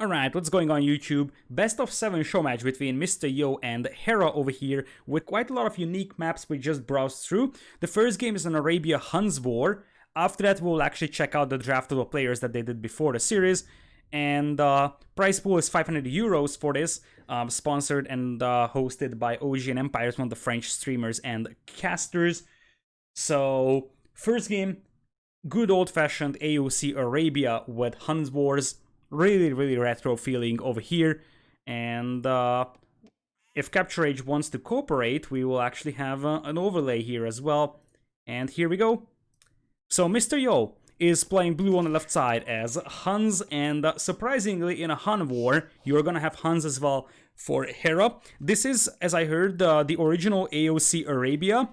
Alright, what's going on YouTube? Best of 7 show match between Mr. Yo and Hera over here with quite a lot of unique maps we just browsed through. The first game is an Arabia Huns War. After that we'll actually check out the draftable players that they did before the series. And prize pool is 500 euros for this, sponsored and hosted by OG and Empires, one of the French streamers and casters. So, first game, good old-fashioned AOC Arabia with Huns Wars. Really retro feeling over here. And if Capture Age wants to cooperate, we will actually have an overlay here as well. And here we go. So Mr. Yo is playing blue on the left side as Huns, and surprisingly in a Hun war, you're gonna have Huns as well for Hera. This is, as I heard, the original AOC Arabia.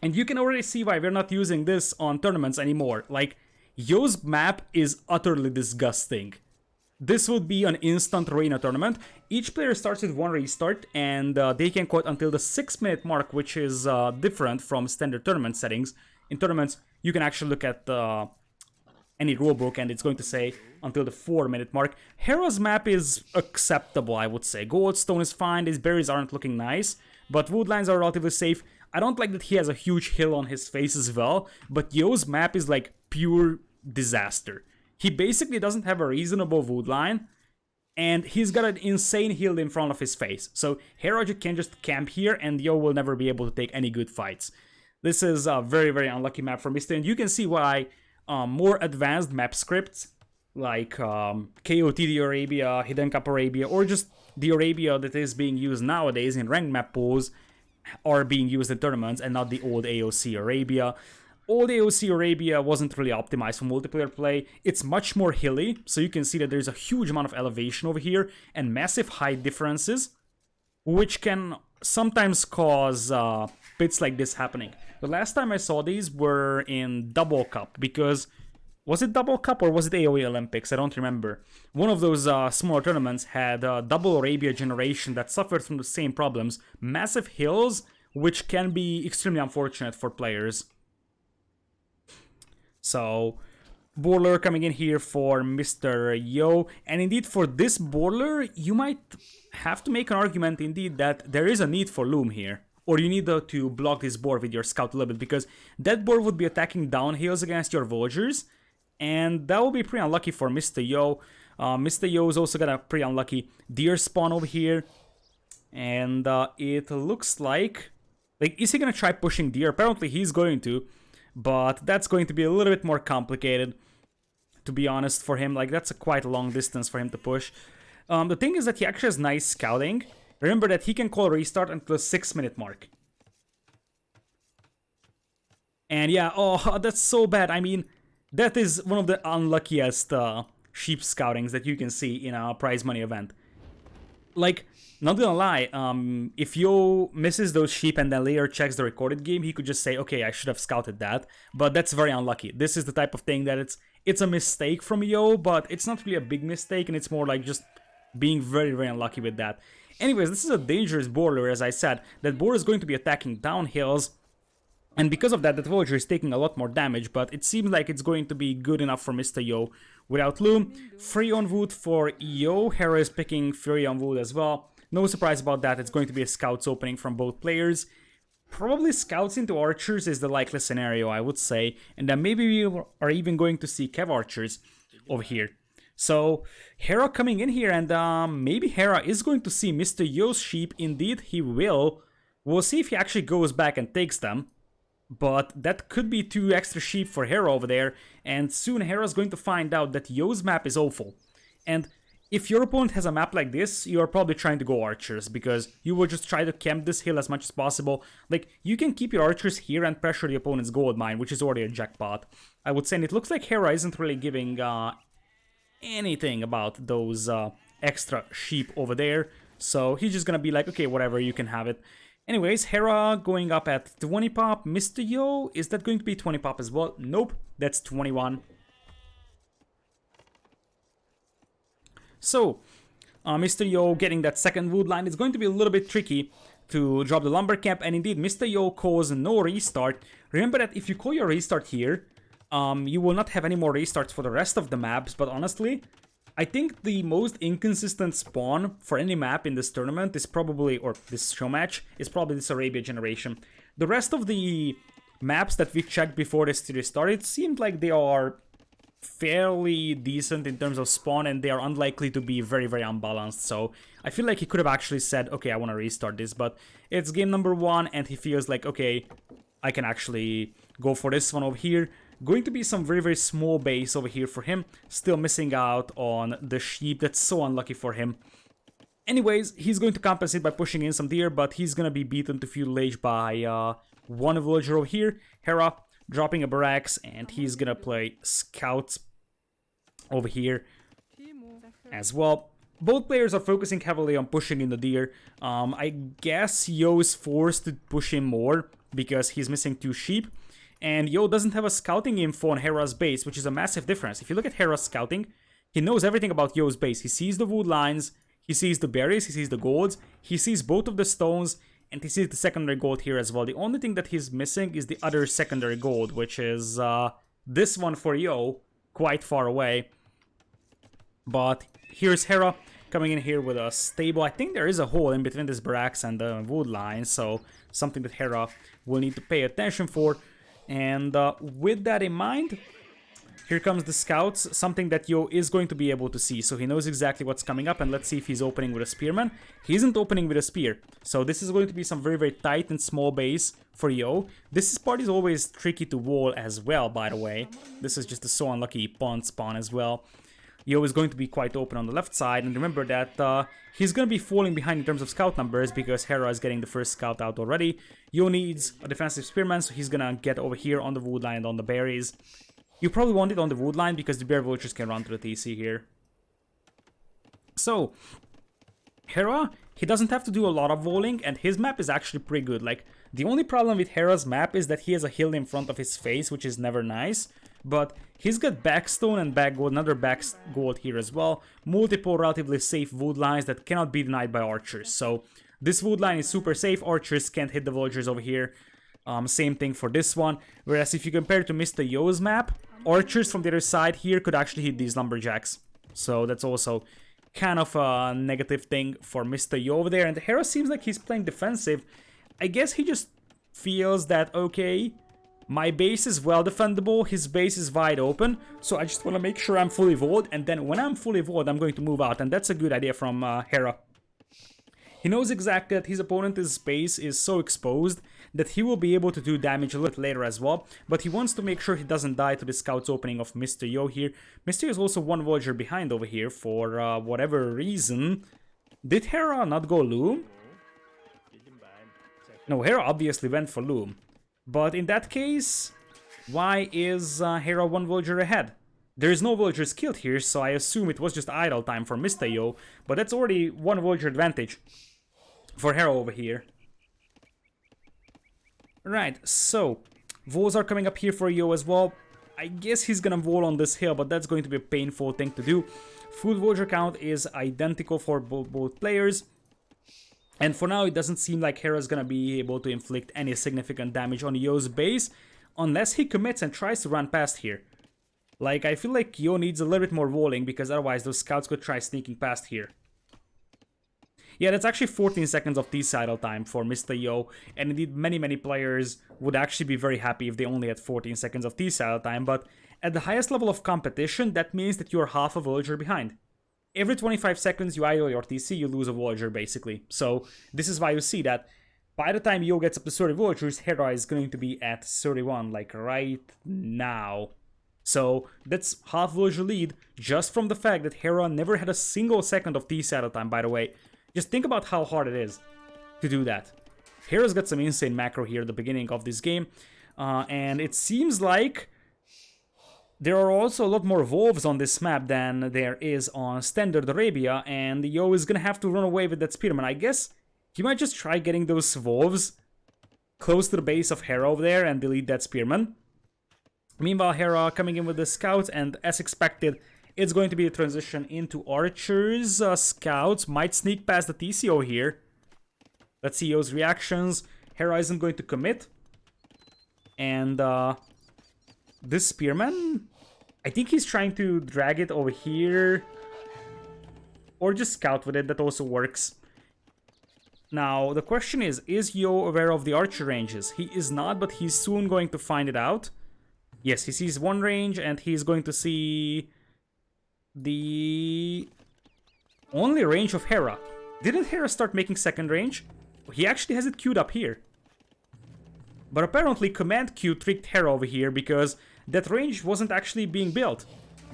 And you can already see why we're not using this on tournaments anymore. Like, Yo's map is utterly disgusting. This would be an instant arena tournament. Each player starts with one restart, and they can quote until the 6-minute mark, which is different from standard tournament settings. In tournaments, you can actually look at any rulebook, and it's going to say until the 4-minute mark. Hera's map is acceptable, I would say. Goldstone is fine, his berries aren't looking nice, but woodlines are relatively safe. I don't like that he has a huge hill on his face as well, but Yo's map is like pure disaster. He basically doesn't have a reasonable wood line, and he's got an insane hill in front of his face. So Hera can just camp here, and Yo will never be able to take any good fights. This is a very unlucky map for Mr. And you can see why more advanced map scripts, like KOT the Arabia, Hidden Cup Arabia, or just the Arabia that is being used nowadays in ranked map pools, are being used in tournaments, and not the old AOC Arabia. Old AOC Arabia wasn't really optimized for multiplayer play. It's much more hilly, so you can see that there's a huge amount of elevation over here and massive height differences, which can sometimes cause bits like this happening. The last time I saw these were in Double Cup, because was it Double Cup or was it AOE Olympics? I don't remember. One of those smaller tournaments had a double Arabia generation that suffered from the same problems. Massive hills, which can be extremely unfortunate for players. So, Borler coming in here for Mr. Yo. And indeed, for this Borler, you might have to make an argument indeed that there is a need for Loom here. Or you need to block this board with your scout a little bit, because that board would be attacking downhills against your villagers. And that will be pretty unlucky for Mr. Yo. Mr. Yo is also got a pretty unlucky deer spawn over here. And it looks like, is he going to try pushing deer? Apparently he's going to. But that's going to be a little bit more complicated, to be honest, for him. Like, that's a quite long distance for him to push. The thing is that he actually has nice scouting. Remember that he can call restart until the 6-minute mark. And yeah, oh, that's so bad. I mean, that is one of the unluckiest sheep scoutings that you can see in a prize money event. Like, not gonna lie, if Yo misses those sheep and then later checks the recorded game, he could just say, okay, I should have scouted that, but that's very unlucky. This is the type of thing that it's a mistake from Yo, but it's not really a big mistake, and it's more like just being very unlucky with that. Anyways, this is a dangerous border, as I said. That border is going to be attacking downhills, and because of that, that villager is taking a lot more damage, but it seems like it's going to be good enough for Mr. Yo without Loom. Free on wood for Yo. Hera is picking Fury on wood as well. No surprise about that, it's going to be a scouts opening from both players. Probably scouts into archers is the likely scenario, I would say. And then maybe we are even going to see Kev archers over here. So, Hera coming in here, and maybe Hera is going to see Mr. Yo's sheep. Indeed, he will. We'll see if he actually goes back and takes them. But that could be 2 extra sheep for Hera over there. And soon Hera's going to find out that Yo's map is awful. And if your opponent has a map like this, you're probably trying to go archers, because you will just try to camp this hill as much as possible. Like, you can keep your archers here and pressure the opponent's gold mine, which is already a jackpot, I would say. And it looks like Hera isn't really giving anything about those extra sheep over there. So he's just gonna be like, okay, whatever, you can have it. Anyways, Hera going up at 20 pop. Mr. Yo, is that going to be 20 pop as well? Nope, that's 21. So, Mr. Yo getting that second wood line. It's going to be a little bit tricky to drop the lumber camp, and indeed, Mr. Yo calls no restart. Remember that if you call your restart here, you will not have any more restarts for the rest of the maps, but honestly, I think the most inconsistent spawn for any map in this tournament is probably, or this show match, is probably this Arabia generation. The rest of the maps that we checked before this series started seemed like they are fairly decent in terms of spawn, and they are unlikely to be very, very unbalanced. So I feel like he could have actually said, okay, I want to restart this, but it's game number 1, and he feels like, okay, I can actually go for this one over here. Going to be some very, very small base over here for him. Still missing out on the sheep. That's so unlucky for him. Anyways, he's going to compensate by pushing in some deer, but he's going to be beaten to feudal age by one villager over here. Hera dropping a barracks, and he's going to play scouts over here as well. Both players are focusing heavily on pushing in the deer. I guess Yo is forced to push in more because he's missing 2 sheep. And Yo doesn't have a scouting info on Hera's base, which is a massive difference. If you look at Hera's scouting, he knows everything about Yo's base. He sees the wood lines, he sees the berries, he sees the golds, he sees both of the stones, and he sees the secondary gold here as well. The only thing that he's missing is the other secondary gold, which is this one for Yo, quite far away. But here's Hera coming in here with a stable. I think there is a hole in between this barracks and the wood line, so something that Hera will need to pay attention for. And with that in mind, here comes the scouts, something that Yo is going to be able to see. So he knows exactly what's coming up, and let's see if he's opening with a spearman. He isn't opening with a spear. So this is going to be some very, very tight and small base for Yo. This part is always tricky to wall as well, by the way. This is just a so unlucky pawn spawn as well. Yo is going to be quite open on the left side, and remember that he's going to be falling behind in terms of scout numbers because Hera is getting the first scout out already. Yo needs a defensive spearman, so he's going to get over here on the wood line and on the berries. You probably want it on the wood line because the bear vultures can run to the TC here. So, Hera, he doesn't have to do a lot of walling, and his map is actually pretty good. Like, the only problem with Hera's map is that he has a hill in front of his face, which is never nice. But he's got backstone and back gold, another back gold here as well. Multiple relatively safe wood lines that cannot be denied by archers. So this wood line is super safe. Archers can't hit the vultures over here. Same thing for this one. Whereas if you compare it to Mr. Yo's map, archers from the other side here could actually hit these lumberjacks. So that's also kind of a negative thing for Mr. Yo over there. And Hera seems like he's playing defensive. I guess he just feels that, okay, my base is well defendable, his base is wide open, so I just want to make sure I'm fully walled, and then when I'm fully walled, I'm going to move out, and that's a good idea from Hera. He knows exactly that his opponent's base is so exposed that he will be able to do damage a little later as well, but he wants to make sure he doesn't die to the scout's opening of Mr. Yo here. Mr. Yo is also one villager behind over here for whatever reason. Did Hera not go loom? No, Hera obviously went for loom. But in that case, why is Hera one villager ahead? There is no villagers killed here, so I assume it was just idle time for Mr. Yo, but that's already one villager advantage for Hera over here. Right, so walls are coming up here for Yo as well. I guess he's gonna wall on this hill, but that's going to be a painful thing to do. Full villager count is identical for both players. And for now, it doesn't seem like Hera's gonna be able to inflict any significant damage on Yo's base, unless he commits and tries to run past here. Like, I feel like Yo needs a little bit more walling, because otherwise those scouts could try sneaking past here. Yeah, that's actually 14 seconds of TC idle time for Mr. Yo, and indeed many players would actually be very happy if they only had 14 seconds of TC idle time, but at the highest level of competition, that means that you're half a villager behind. Every 25 seconds you idle your TC, you lose a villager, basically. So, this is why you see that by the time Yo gets up to 30 villagers, Hera is going to be at 31, like right now. So, that's half villager lead, just from the fact that Hera never had a single second of TC idle time, by the way. Just think about how hard it is to do that. Hera's got some insane macro here at the beginning of this game, and it seems like there are also a lot more wolves on this map than there is on Standard Arabia, and Yo is gonna have to run away with that spearman. I guess he might just try getting those wolves close to the base of Hera over there and delete that spearman. Meanwhile, Hera coming in with the scouts, and as expected, it's going to be a transition into archers. Scouts might sneak past the TCO here. Let's see Yo's reactions. Hera isn't going to commit. And this spearman, I think he's trying to drag it over here or just scout with it, that also works. Now, the question is Yo aware of the archer ranges? He is not, but he's soon going to find it out. Yes, he sees one range, and he's going to see the only range of Hera. Didn't Hera start making second range? He actually has it queued up here. But apparently Command Q tricked Hera over here because that range wasn't actually being built.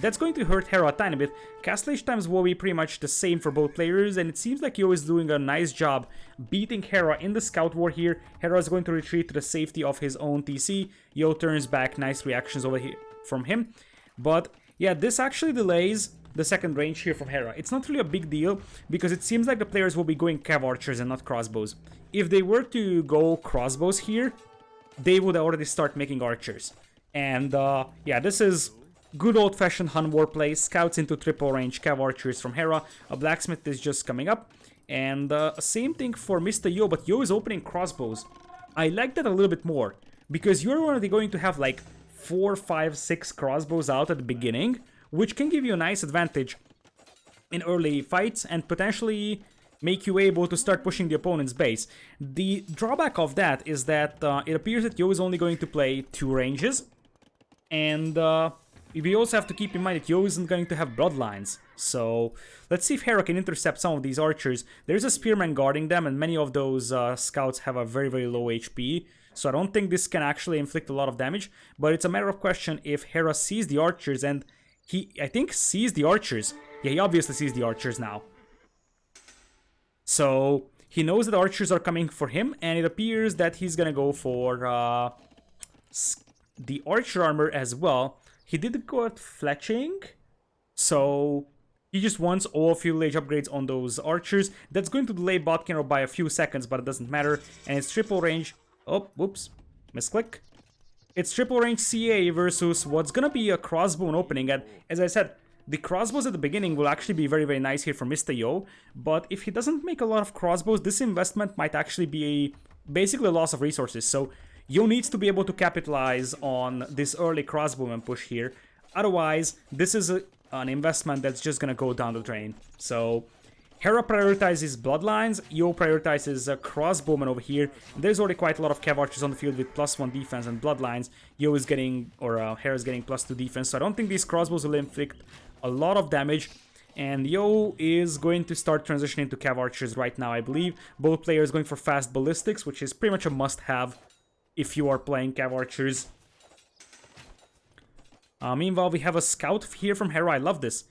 That's going to hurt Hera a tiny bit. Castlage times will be pretty much the same for both players, and it seems like Yo is doing a nice job beating Hera in the Scout War here. Hera is going to retreat to the safety of his own TC. Yo turns back, nice reactions over here from him. But yeah, this actually delays the second range here from Hera. It's not really a big deal, because it seems like the players will be going Cav Archers and not crossbows. If they were to go crossbows here, they would already start making archers. And yeah, this is good old-fashioned Hun War play. Scouts into triple range Cav Archers from Hera. A Blacksmith is just coming up. And same thing for Mr. Yo, but Yo is opening crossbows. I like that a little bit more, because you're already going to have like 4, 5, 6 crossbows out at the beginning, which can give you a nice advantage in early fights and potentially make you able to start pushing the opponent's base. The drawback of that is that it appears that Yo is only going to play 2 ranges, and we also have to keep in mind that Yo isn't going to have bloodlines. So let's see if Hera can intercept some of these archers. There's a spearman guarding them, and many of those scouts have a very, very low HP. So I don't think this can actually inflict a lot of damage, but it's a matter of question if Hera sees the archers, and he, I think, sees the archers. Yeah, he obviously sees the archers now. So he knows that archers are coming for him, and it appears that he's gonna go for the archer armor as well. He did go at fletching, so he just wants all fuel age upgrades on those archers. That's going to delay bot counter by a few seconds, but it doesn't matter. And it's triple range. Oh, whoops, misclick. It's triple range CA versus what's gonna be a crossbow opening. And as I said, the crossbows at the beginning will actually be very, very nice here for Mr. Yo. But if he doesn't make a lot of crossbows, this investment might actually be basically a loss of resources. So Yo needs to be able to capitalize on this early crossbowman push here. Otherwise, this is an investment that's just gonna go down the drain. So Hera prioritizes bloodlines, Yo prioritizes crossbowman over here. There's already quite a lot of Cav Archers on the field with +1 defense and bloodlines. Yo is getting, or Hera's getting +2 defense, so I don't think these crossbows will inflict a lot of damage. And Yo is going to start transitioning to Cav Archers right now, I believe. Both players going for fast ballistics, which is pretty much a must-have if you are playing Cav Archers. Meanwhile, we have a scout here from Hera. I love this.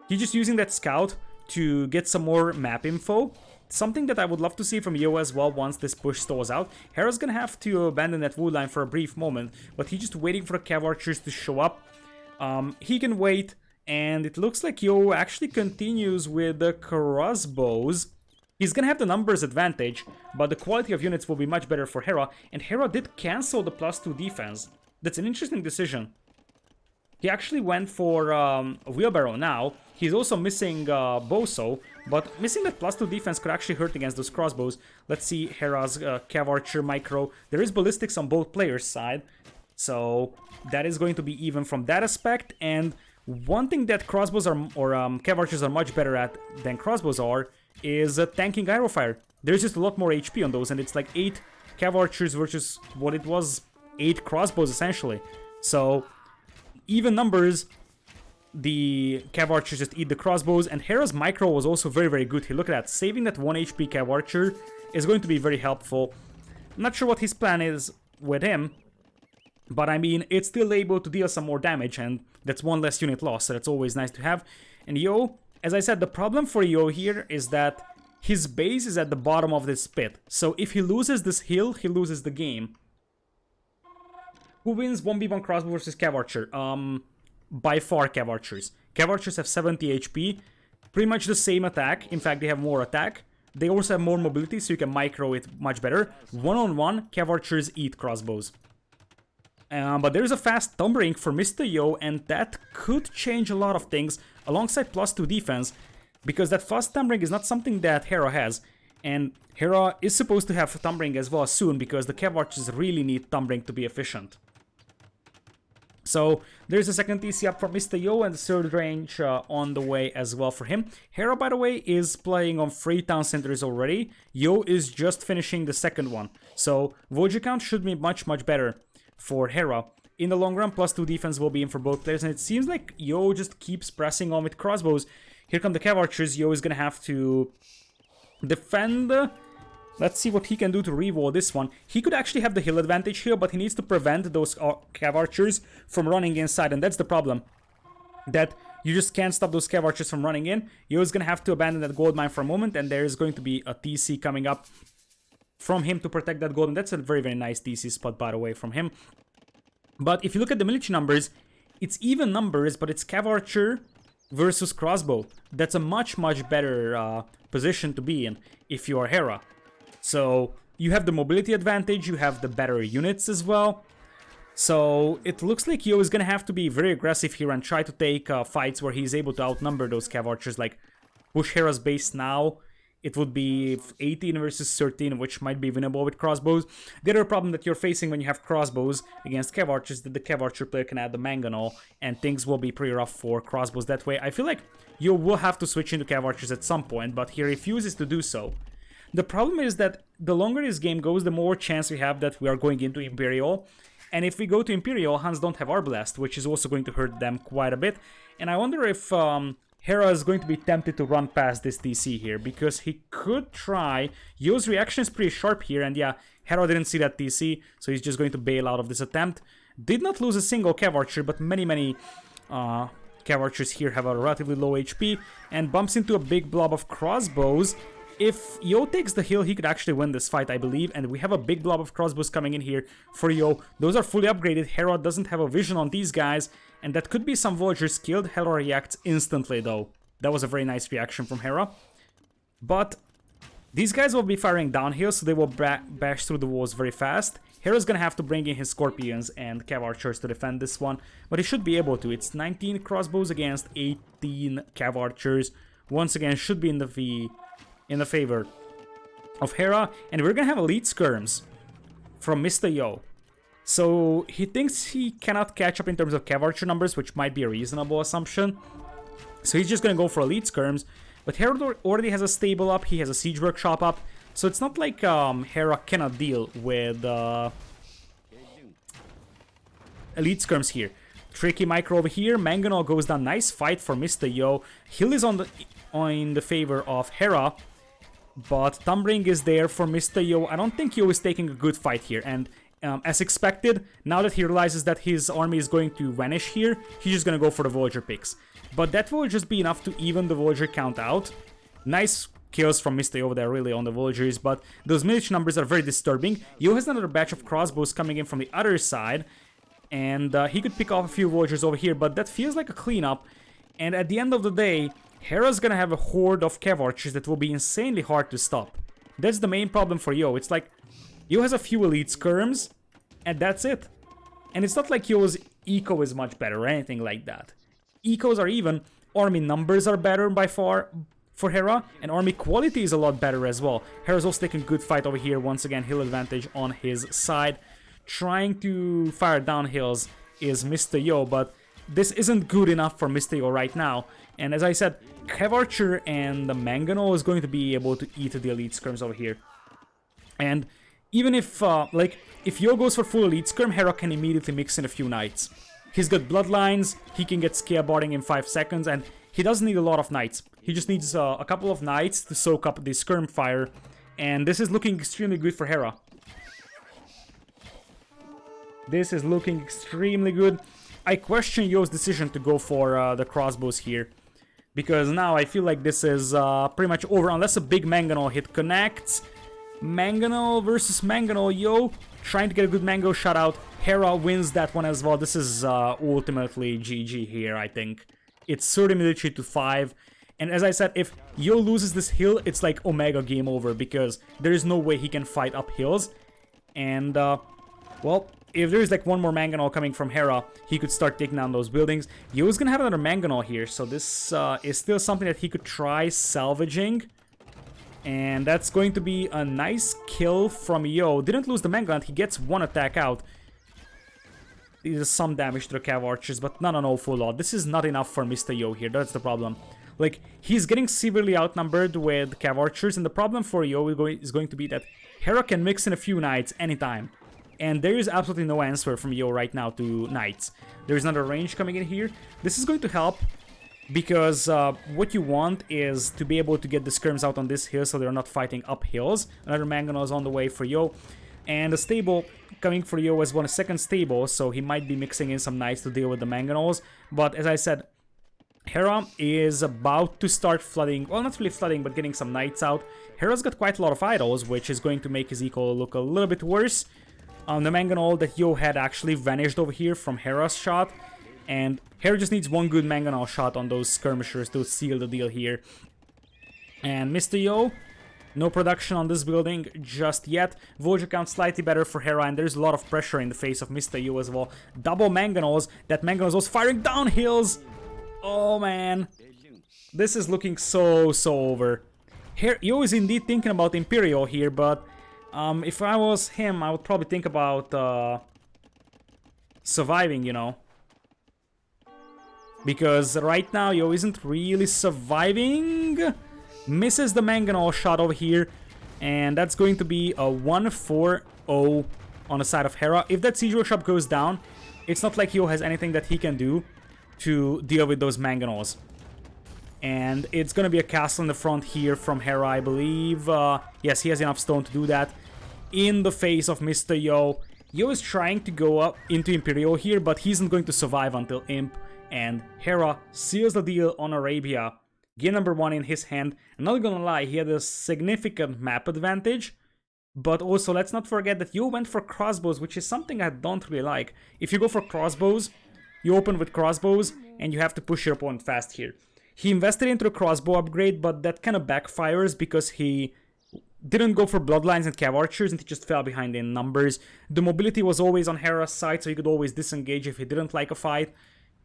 He's just using that scout to get some more map info. Something that I would love to see from Yo as well once this push stalls out. Hera's gonna have to abandon that wood line for a brief moment, but he's just waiting for the Cav Archers to show up. He can wait, and it looks like Yo actually continues with the crossbows. He's gonna have the numbers advantage, but the quality of units will be much better for Hera, and Hera did cancel the +2 defense. That's an interesting decision. He actually went for a wheelbarrow now. He's also missing Bo7, but missing that +2 defense could actually hurt against those crossbows. Let's see Hera's Cav Archer micro. There is ballistics on both players' side, so that is going to be even from that aspect. And one thing that crossbows are, or Cav Archers are much better at than crossbows are, is tanking arrow fire. There's just a lot more HP on those, and it's like 8 Cav Archers versus what it was 8 crossbows essentially. So even numbers, the Cav Archers just eat the crossbows, and Hera's micro was also very, very good. Hey, look at that. Saving that 1 HP Cav Archer is going to be very helpful. I'm not sure what his plan is with him, but I mean, it's still able to deal some more damage, and that's 1 less unit loss, so that's always nice to have. And Yo, as I said, the problem for Yo here is that his base is at the bottom of this pit. So if he loses this hill, he loses the game. Who wins 1v1 crossbow versus Cav Archer? By far Cav Archers. Cav Archers have 70 HP, pretty much the same attack. In fact, they have more attack. They also have more mobility, so you can micro it much better. One-on-one, Cav Archers eat crossbows. But there's a fast tumbling for Mr. Yo, and that could change a lot of things alongside +2 defense, because that fast tumbling is not something that Hera has. And Hera is supposed to have tumbling as well soon, because the Cav Archers really need tumbling to be efficient. So there's a second TC up for Mr. Yo and the third range on the way as well for him. Hera, by the way, is playing on 3 town centers already. Yo is just finishing the second one. So Voyager count should be much better for Hera. In the long run, +2 defense will be in for both players, and it seems like Yo just keeps pressing on with crossbows. Here come the Cav Archers. Yo is gonna have to defend. Let's see what he can do to reroll this one. He could actually have the hill advantage here, but he needs to prevent those Cav Archers from running inside, and that's the problem. That you just can't stop those Cav Archers from running in. Yo is gonna have to abandon that gold mine for a moment, and there is going to be a TC coming up from him to protect that gold, and that's a very nice TC spot, by the way, from him. But if you look at the military numbers, it's even numbers, but it's Cav Archer versus crossbow. That's a much better position to be in if you are Hera. So you have the mobility advantage, you have the better units as well. So it looks like Yo is gonna have to be very aggressive here and try to take fights where he's able to outnumber those Cav Archers, like push Hera's base now. It would be 18 versus 13, which might be winnable with crossbows. The other problem that you're facing when you have crossbows against Cav Archers is that the Cav Archer player can add the mangonel, and things will be pretty rough for crossbows that way. I feel like Yo will have to switch into Cav Archers at some point, but he refuses to do so. The problem is that the longer this game goes, the more chance we have that we are going into Imperial. And if we go to Imperial, Huns don't have Arblast, which is also going to hurt them quite a bit. And I wonder if Hera is going to be tempted to run past this TC here, because he could try. Yo's reaction is pretty sharp here, and yeah, Hera didn't see that TC, so he's just going to bail out of this attempt. Did not lose a single Cav Archer, but many Cav Archers here have a relatively low HP, and bumps into a big blob of crossbows. If Yo takes the hill, he could actually win this fight, I believe, and we have a big blob of crossbows coming in here for Yo. Those are fully upgraded. Hera doesn't have a vision on these guys, and that could be some Voyagers killed. Hera reacts instantly, though. That was a very nice reaction from Hera. But these guys will be firing downhill, so they will bash through the walls very fast. Hera's gonna have to bring in his Scorpions and Cav Archers to defend this one, but he should be able to. It's 19 crossbows against 18 Cav Archers. Once again, should be in the favor of Hera, and we're gonna have elite skirms from Mr. Yo. So he thinks he cannot catch up in terms of Cav Archer numbers, which might be a reasonable assumption. So he's just gonna go for elite skirms, but Hera already has a stable up, he has a siege workshop up, so it's not like Hera cannot deal with elite skirms here. Tricky micro over here, Mangonel goes down, nice fight for Mr. Yo. Hill is in the favor of Hera, but Thumbring is there for Mr. Yo. I don't think Yo is taking a good fight here, and as expected, now that he realizes that his army is going to vanish here, he's just gonna go for the Voyager picks. But that will just be enough to even the Voyager count out. Nice kills from Mr. Yo there, really, on the Voyagers, but those military numbers are very disturbing. Yo has another batch of crossbows coming in from the other side, and he could pick off a few Voyagers over here, but that feels like a cleanup. And at the end of the day, Hera's gonna have a horde of Cav Archers that will be insanely hard to stop. That's the main problem for Yo. It's like, Yo has a few elite skirms, and that's it. And it's not like Yo's eco is much better or anything like that. Ecos are even, army numbers are better by far for Hera, and army quality is a lot better as well. Hera's also taking a good fight over here, once again, hill advantage on his side. Trying to fire down hills is Mr. Yo, but this isn't good enough for Mr. Yo right now. And as I said, Cav Archer and the Mangonel is going to be able to eat the elite skirms over here. And even if, if Yo goes for full elite skirm, Hera can immediately mix in a few knights. He's got bloodlines, he can get scareboarding in 5 seconds, and he doesn't need a lot of knights. He just needs a couple of knights to soak up the skirm fire, and this is looking extremely good for Hera. This is looking extremely good. I question Yo's decision to go for the crossbows here, because now I feel like this is pretty much over, unless a big Mangonel hit connects. Mangonel versus Mangonel, Yo trying to get a good mango shot out. Hera wins that one as well. This is ultimately GG here, I think. It's 30 military to 5. And as I said, if Yo loses this hill, it's like Omega game over, because there is no way he can fight up hills. And, well, if there is like one more Mangonel coming from Hera, he could start taking down those buildings. Yo's gonna have another Mangonel here, so this is still something that he could try salvaging. And that's going to be a nice kill from Yo. Didn't lose the Mangonel, he gets one attack out. is some damage to the Cav Archers, but not an awful lot. This is not enough for Mr. Yo here, that's the problem. Like, he's getting severely outnumbered with Cav Archers, and the problem for Yo is going to be that Hera can mix in a few Knights anytime. And there is absolutely no answer from Yo right now to Knights. There is another range coming in here. This is going to help, because what you want is to be able to get the skirms out on this hill so they're not fighting up hills. Another Mangonel is on the way for Yo. And the stable coming for Yo as well, a second stable, so he might be mixing in some Knights to deal with the Mangonels. But as I said, Hera is about to start flooding, well, not really flooding, but getting some Knights out. Hera's got quite a lot of idols, which is going to make his eco look a little bit worse. The Mangonel that Yo had actually vanished over here from Hera's shot, and Hera just needs one good Mangonel shot on those skirmishers to seal the deal here. And Mr. Yo, no production on this building just yet. Vulture count slightly better for Hera, and there's a lot of pressure in the face of Mr. Yo as well. Double Mangonels. That Mangonel was firing down hills. Oh man, this is looking so over. Yo is indeed thinking about Imperial here, but if I was him, I would probably think about surviving, you know. Because right now, Yo isn't really surviving. Misses the Mangonel shot over here, and that's going to be a 1-4-0 on the side of Hera. If that Siege Workshop goes down, it's not like Yo has anything that he can do to deal with those Mangonels. And it's gonna be a castle in the front here from Hera, I believe. Yes, he has enough stone to do that. In the face of Mr. Yo. Yo is trying to go up into Imperial here, but he isn't going to survive until Imp. And Hera seals the deal on Arabia. Game number 1 in his hand. I'm not gonna lie, he had a significant map advantage. But also, let's not forget that Yo went for crossbows, which is something I don't really like. If you go for crossbows, you open with crossbows, and you have to push your opponent fast here. He invested into a crossbow upgrade, but that kind of backfires because he didn't go for bloodlines and Cav Archers, and he just fell behind in numbers. The mobility was always on Hera's side, so he could always disengage if he didn't like a fight.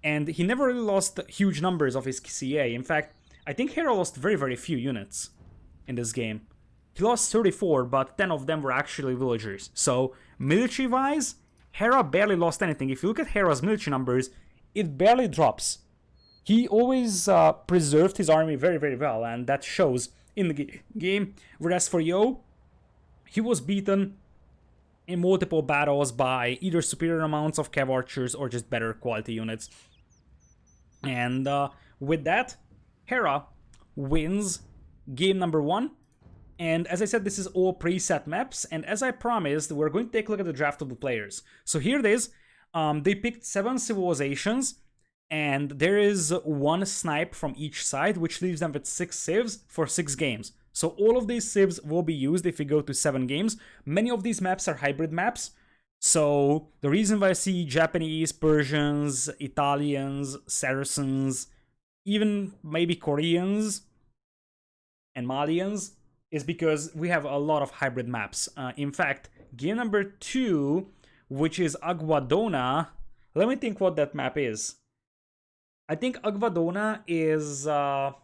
And he never really lost huge numbers of his CA. In fact, I think Hera lost very few units in this game. He lost 34, but 10 of them were actually villagers. So, military-wise, Hera barely lost anything. If you look at Hera's military numbers, it barely drops. He always preserved his army very well, and that shows in the game. Whereas for Yo, he was beaten in multiple battles by either superior amounts of Cav Archers or just better quality units. And with that, Hera wins game number 1. And as I said, this is all preset maps, and as I promised, we're going to take a look at the draft of the players. So here it is. They picked 7 civilizations, and there is 1 snipe from each side, which leaves them with 6 civs for 6 games. So all of these civs will be used if we go to 7 games. Many of these maps are hybrid maps. So the reason why I see Japanese, Persians, Italians, Saracens, even maybe Koreans and Malians is because we have a lot of hybrid maps. In fact, game number 2, which is Aguadona, let me think what that map is. I think Aguadona is the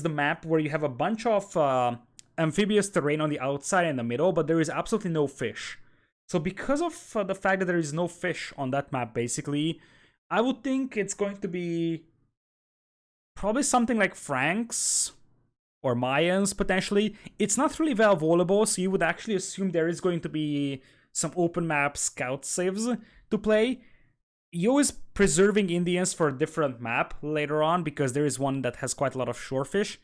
map where you have a bunch of amphibious terrain on the outside and the middle, but there is absolutely no fish. So because of the fact that there is no fish on that map, basically, I would think it's going to be probably something like Franks or Mayans, potentially. It's not really well volable, so you would actually assume there is going to be some open map scout saves to play. Yo is preserving Indians for a different map later on, because there is one that has quite a lot of shorefish.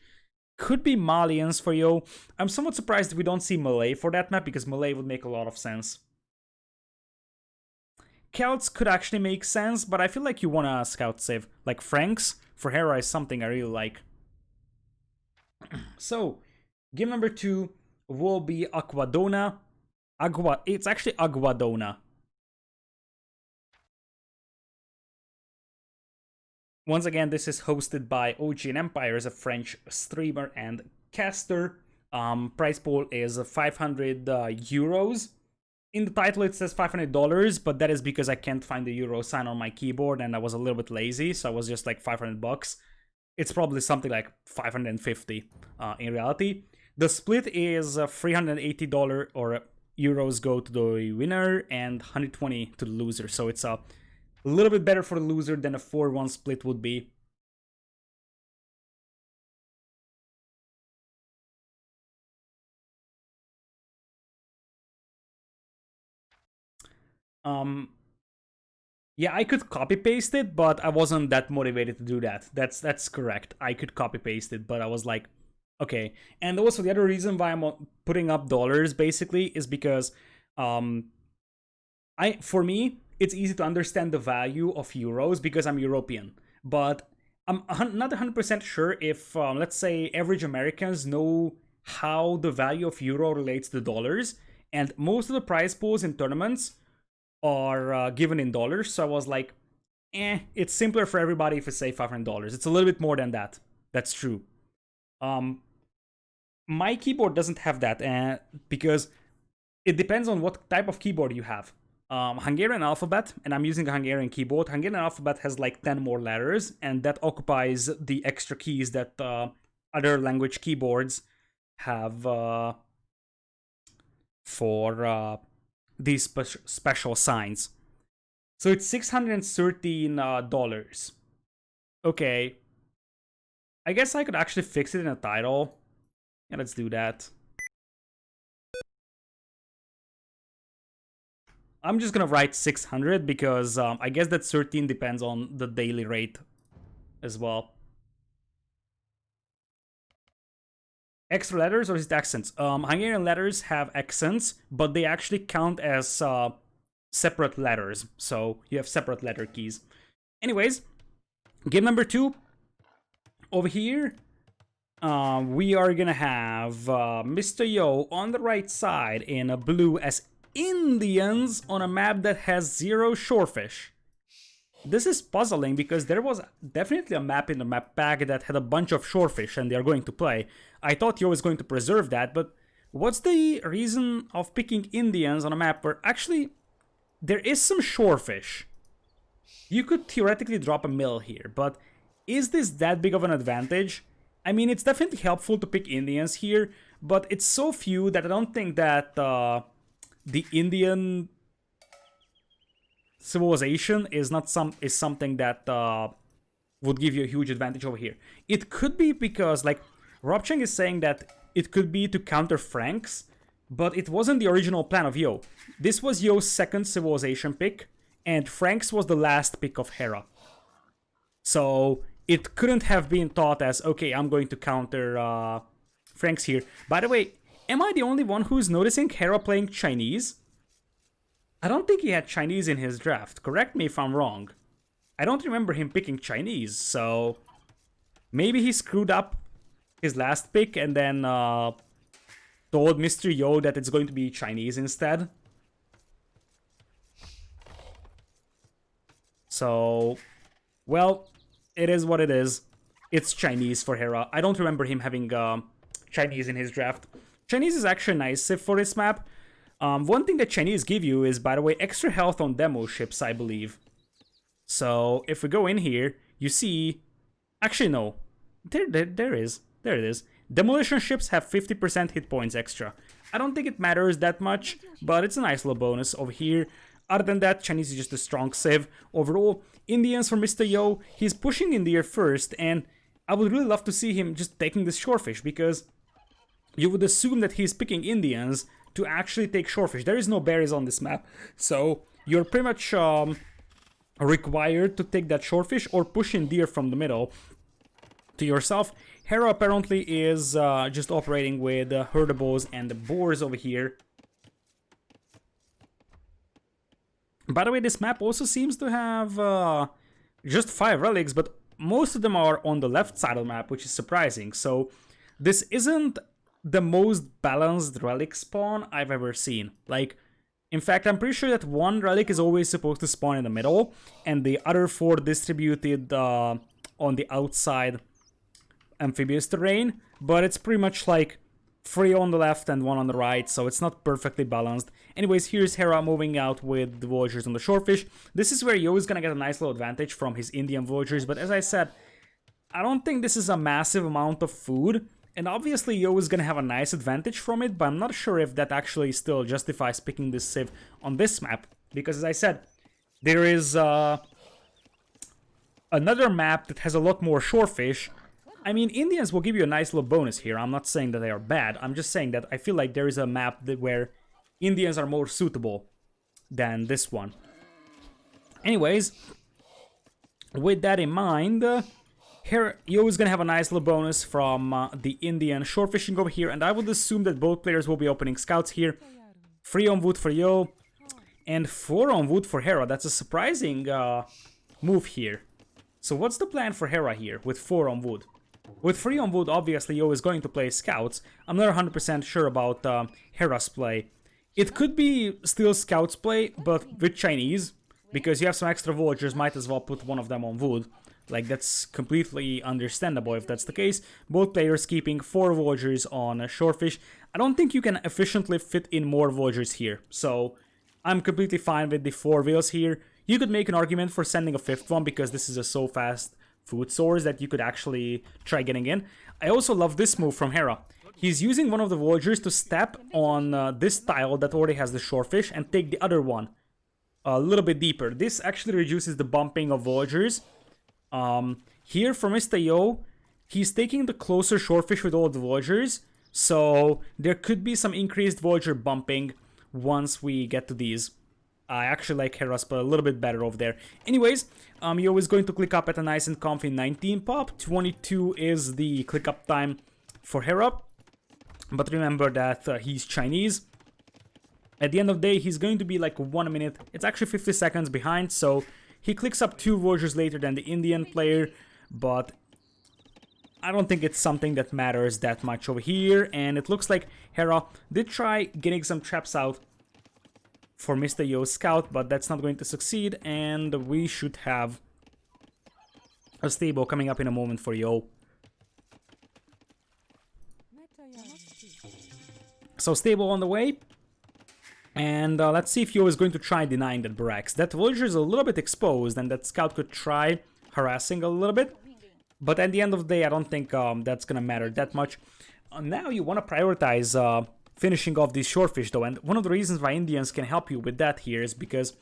Could be Malians for Yo. I'm somewhat surprised we don't see Malay for that map, because Malay would make a lot of sense. Celts could actually make sense, but I feel like you want a scout save. Like Franks for Hera is something I really like. So, game number 2 will be Aguadona. It's actually Aguadona. Once again, this is hosted by OG and Empire, a French streamer and caster. Price pool is 500 euros. In the title it says $500, but that is because I can't find the euro sign on my keyboard and I was a little bit lazy, so I was just like 500 bucks. It's probably something like 550 in reality. The split is $380 or euros go to the winner and 120 to the loser. So it's a little bit better for the loser than a 4-1 split would be. Yeah, I could copy paste it, but I wasn't that motivated to do that. That's correct. I could copy paste it, but I was like, okay. And also the other reason why I'm putting up dollars basically is because for me it's easy to understand the value of euros because I'm European, but I'm not 100% sure if let's say average Americans know how the value of euro relates to dollars, and most of the prize pools in tournaments are given in dollars. So I was like, it's simpler for everybody if it's say $500. It's a little bit more than that. That's true. My keyboard doesn't have that because it depends on what type of keyboard you have. Hungarian alphabet, and I'm using a Hungarian keyboard. Hungarian alphabet has like 10 more letters, and that occupies the extra keys that other language keyboards have for these special signs. So it's $613. Okay. I guess I could actually fix it in a title. Yeah, let's do that. I'm just gonna write 600 because I guess that 13 depends on the daily rate as well. Extra letters or is it accents? Hungarian letters have accents, but they actually count as separate letters. So you have separate letter keys. Anyways, game number 2. Over here, we are gonna have Mr. Yo on the right side in a blue as Indians on a map that has 0 shorefish. This is puzzling because there was definitely a map in the map pack that had a bunch of shorefish and they are going to play. I thought Yo was going to preserve that, but what's the reason of picking Indians on a map where actually there is some shorefish? You could theoretically drop a mill here, but is this that big of an advantage? I mean, it's definitely helpful to pick Indians here, but it's so few that I don't think that the Indian civilization is something that would give you a huge advantage over here. It could be because, like, Robcheng is saying that it could be to counter Franks, but it wasn't the original plan of Yo. This was Yo's second civilization pick, and Franks was the last pick of Hera. So it couldn't have been thought as, okay, I'm going to counter Franks here. By the way, am I the only one who's noticing Hera playing Chinese? I don't think he had Chinese in his draft. Correct me if I'm wrong. I don't remember him picking Chinese, so maybe he screwed up his last pick and then told Mr. Yo that it's going to be Chinese instead. So, well, it is what it is. It's Chinese for Hera. I don't remember him having Chinese in his draft. Chinese is actually nice for this map. One thing that Chinese give you is, by the way, extra health on demo ships, I believe. So if we go in here, you see... Actually, no. There it is. Demolition ships have 50% hit points extra. I don't think it matters that much, but it's a nice little bonus over here. Other than that, Chinese is just a strong civ. Overall, Indians for Mr. Yo, he's pushing India first, and I would really love to see him just taking this shorefish, because you would assume that he's picking Indians to actually take shorefish. There is no berries on this map, so you're pretty much required to take that shorefish or push in deer from the middle to yourself. Hera apparently is just operating with herdables and the boars over here. By the way, this map also seems to have just 5 relics, but most of them are on the left side of the map, which is surprising. So this isn't the most balanced relic spawn I've ever seen. Like, in fact, I'm pretty sure that one relic is always supposed to spawn in the middle, and the other 4 distributed on the outside amphibious terrain, but it's pretty much like 3 on the left and 1 on the right, so it's not perfectly balanced. Anyways, here's Hera moving out with the villagers on the shorefish. This is where Yo is gonna get a nice little advantage from his Indian villagers, but as I said, I don't think this is a massive amount of food, And obviously Yo is gonna have a nice advantage from it, but I'm not sure if that actually still justifies picking this civ on this map. Because as I said, there is another map that has a lot more shorefish. I mean, Indians will give you a nice little bonus here. I'm not saying that they are bad. I'm just saying that I feel like there is a map where Indians are more suitable than this one. Anyways, with that in mind, here Yo is gonna have a nice little bonus from the Indian shore fishing over here, and I would assume that both players will be opening scouts here. 3 on wood for Yo, and 4 on wood for Hera. That's a surprising move here. So what's the plan for Hera here with 4 on wood? With 3 on wood, obviously Yo is going to play scouts. I'm not 100% sure about Hera's play. It could be still scouts play, but with Chinese, because you have some extra villagers, might as well put one of them on wood. Like, that's completely understandable if that's the case. Both players keeping 4 villagers on shorefish. I don't think you can efficiently fit in more villagers here, so I'm completely fine with the 4 wheels here. You could make an argument for sending a 5th one, because this is a so fast food source that you could actually try getting in. I also love this move from Hera. He's using one of the villagers to step on this tile that already has the shorefish and take the other one a little bit deeper. This actually reduces the bumping of villagers. Here for Mr. Yo, he's taking the closer shorefish with all the villagers, so there could be some increased villager bumping once we get to these. I actually like Hera's but a little bit better over there. Anyways, Yo is going to click up at a nice and comfy 19 pop. 22 is the click up time for Hera. But remember that he's Chinese. At the end of the day, he's going to be like 1 minute. It's actually 50 seconds behind, so he clicks up 2 villagers later than the Indian player. But I don't think it's something that matters that much over here. And it looks like Hera did try getting some traps out for Mr. Yo's scout, but that's not going to succeed. And we should have a stable coming up in a moment for Yo. So stable on the way, and let's see if Yo is going to try denying that barracks. That villager is a little bit exposed, and that scout could try harassing a little bit. But at the end of the day, I don't think that's gonna matter that much. Now you want to prioritize finishing off these shorefish though, and one of the reasons why Indians can help you with that here is because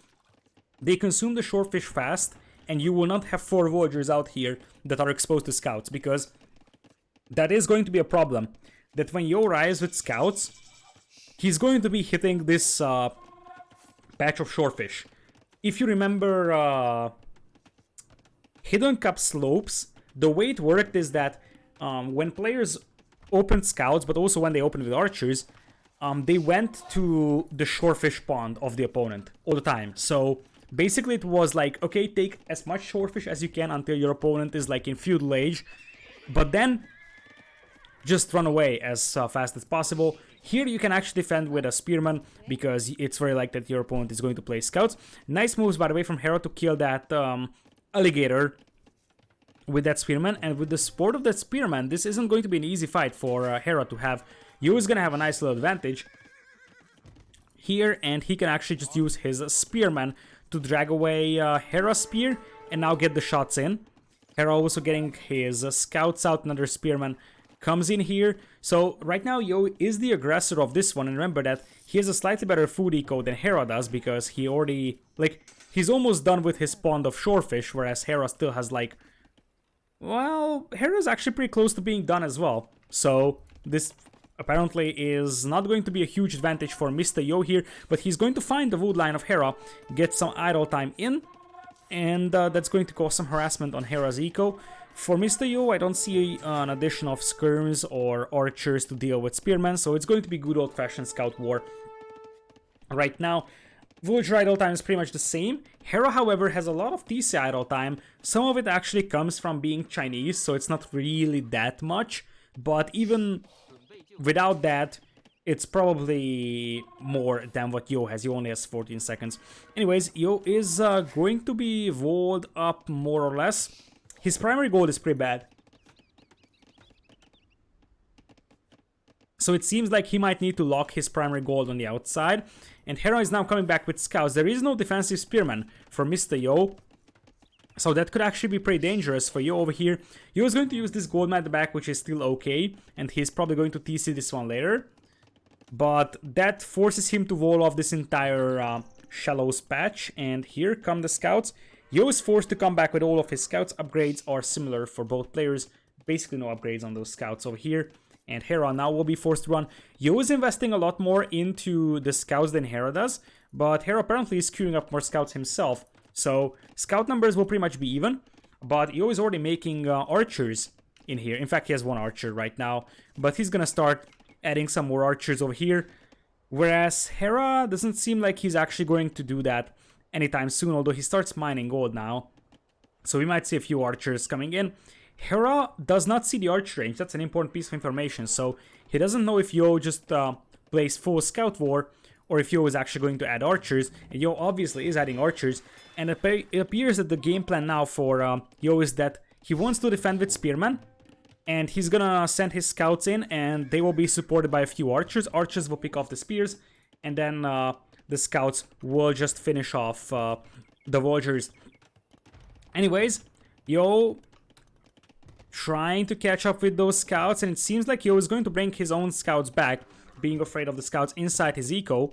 they consume the shorefish fast, and you will not have 4 villagers out here that are exposed to scouts, because that is going to be a problem. That when Yo arrives with scouts, he's going to be hitting this patch of shorefish. If you remember Hidden Cup slopes, the way it worked is that when players opened scouts, but also when they opened with archers, they went to the shorefish pond of the opponent all the time. So basically it was like, okay, take as much shorefish as you can until your opponent is like in feudal age, but then just run away as fast as possible. Here you can actually defend with a spearman, because it's very likely that your opponent is going to play scouts. Nice moves, by the way, from Hera to kill that alligator with that spearman. And with the support of that spearman, this isn't going to be an easy fight for Hera to have. Yo is going to have a nice little advantage here, and he can actually just use his spearman to drag away Hera's spear and now get the shots in. Hera also getting his scouts out, another spearman comes in here. So right now Yo is the aggressor of this one, and remember that he has a slightly better food eco than Hera does, because he already, like, he's almost done with his pond of shorefish, whereas Hera still has like, well, Hera's actually pretty close to being done as well. So this apparently is not going to be a huge advantage for Mr. Yo here, but he's going to find the wood line of Hera, get some idle time in, and that's going to cause some harassment on Hera's eco. For Mr. Yo, I don't see an addition of skirms or archers to deal with spearmen, so it's going to be good old-fashioned scout war. Right now, villager idle time is pretty much the same. Hera, however, has a lot of TC idle time. Some of it actually comes from being Chinese, so it's not really that much. But even without that, it's probably more than what Yo has. Yo only has 14 seconds. Anyways, Yo is going to be walled up more or less. His primary goal is pretty bad. So it seems like he might need to lock his primary goal on the outside. And Hera is now coming back with scouts. There is no defensive spearman for Mr. Yo. So that could actually be pretty dangerous for Yo over here. Yo is going to use this gold mine at the back, which is still okay, and he's probably going to TC this one later. But that forces him to wall off this entire Shallows patch, and here come the scouts. Yo is forced to come back with all of his scouts. Upgrades are similar for both players. Basically no upgrades on those scouts over here. And Hera now will be forced to run. Yo is investing a lot more into the scouts than Hera does, but Hera apparently is queuing up more scouts himself. So scout numbers will pretty much be even, but Yo is already making archers in here. In fact, he has one archer right now, but he's gonna start adding some more archers over here. Whereas Hera doesn't seem like he's actually going to do that anytime soon, although he starts mining gold now. So we might see a few archers coming in. Hera does not see the archer range. That's an important piece of information. So he doesn't know if Yo just plays full scout war or if Yo is actually going to add archers. And Yo obviously is adding archers. And it appears that the game plan now for Yo is that he wants to defend with spearmen. And he's gonna send his scouts in and they will be supported by a few archers. Archers will pick off the spears. And then the scouts will just finish off the villagers. Anyways, Yo trying to catch up with those scouts, and it seems like Yo is going to bring his own scouts back, being afraid of the scouts inside his eco.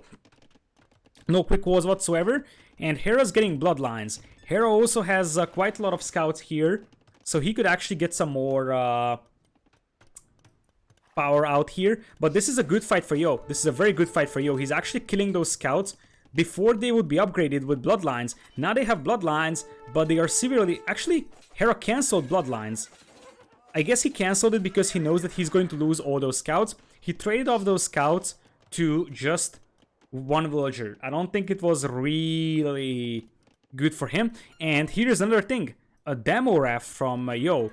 No quick walls whatsoever, and Hera's getting bloodlines. Hera also has quite a lot of scouts here, so he could actually get some more power out here. But this is a good fight for Yo. This is a very good fight for Yo. He's actually killing those scouts before they would be upgraded with bloodlines. Now they have bloodlines, but they are severely... Actually, Hera cancelled bloodlines. I guess he cancelled it because he knows that he's going to lose all those scouts. He traded off those scouts to just one villager. I don't think it was really good for him. And here's another thing. A demo ref from Yo.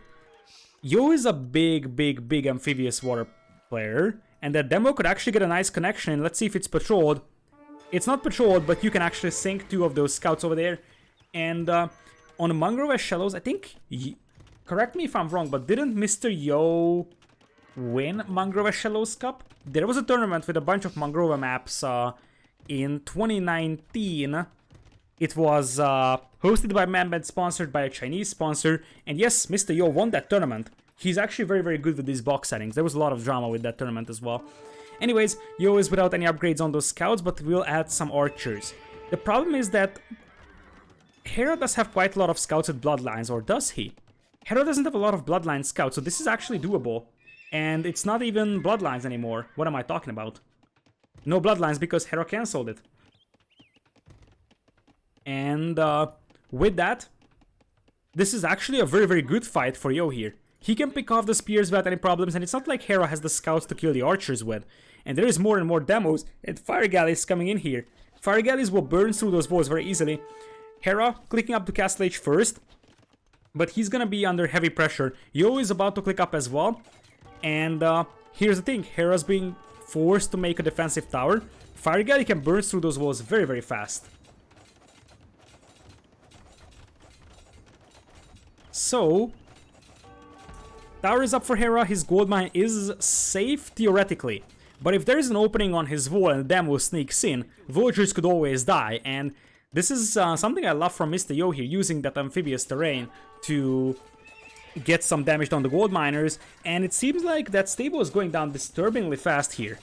Yo is a big amphibious water player. And that demo could actually get a nice connection. Let's see if it's patrolled. It's not patrolled, but you can actually sink two of those scouts over there. And on Mangrove Shallows, I think... Correct me if I'm wrong, but didn't Mr. Yo win Mangrove Shallows Cup? There was a tournament with a bunch of Mangrove maps in 2019. It was hosted by Manbed, sponsored by a Chinese sponsor. And yes, Mr. Yo won that tournament. He's actually very good with these box settings. There was a lot of drama with that tournament as well. Anyways, Yo is without any upgrades on those scouts, but will add some archers. The problem is that Hera does have quite a lot of scouts with bloodlines, or does he? Hera doesn't have a lot of bloodline scouts, so this is actually doable. And it's not even bloodlines anymore. What am I talking about? No bloodlines because Hera cancelled it. And with that, this is actually a very good fight for Yo here. He can pick off the spears without any problems, and it's not like Hera has the scouts to kill the archers with. And there is more and more demos, and fire galleys coming in here. Fire galleys will burn through those walls very easily. Hera clicking up to Castle Age first. But he's gonna be under heavy pressure. Yo is about to click up as well. And here's the thing. Hera's being forced to make a defensive tower. Fire Galley can burn through those walls very fast. So, tower is up for Hera. His gold mine is safe theoretically. But if there is an opening on his wall and the demo sneaks in, villagers could always die. And this is something I love from Mr. Yo here, using that amphibious terrain to get some damage on the gold miners, and it seems like that stable is going down disturbingly fast here.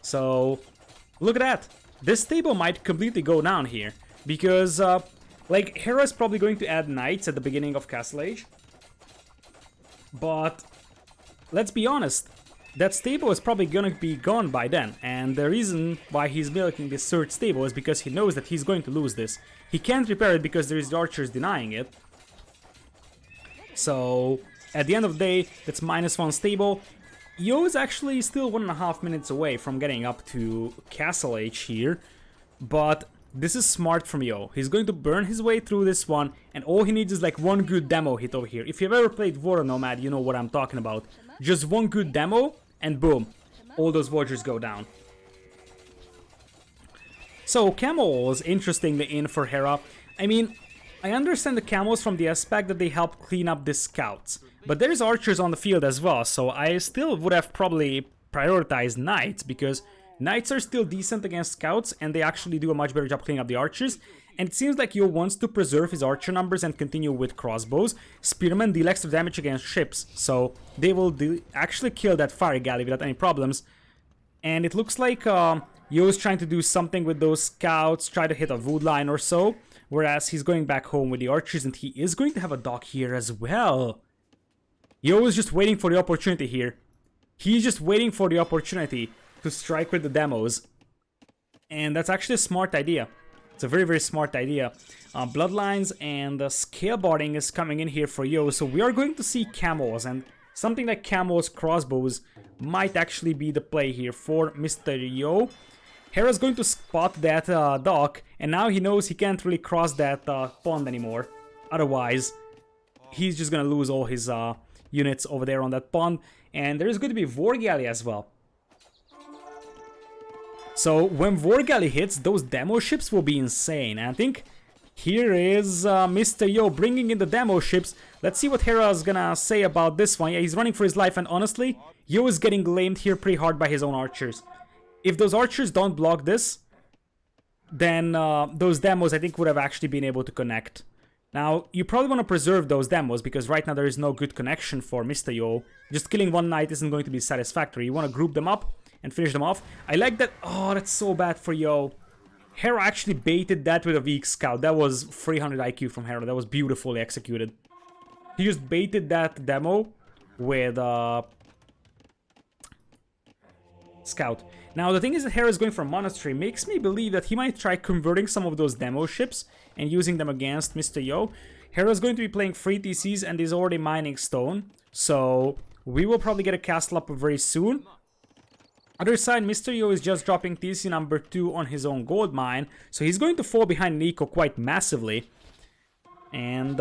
So, look at that. This stable might completely go down here, because, like, Hera's probably going to add knights at the beginning of Castle Age, but let's be honest, that stable is probably gonna be gone by then, and the reason why he's milking this third stable is because he knows that he's going to lose this. He can't repair it because there is the archers denying it. So, at the end of the day, that's -1 stable. Yo is actually still 1.5 minutes away from getting up to Castle Age here, but this is smart from Yo. He's going to burn his way through this one, and all he needs is like one good demo hit over here. If you've ever played War Nomad, you know what I'm talking about. Just one good demo, and boom, all those villagers go down. So, camels, interestingly in for Hera. I mean, I understand the camels from the aspect that they help clean up the scouts. But there's archers on the field as well, so I still would have probably prioritized knights, because knights are still decent against scouts, and they actually do a much better job cleaning up the archers. And it seems like Yo wants to preserve his archer numbers and continue with crossbows. Spearmen deal extra damage against ships, so they will actually kill that fire galley without any problems. And it looks like Yo is trying to do something with those scouts, try to hit a wood line or so, whereas he's going back home with the archers, and he is going to have a dock here as well. Yo is just waiting for the opportunity here. He's just waiting for the opportunity to strike with the demos. And that's actually a smart idea. It's a very, very smart idea. Bloodlines and scaleboarding is coming in here for Yo, so we are going to see camos, and something like camos, crossbows might actually be the play here for Mr. Yo. Hera's going to spot that dock, and now he knows he can't really cross that pond anymore. Otherwise, he's just gonna lose all his units over there on that pond, and there's going to be War Galley as well. So when War Galley hits, those demo ships will be insane. And I think here is Mr. Yo bringing in the demo ships. Let's see what Hera's gonna say about this one. Yeah, he's running for his life, and honestly, Yo is getting lamed here pretty hard by his own archers. If those archers don't block this, then those demos I think would have actually been able to connect. Now, you probably want to preserve those demos, because right now there is no good connection for Mr. Yo. Just killing one knight isn't going to be satisfactory. You want to group them up and finish them off. I like that. Oh, that's so bad for Yo. Hera actually baited that with a weak scout. That was 300 IQ from Hera. That was beautifully executed. He just baited that demo with scout. Now, the thing is that Hera is going for Monastery. Makes me believe that he might try converting some of those demo ships and using them against Mr. Yo. Hera is going to be playing 3 TCs and is already mining stone. So, we will probably get a castle up very soon. Other side, Mr. Yo is just dropping TC number 2 on his own gold mine. So, he's going to fall behind Nico quite massively. And,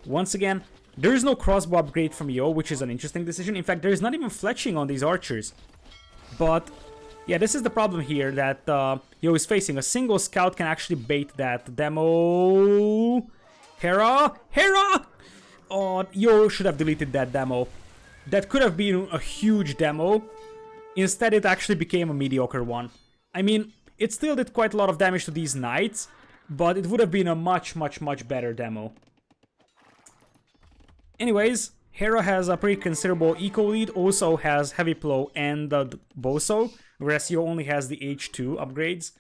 once again, there is no crossbow upgrade from Yo, which is an interesting decision. In fact, there is not even fletching on these archers. But yeah, this is the problem here that Yo is facing. A single scout can actually bait that demo. Hera! Hera! Oh, Yo should have deleted that demo. That could have been a huge demo. Instead, it actually became a mediocre one. I mean, it still did quite a lot of damage to these knights, but it would have been a much, much, much better demo. Anyways, Hera has a pretty considerable eco lead, also has heavy plow and the Bo7, whereas Yo only has the H2 upgrades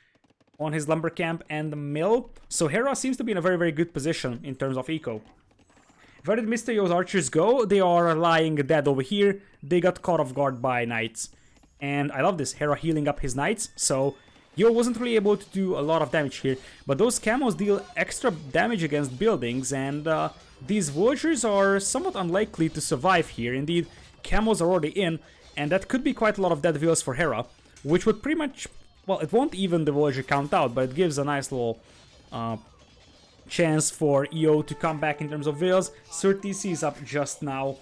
on his lumber camp and the mill. So Hera seems to be in a very, very good position in terms of eco. Where did Mr. Yo's archers go? They are lying dead over here. They got caught off guard by knights. And I love this, Hera healing up his knights, so Yo wasn't really able to do a lot of damage here. But those camos deal extra damage against buildings, and these villagers are somewhat unlikely to survive here. Indeed, camos are already in, and that could be quite a lot of dead villas for Hera, which would pretty much, well, it won't even the villager count out, but it gives a nice little chance for Yo to come back in terms of villas. Sir TC is up just now.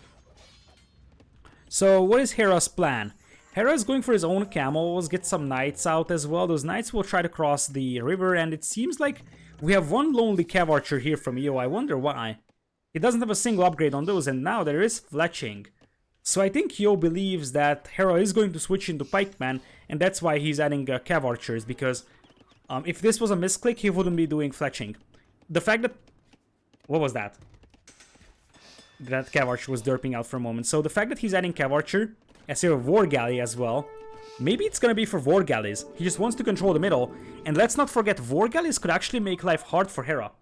So what is Hera's plan? Hera is going for his own camels, get some knights out as well. Those knights will try to cross the river, and it seems like we have one lonely cav archer here from Yo. I wonder why. He doesn't have a single upgrade on those, and now there is fletching. So I think Yo believes that Hera is going to switch into pikeman, and that's why he's adding cav archers, because if this was a misclick, he wouldn't be doing fletching. The fact that... What was that? That cav archer was derping out for a moment. So the fact that he's adding cav archer, as a war galley as well, maybe it's gonna be for war galleys. He just wants to control the middle. And let's not forget, war galleys could actually make life hard for Hera.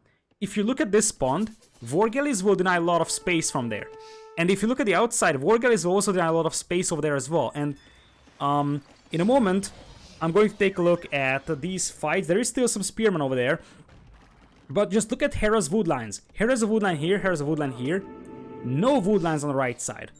If you look at this pond, war galleys will deny a lot of space from there. And if you look at the outside, war galleys will also deny a lot of space over there as well. And in a moment, I'm going to take a look at these fights. There is still some spearmen over there. But just look at Hera's wood lines. Hera's a wood line here, Hera's a wood line here. No wood lines on the right side.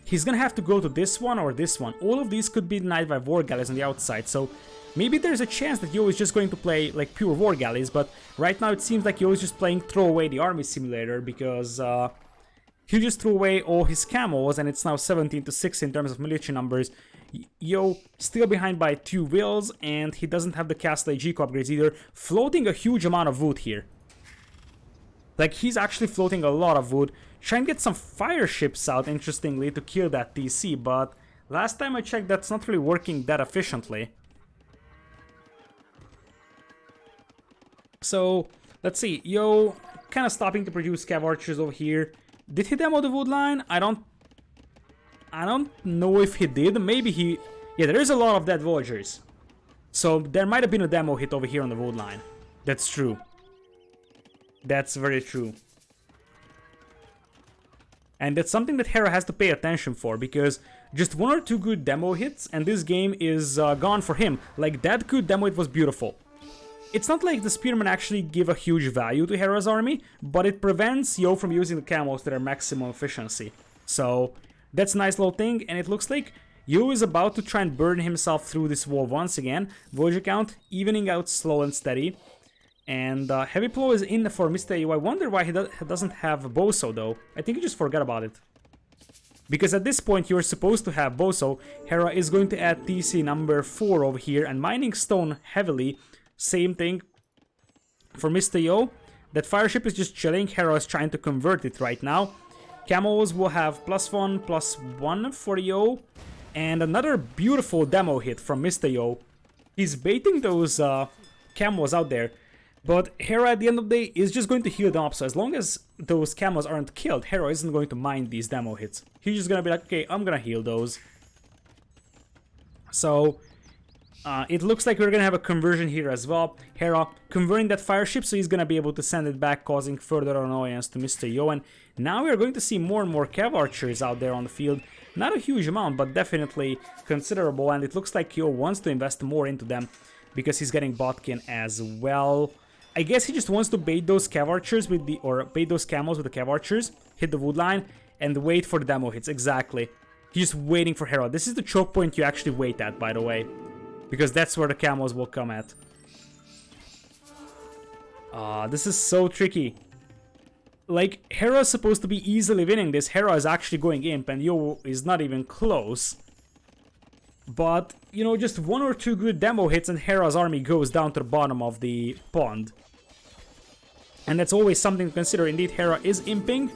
He's gonna have to go to this one or this one. All of these could be denied by war galleys on the outside, so maybe there's a chance that Yo is just going to play like pure war galleys, but right now it seems like Yo is just playing throw away the army simulator, because he just threw away all his camos, and it's now 17 to 6 in terms of military numbers. Yo still behind by 2 wills, and he doesn't have the Castle AG upgrades either, floating a huge amount of wood here. Like, he's actually floating a lot of wood. Trying to get some fire ships out, interestingly, to kill that TC, but last time I checked, that's not really working that efficiently. So, Let's see. Yo, kind of stopping to produce Cav Archers over here. Did he demo the wood line? I don't know if he did. Maybe he... Yeah, there is a lot of dead villagers. So there might have been a demo hit over here on the wood line. That's true. That's very true. And that's something that Hera has to pay attention for, because just 1 or 2 good demo hits and this game is gone for him. Like, that good demo hit was beautiful. It's not like the Spearmen actually give a huge value to Hera's army, but it prevents Yo from using the camos to their maximum efficiency. So, that's a nice little thing, and it looks like Yo is about to try and burn himself through this wall once again. Villager count evening out slow and steady. And Heavy Blow is in for Mr. Yo. I wonder why he doesn't have Bo7 though. I think he just forgot about it. Because at this point you're supposed to have Bo7. Hera is going to add TC number 4 over here and mining stone heavily. Same thing for Mr. Yo. That fireship is just chilling. Hera is trying to convert it right now. Camos will have +1/+1 for Yo. And another beautiful demo hit from Mr. Yo. He's baiting those camos out there. But Hera at the end of the day is just going to heal them up, so as long as those camos aren't killed, Hera isn't going to mind these demo hits. He's just gonna be like, okay, I'm gonna heal those. So, it looks like we're gonna have a conversion here as well. Hera converting that fireship, so he's gonna be able to send it back, causing further annoyance to Mr. Yo. And now we're going to see more and more Cav Archers out there on the field. Not a huge amount, but definitely considerable, and it looks like Yo wants to invest more into them because he's getting botkin as well. I guess he just wants to bait those Cav Archers with the, or bait those camos with the Cav Archers, hit the wood line, and wait for the demo hits, exactly. He's just waiting for Hera. This is the choke point you actually wait at, by the way, because that's where the camos will come at. This is so tricky. Like, Hera is supposed to be easily winning this. Hera is actually going imp, and Yo is not even close. But, you know, just 1 or 2 good demo hits and Hera's army goes down to the bottom of the pond. And that's always something to consider. Indeed, Hera is imping.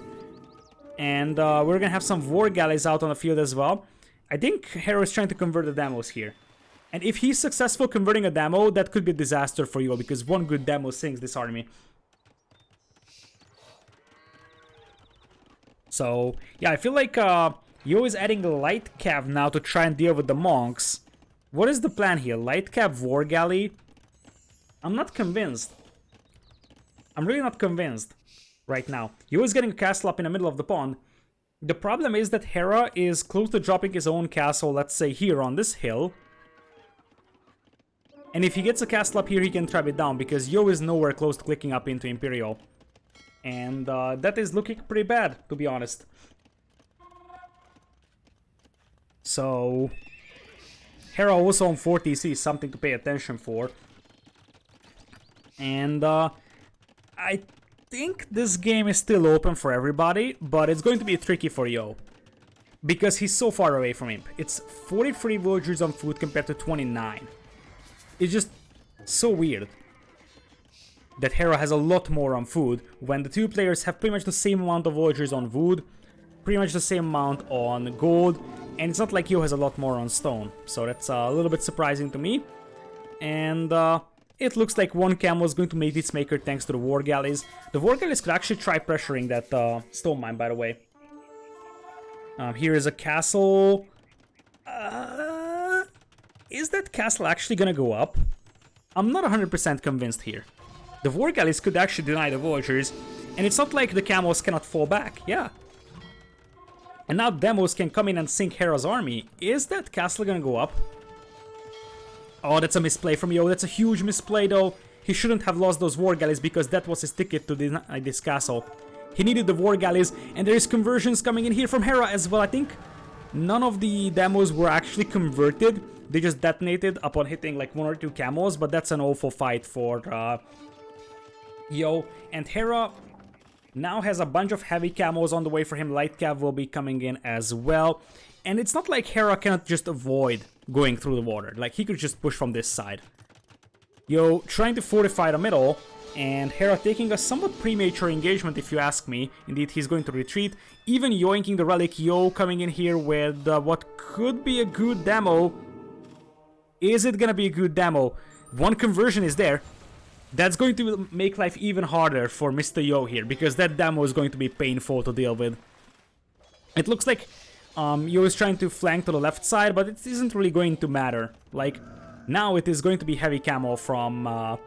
And we're gonna have some war galleys out on the field as well. I think Hera is trying to convert the demos here. And if he's successful converting a demo, that could be a disaster for Yo, because 1 good demo sinks this army. So, yeah, I feel like Yo is adding a light cav now to try and deal with the monks. What is the plan here? Light cav war galley? I'm not convinced. I'm really not convinced right now. Yo is getting a castle up in the middle of the pond. The problem is that Hera is close to dropping his own castle, let's say here on this hill. And if he gets a castle up here, he can trap it down, because Yo is nowhere close to clicking up into Imperial. And that is looking pretty bad, to be honest. So, Hera also on 4 TC is something to pay attention for. And I think this game is still open for everybody, but it's going to be tricky for Yo, because he's so far away from Imp. It's 43 villagers on food compared to 29. It's just so weird that Hera has a lot more on food when the 2 players have pretty much the same amount of villagers on wood, pretty much the same amount on gold, and it's not like Yo has a lot more on stone. So that's a little bit surprising to me. And it looks like 1 camo is going to make its maker thanks to the war galleys. The war galleys could actually try pressuring that stone mine, by the way. Here is a castle. Is that castle actually gonna go up? I'm not 100% convinced here. The war galleys could actually deny the villagers, and it's not like the camos cannot fall back, yeah. And now demos can come in and sink Hera's army. Is that castle gonna go up? Oh, that's a misplay from Yo. That's a huge misplay though. He shouldn't have lost those war galleys, because that was his ticket to this castle. He needed the war galleys, and there is conversions coming in here from Hera as well. I think none of the demos were actually converted. They just detonated upon hitting like 1 or 2 camos, but that's an awful fight for Yo. And Hera now has a bunch of heavy camos on the way for him. Light cav will be coming in as well. And it's not like Hera cannot just avoid going through the water. Like, he could just push from this side. Yo trying to fortify the middle, and Hera taking a somewhat premature engagement, if you ask me. Indeed, he's going to retreat, even yoinking the relic. Yo coming in here with what could be a good demo. Is it gonna be a good demo? 1 conversion is there. That's going to make life even harder for Mr. Yo here, because that demo is going to be painful to deal with. It looks like Yo is trying to flank to the left side, but it isn't really going to matter. Like, now it is going to be heavy camo from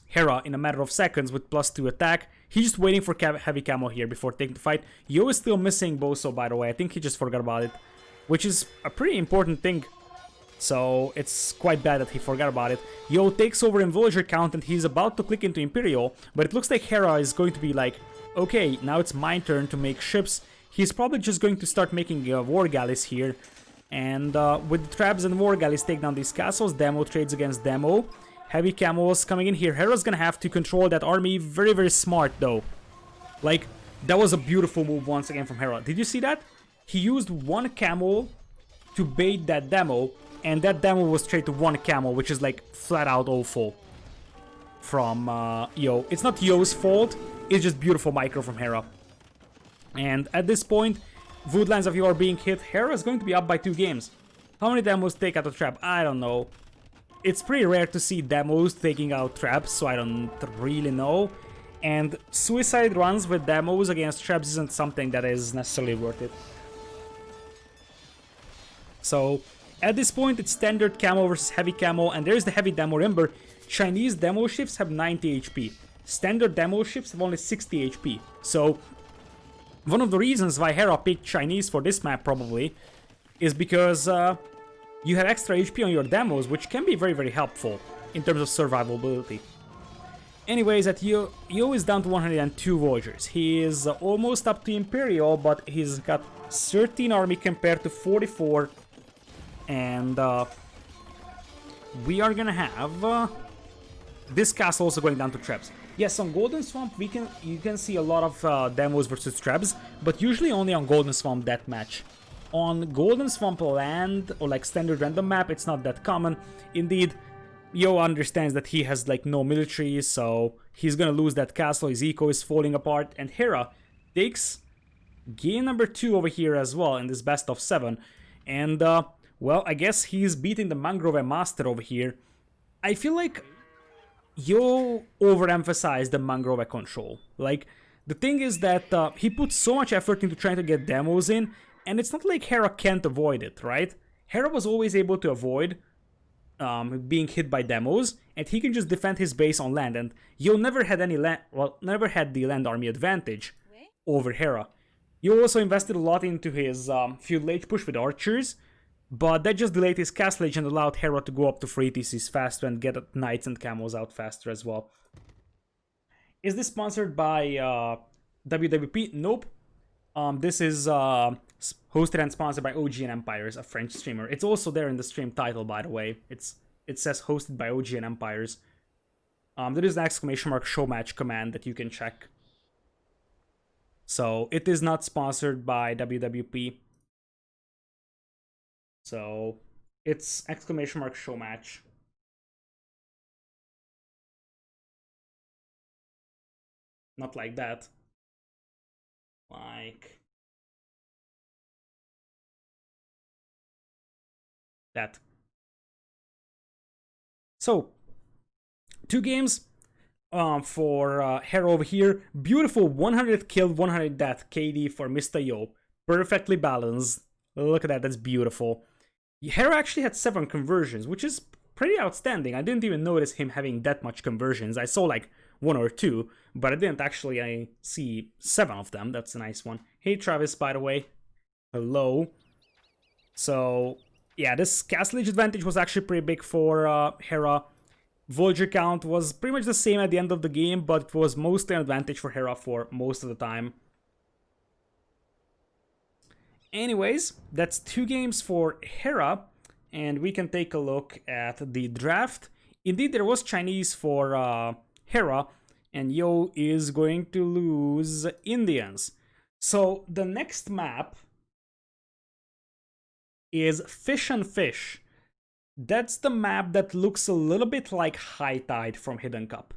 Hera in a matter of seconds with +2 attack. He's just waiting for heavy camo here before taking the fight. Yo is still missing Bo7, by the way. I think he just forgot about it, which is a pretty important thing. So it's quite bad that he forgot about it. Yo takes over in villager count and he's about to click into Imperial, but it looks like Hera is going to be like, okay, now it's my turn to make ships. He's probably just going to start making war galleys here. And with traps and war galleys take down these castles. Demo trades against Demo. Heavy camos coming in here. Hera's gonna have to control that army. Very, very smart though. Like, that was a beautiful move once again from Hera. Did you see that? He used one camo to bait that Demo, and that Demo was straight to one camo, which is like flat out awful from Yo. It's not Yo's fault, it's just beautiful micro from Hera. And at this point, Woodlands of Yo are being hit. Hera is going to be up by 2 games. How many demos take out a trap? I don't know. It's pretty rare to see demos taking out traps, so I don't really know. And suicide runs with demos against traps isn't something that is necessarily worth it. So at this point, it's standard camo versus heavy camo, and there's the heavy demo. Remember, Chinese demo ships have 90 HP. Standard demo ships have only 60 HP. So one of the reasons why Hera picked Chinese for this map probably is because you have extra HP on your demos, which can be very, very helpful in terms of survivability. Anyways, at Yo is down to 102 villagers. He is almost up to Imperial, but he's got 13 army compared to 44. And we are gonna have this castle also going down to traps. Yes, on Golden Swamp you can see a lot of demos versus traps, but usually only on Golden Swamp deathmatch. On Golden Swamp land or like standard random map, it's not that common. Indeed, Yo understands that he has like no military, so he's gonna lose that castle. His eco is falling apart, and Hera takes game number 2 over here as well in this best of 7. And well, I guess he's beating the Mangrove Master over here. I feel like Yo overemphasized the Mangrove control. Like, the thing is that he put so much effort into trying to get demos in, and it's not like Hera can't avoid it, right? Hera was always able to avoid being hit by demos, and he can just defend his base on land. And Yo never had any land, well, never had the land army advantage over Hera. Yo also invested a lot into his feudal age push with archers, but that just delayed his castle age and allowed Hera to go up to 3 TCs faster and get knights and camos out faster as well. Is this sponsored by WWP? Nope. This is hosted and sponsored by OG and Empires, a French streamer. It's also there in the stream title, by the way. It says hosted by OG and Empires. There is an exclamation mark Showmatch command that you can check. So it is not sponsored by WWP. So it's exclamation mark Showmatch. Not like that. Like that. So 2 games for Hera over here. Beautiful 100 kill, 100 death KD for Mr. Yo. Perfectly balanced. Look at that, that's beautiful. Hera actually had 7 conversions, which is pretty outstanding. I didn't even notice him having that much conversions. I saw like 1 or 2, but I didn't actually see 7 of them. That's a nice one. Hey Travis, by the way. Hello. So yeah, this castle age advantage was actually pretty big for Hera. Villager count was pretty much the same at the end of the game, but it was mostly an advantage for Hera for most of the time. Anyways, that's 2 games for Hera, and we can take a look at the draft. Indeed, there was Chinese for Hera, and Yo is going to lose Indians. So the next map is Fish and Fish. That's the map that looks a little bit like High Tide from Hidden Cup.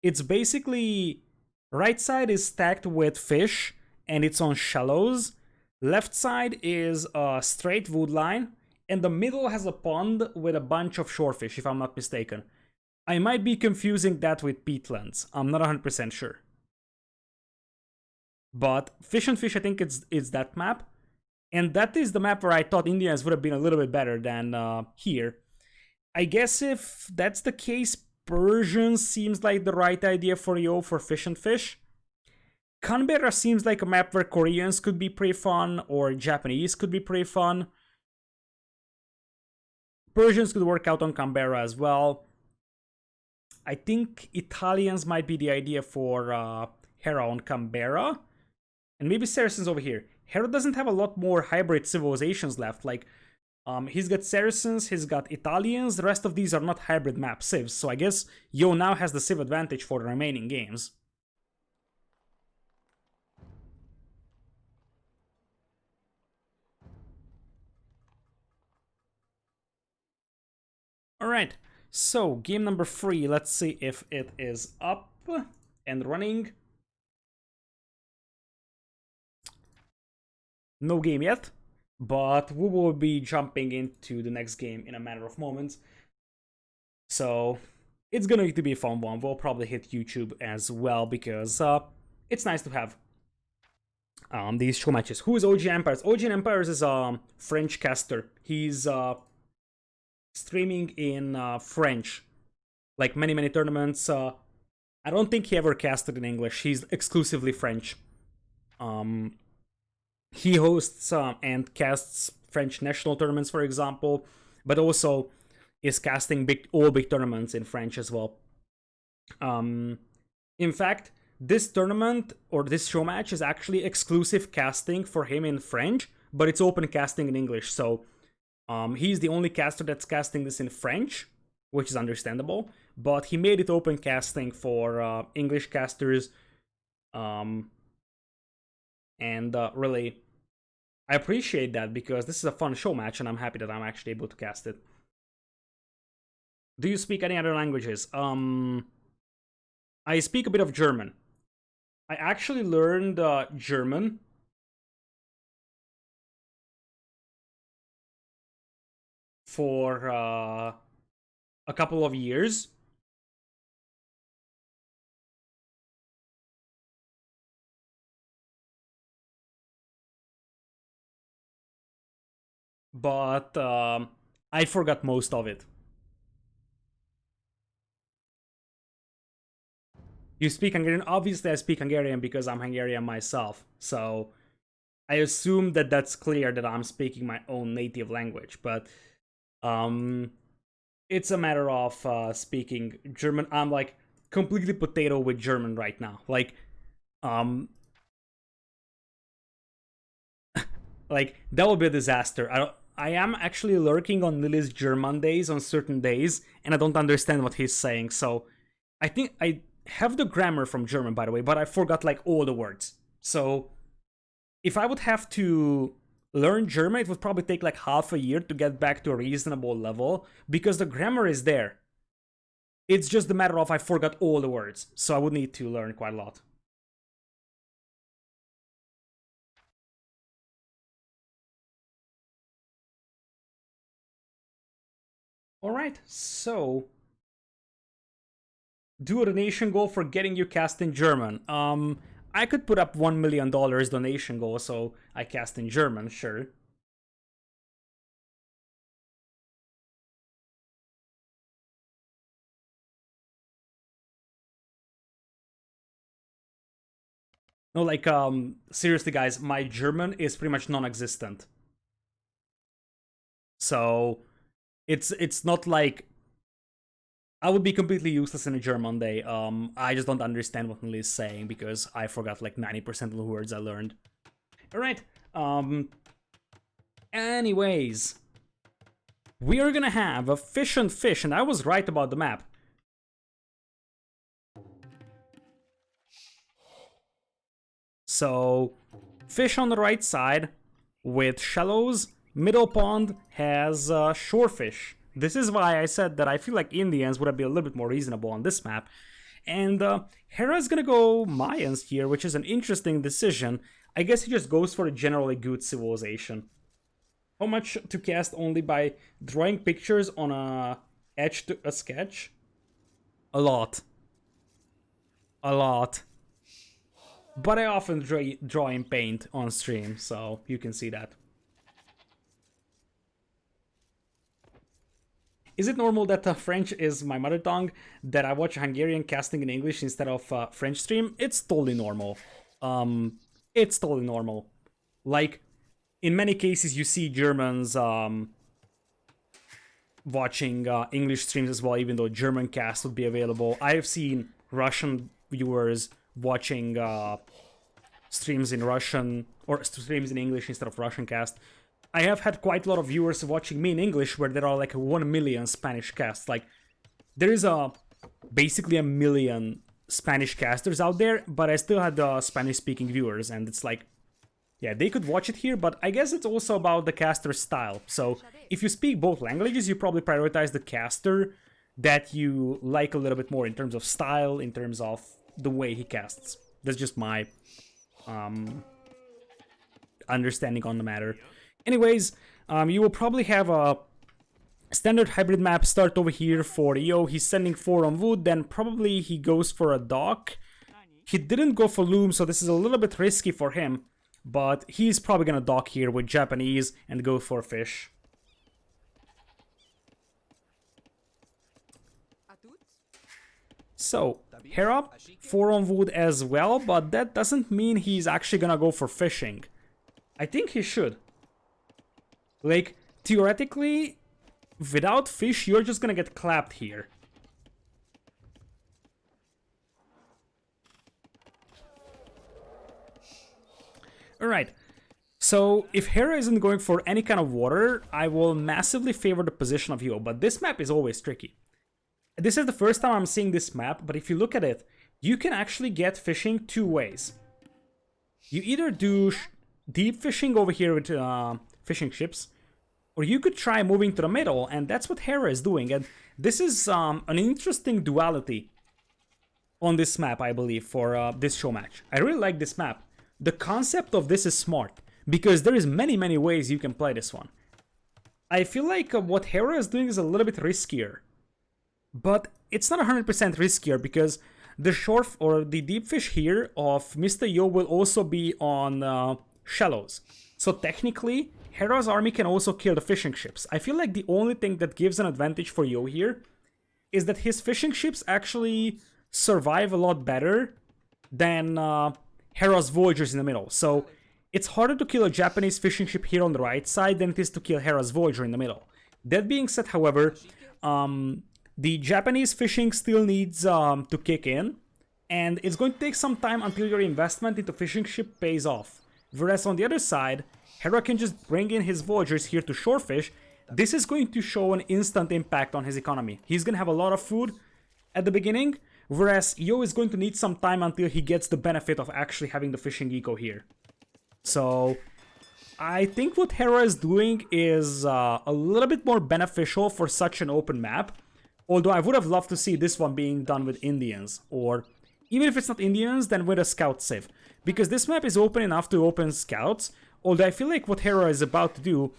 It's basically, right side is stacked with fish, and it's on shallows. Left side is a straight wood line, and the middle has a pond with a bunch of shorefish, if I'm not mistaken. I might be confusing that with peatlands. I'm not 100% sure. But Fish and Fish, I think it's that map. And that is the map where I thought Indians would have been a little bit better than here. I guess if that's the case, Persian seems like the right idea for Yo for Fish and Fish. Canberra seems like a map where Koreans could be pretty fun, or Japanese could be pretty fun. Persians could work out on Canberra as well. I think Italians might be the idea for Hera on Canberra. And maybe Saracens over here. Hera doesn't have a lot more hybrid civilizations left. Like, he's got Saracens, he's got Italians. The rest of these are not hybrid map civs. So I guess Yo now has the civ advantage for the remaining games. Alright, so game number 3. Let's see if it is up and running. No game yet, but we will be jumping into the next game in a matter of moments. So it's gonna be a fun one. We'll probably hit YouTube as well because it's nice to have these show matches. Who is OG Empires? OG Empires is a French caster. He's streaming in French, like many tournaments. I don't think he ever casted in English. He's exclusively French. He hosts and casts French national tournaments, for example, but also is casting all big tournaments in French as well. In fact, this tournament or this show match is actually exclusive casting for him in French, but it's open casting in English. So he's the only caster that's casting this in French, which is understandable. But he made it open casting for English casters. And really, I appreciate that because this is a fun show match and I'm happy that I'm actually able to cast it. Do you speak any other languages? I speak a bit of German. I actually learned German for a couple of years. But I forgot most of it. You speak Hungarian? Obviously, I speak Hungarian because I'm Hungarian myself. So I assume that that's clear that I'm speaking my own native language. But it's a matter of speaking German. I'm like completely potato with German right now. Like that would be a disaster. I am actually lurking on Lily's German days on certain days, and I don't understand what he's saying. So I think I have the grammar from German, by the way, but I forgot like all the words. So if I would have to learn German, it would probably take like half a year to get back to a reasonable level because the grammar is there. It's just the matter of I forgot all the words, so I would need to learn quite a lot. Alright, so do a donation goal for getting you cast in German. I could put up $1 million donation goal, so I cast in German, sure. No, like, seriously, guys, my German is pretty much non-existent. So, it's not like I would be completely useless in a German day. I just don't understand what Lily is saying because I forgot like 90% of the words I learned. Alright, anyways, we are gonna have a Fish and Fish, and I was right about the map. So, fish on the right side with shallows. Middle pond has shorefish. This is why I said that I feel like Indians would have been a little bit more reasonable on this map. And Hera's gonna go Mayans here, which is an interesting decision. I guess he just goes for a generally good civilization. How much to cast only by drawing pictures on a etch to a sketch? A lot. A lot. But I often draw in paint on stream, so you can see that. Is it normal that French is my mother tongue, that I watch Hungarian casting in English instead of French stream? It's totally normal. It's totally normal. Like, in many cases, you see Germans watching English streams as well, even though German cast would be available. I have seen Russian viewers watching streams in Russian, or streams in English instead of Russian cast. I have had quite a lot of viewers watching me in English where there are like 1 million Spanish casts. Like, there is basically 1 million Spanish casters out there, but I still had Spanish-speaking viewers, and it's like, yeah, they could watch it here, but I guess it's also about the caster's style. So, if you speak both languages, you probably prioritize the caster that you like a little bit more in terms of style, in terms of the way he casts. That's just my understanding on the matter. Anyways, you will probably have a standard hybrid map start over here for Yo. He's sending 4 on wood, then probably he goes for a dock. He didn't go for loom, so this is a little bit risky for him, but he's probably gonna dock here with Japanese and go for fish. So, Hera, 4 on wood as well, but that doesn't mean he's actually gonna go for fishing. I think he should. Like, theoretically, without fish, you're just gonna get clapped here. Alright, so if Hera isn't going for any kind of water, I will massively favor the position of Yo, but this map is always tricky. This is the first time I'm seeing this map, but if you look at it, you can actually get fishing 2 ways. You either do deep fishing over here with fishing ships, or you could try moving to the middle, and that's what Hera is doing. And this is an interesting duality on this map, I believe, for this show match. I really like this map. The concept of this is smart, because there is many ways you can play this one. I feel like what Hera is doing is a little bit riskier, but it's not 100% riskier, because the short or the deep fish here of Mr. Yo will also be on shallows. So technically, Hera's army can also kill the fishing ships. I feel like the only thing that gives an advantage for Yo here is that his fishing ships actually survive a lot better than Hera's Voyagers in the middle. So it's harder to kill a Japanese fishing ship here on the right side than it is to kill Hera's Voyager in the middle. That being said, however, the Japanese fishing still needs to kick in, and it's going to take some time until your investment into fishing ship pays off. Whereas on the other side, Hera can just bring in his Voyagers here to shorefish. This is going to show an instant impact on his economy. He's going to have a lot of food at the beginning, whereas Yo is going to need some time until he gets the benefit of actually having the fishing eco here. So, I think what Hera is doing is a little bit more beneficial for such an open map. Although I would have loved to see this one being done with Indians, or even if it's not Indians, then with a scout civ. Because this map is open enough to open scouts, although I feel like what Hera is about to do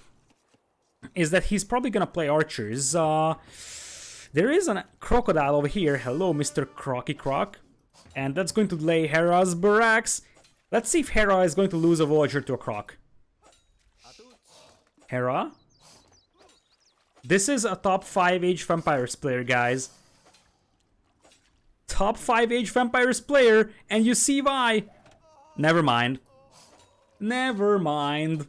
is that he's probably gonna play archers. There is a crocodile over here. Hello, Mr. Crocky Croc. And that's going to lay Hera's barracks. Let's see if Hera is going to lose a Voyager to a croc. Hera? This is a top 5 Age of Empires player, guys. Top 5 Age of Empires player, and you see why. Never mind. Never mind.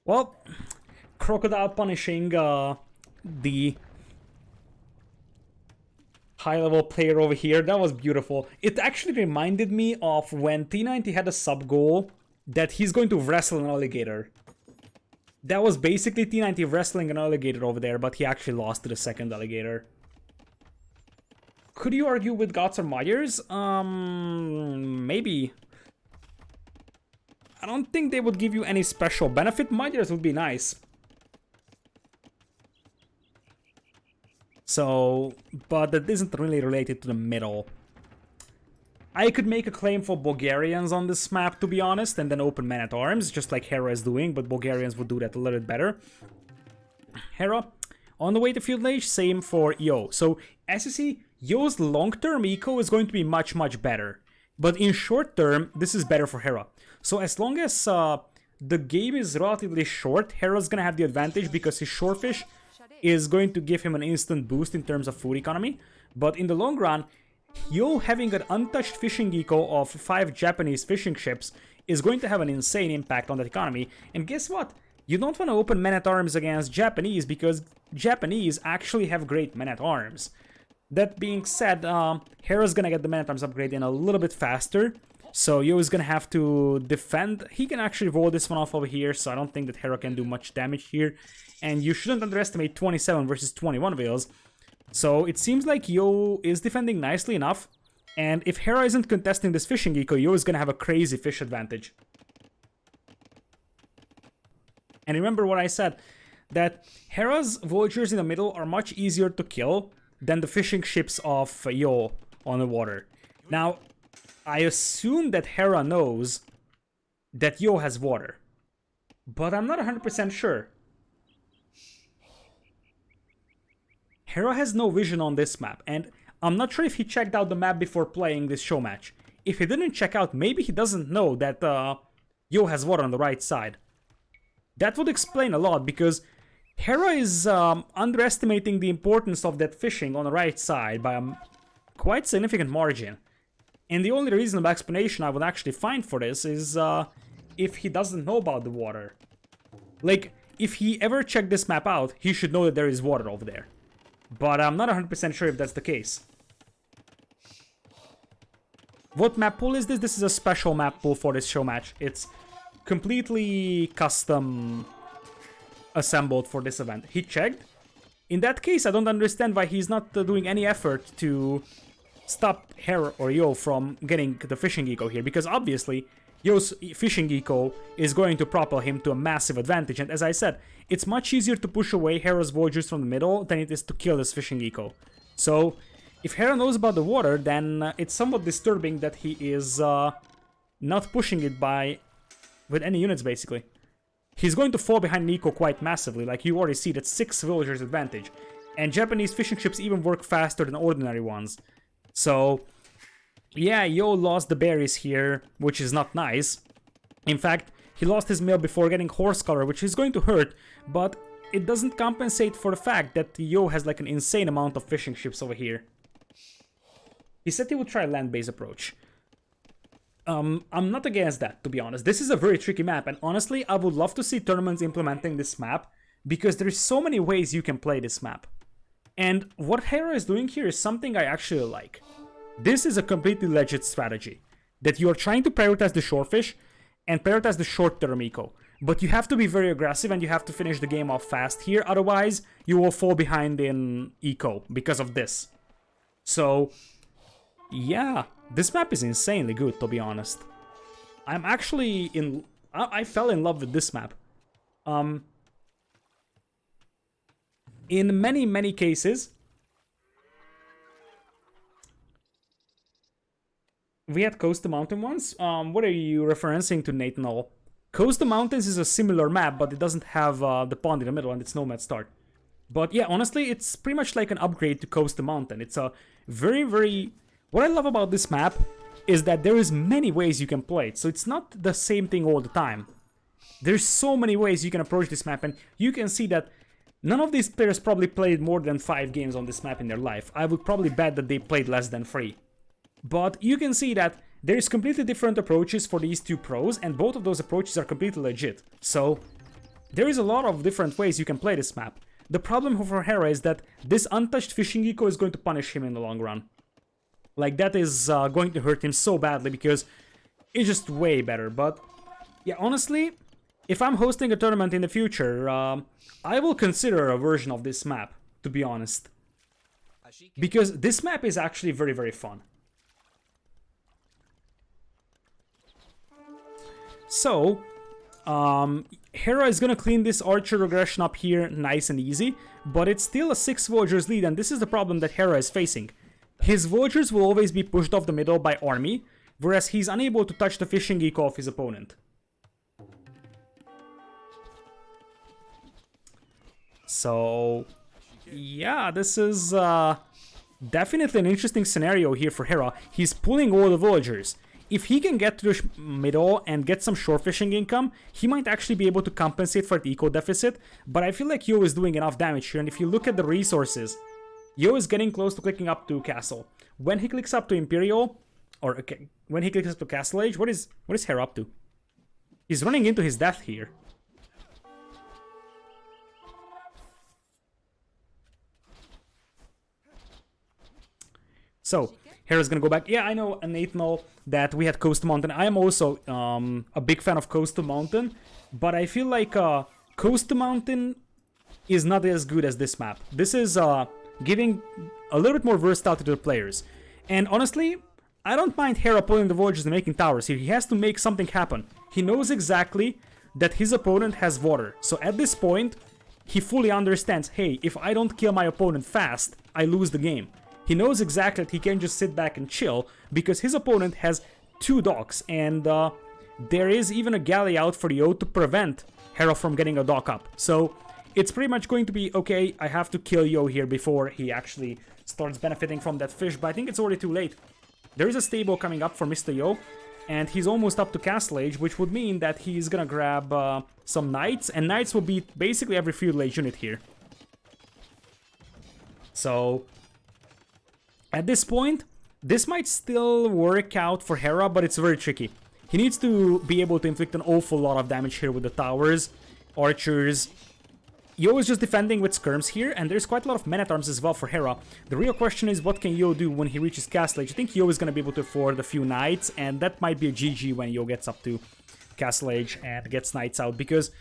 Well, Crocodile punishing the high-level player over here. That was beautiful. It actually reminded me of when T90 had a sub-goal that he's going to wrestle an alligator. That was basically T90 wrestling an alligator over there, but he actually lost to the second alligator. Could you argue with Gods or Myers? Maybe. I don't think they would give you any special benefit. Myers would be nice. So, but that isn't really related to the middle. I could make a claim for Bulgarians on this map, to be honest, and then open Man-at-Arms, just like Hera is doing, but Bulgarians would do that a little bit better. Hera, On the way to Field Age, same for Yo. So as you see, Yo's long-term eco is going to be much, much better. But in short term, this is better for Hera. So as long as the game is relatively short, Hera's gonna have the advantage because his shorefish is going to give him an instant boost in terms of food economy. But in the long run, Yo having an untouched fishing eco of 5 Japanese fishing ships is going to have an insane impact on that economy. And guess what? You don't want to open men-at-arms against Japanese because Japanese actually have great men-at-arms. That being said, Hera's gonna get the men-at-arms upgrade in a little bit faster. So Yo is gonna have to defend. He can actually roll this one off over here, so I don't think that Hera can do much damage here. And you shouldn't underestimate 27 versus 21 wheels. So it seems like Yo is defending nicely enough. And if Hera isn't contesting this fishing eco, Yo is gonna have a crazy fish advantage. And remember what I said, that Hera's villagers in the middle are much easier to kill than the fishing ships of Yo on the water. Now, I assume that Hera knows that Yo has water, but I'm not 100% sure. Hera has no vision on this map, and I'm not sure if he checked out the map before playing this show match. If he didn't check out, maybe he doesn't know that Yo has water on the right side. That would explain a lot, because Hera is underestimating the importance of that fishing on the right side by a quite significant margin. And the only reasonable explanation I would actually find for this is if he doesn't know about the water. Like, if he ever checked this map out, he should know that there is water over there. But I'm not 100% sure if that's the case. What map pool is this? This is a special map pool for this show match. It's completely custom assembled for this event. He checked. In that case, I don't understand why he's not doing any effort to stop Hera or Yo from getting the fishing eco here, because obviously Yo's fishing eco is going to propel him to a massive advantage, and as I said, it's much easier to push away Hera's villagers from the middle than it is to kill this fishing eco. So if Hera knows about the water, then it's somewhat disturbing that he is not pushing it with any units basically. He's going to fall behind Nico quite massively, like you already see, that's 6 villagers advantage. And Japanese fishing ships even work faster than ordinary ones. So, yeah, Yo lost the berries here, which is not nice. In fact, he lost his meal before getting horse color, which is going to hurt, but it doesn't compensate for the fact that Yo has like an insane amount of fishing ships over here. He said he would try a land-based approach. I'm not against that, to be honest. This is a very tricky map, and honestly, I would love to see tournaments implementing this map, because there's so many ways you can play this map. And what Hera is doing here is something I actually like. This is a completely legit strategy, that you are trying to prioritize the shorefish and prioritize the short-term eco. But you have to be very aggressive and you have to finish the game off fast here, otherwise you will fall behind in eco because of this. So, yeah, this map is insanely good, to be honest. I'm actually I fell in love with this map. In many, many cases, we had Coast to Mountain once. What are you referencing to, Nathan? Coast to Mountains is a similar map, but it doesn't have the pond in the middle and it's nomad start. But yeah, honestly, it's pretty much like an upgrade to Coast to Mountain. It's a very, very... What I love about this map is that there is many ways you can play it, so it's not the same thing all the time. There's so many ways you can approach this map, and you can see that none of these players probably played more than 5 games on this map in their life. I would probably bet that they played less than 3. But you can see that there is completely different approaches for these two pros, and both of those approaches are completely legit. So there is a lot of different ways you can play this map. The problem for Hera is that this untouched fishing eco is going to punish him in the long run. Like, that is going to hurt him so badly because it's just way better. But yeah, honestly, if I'm hosting a tournament in the future, I will consider a version of this map, to be honest. Because this map is actually very, very fun. So, Hera is gonna clean this archer regression up here nice and easy, but it's still a 6 villagers lead, and this is the problem that Hera is facing. His villagers will always be pushed off the middle by army, whereas he's unable to touch the fishing eco of his opponent. So, Yeah, this is definitely an interesting scenario here for Hera. He's pulling all the villagers. If he can get to the middle and get some shore fishing income, he might actually be able to compensate for the eco deficit, but I feel like Yo is doing enough damage here, and if you look at the resources, Yo is getting close to clicking up to Castle. When he clicks up to Imperial, or okay, when he clicks up to Castle Age, what is Hera up to? He's running into his death here. So, Hera's gonna go back. Yeah, I know, and Nathaniel, that we had Coastal Mountain. I am also a big fan of Coastal Mountain, but I feel like Coastal Mountain is not as good as this map. This is giving a little bit more versatility to the players. And honestly, I don't mind Hera pulling the villagers and making towers here. He has to make something happen. He knows exactly that his opponent has water. So at this point, he fully understands, hey, if I don't kill my opponent fast, I lose the game. He knows exactly that he can just sit back and chill because his opponent has 2 docks, and there is even a galley out for Yo to prevent Hera from getting a dock up. So it's pretty much going to be, okay, I have to kill Yo here before he actually starts benefiting from that fish, but I think it's already too late. There is a stable coming up for Mr. Yo, and he's almost up to Castle Age, which would mean that he's gonna grab some Knights, and Knights will beat basically every Feudal Age unit here. So at this point, this might still work out for Hera, but it's very tricky. He needs to be able to inflict an awful lot of damage here with the towers, archers. Yo is just defending with skirms here, and there's quite a lot of men-at-arms as well for Hera. The real question is, what can Yo do when he reaches Castle Age? I think Yo is going to be able to afford a few Knights, and that might be a GG when Yo gets up to Castle Age and gets Knights out, because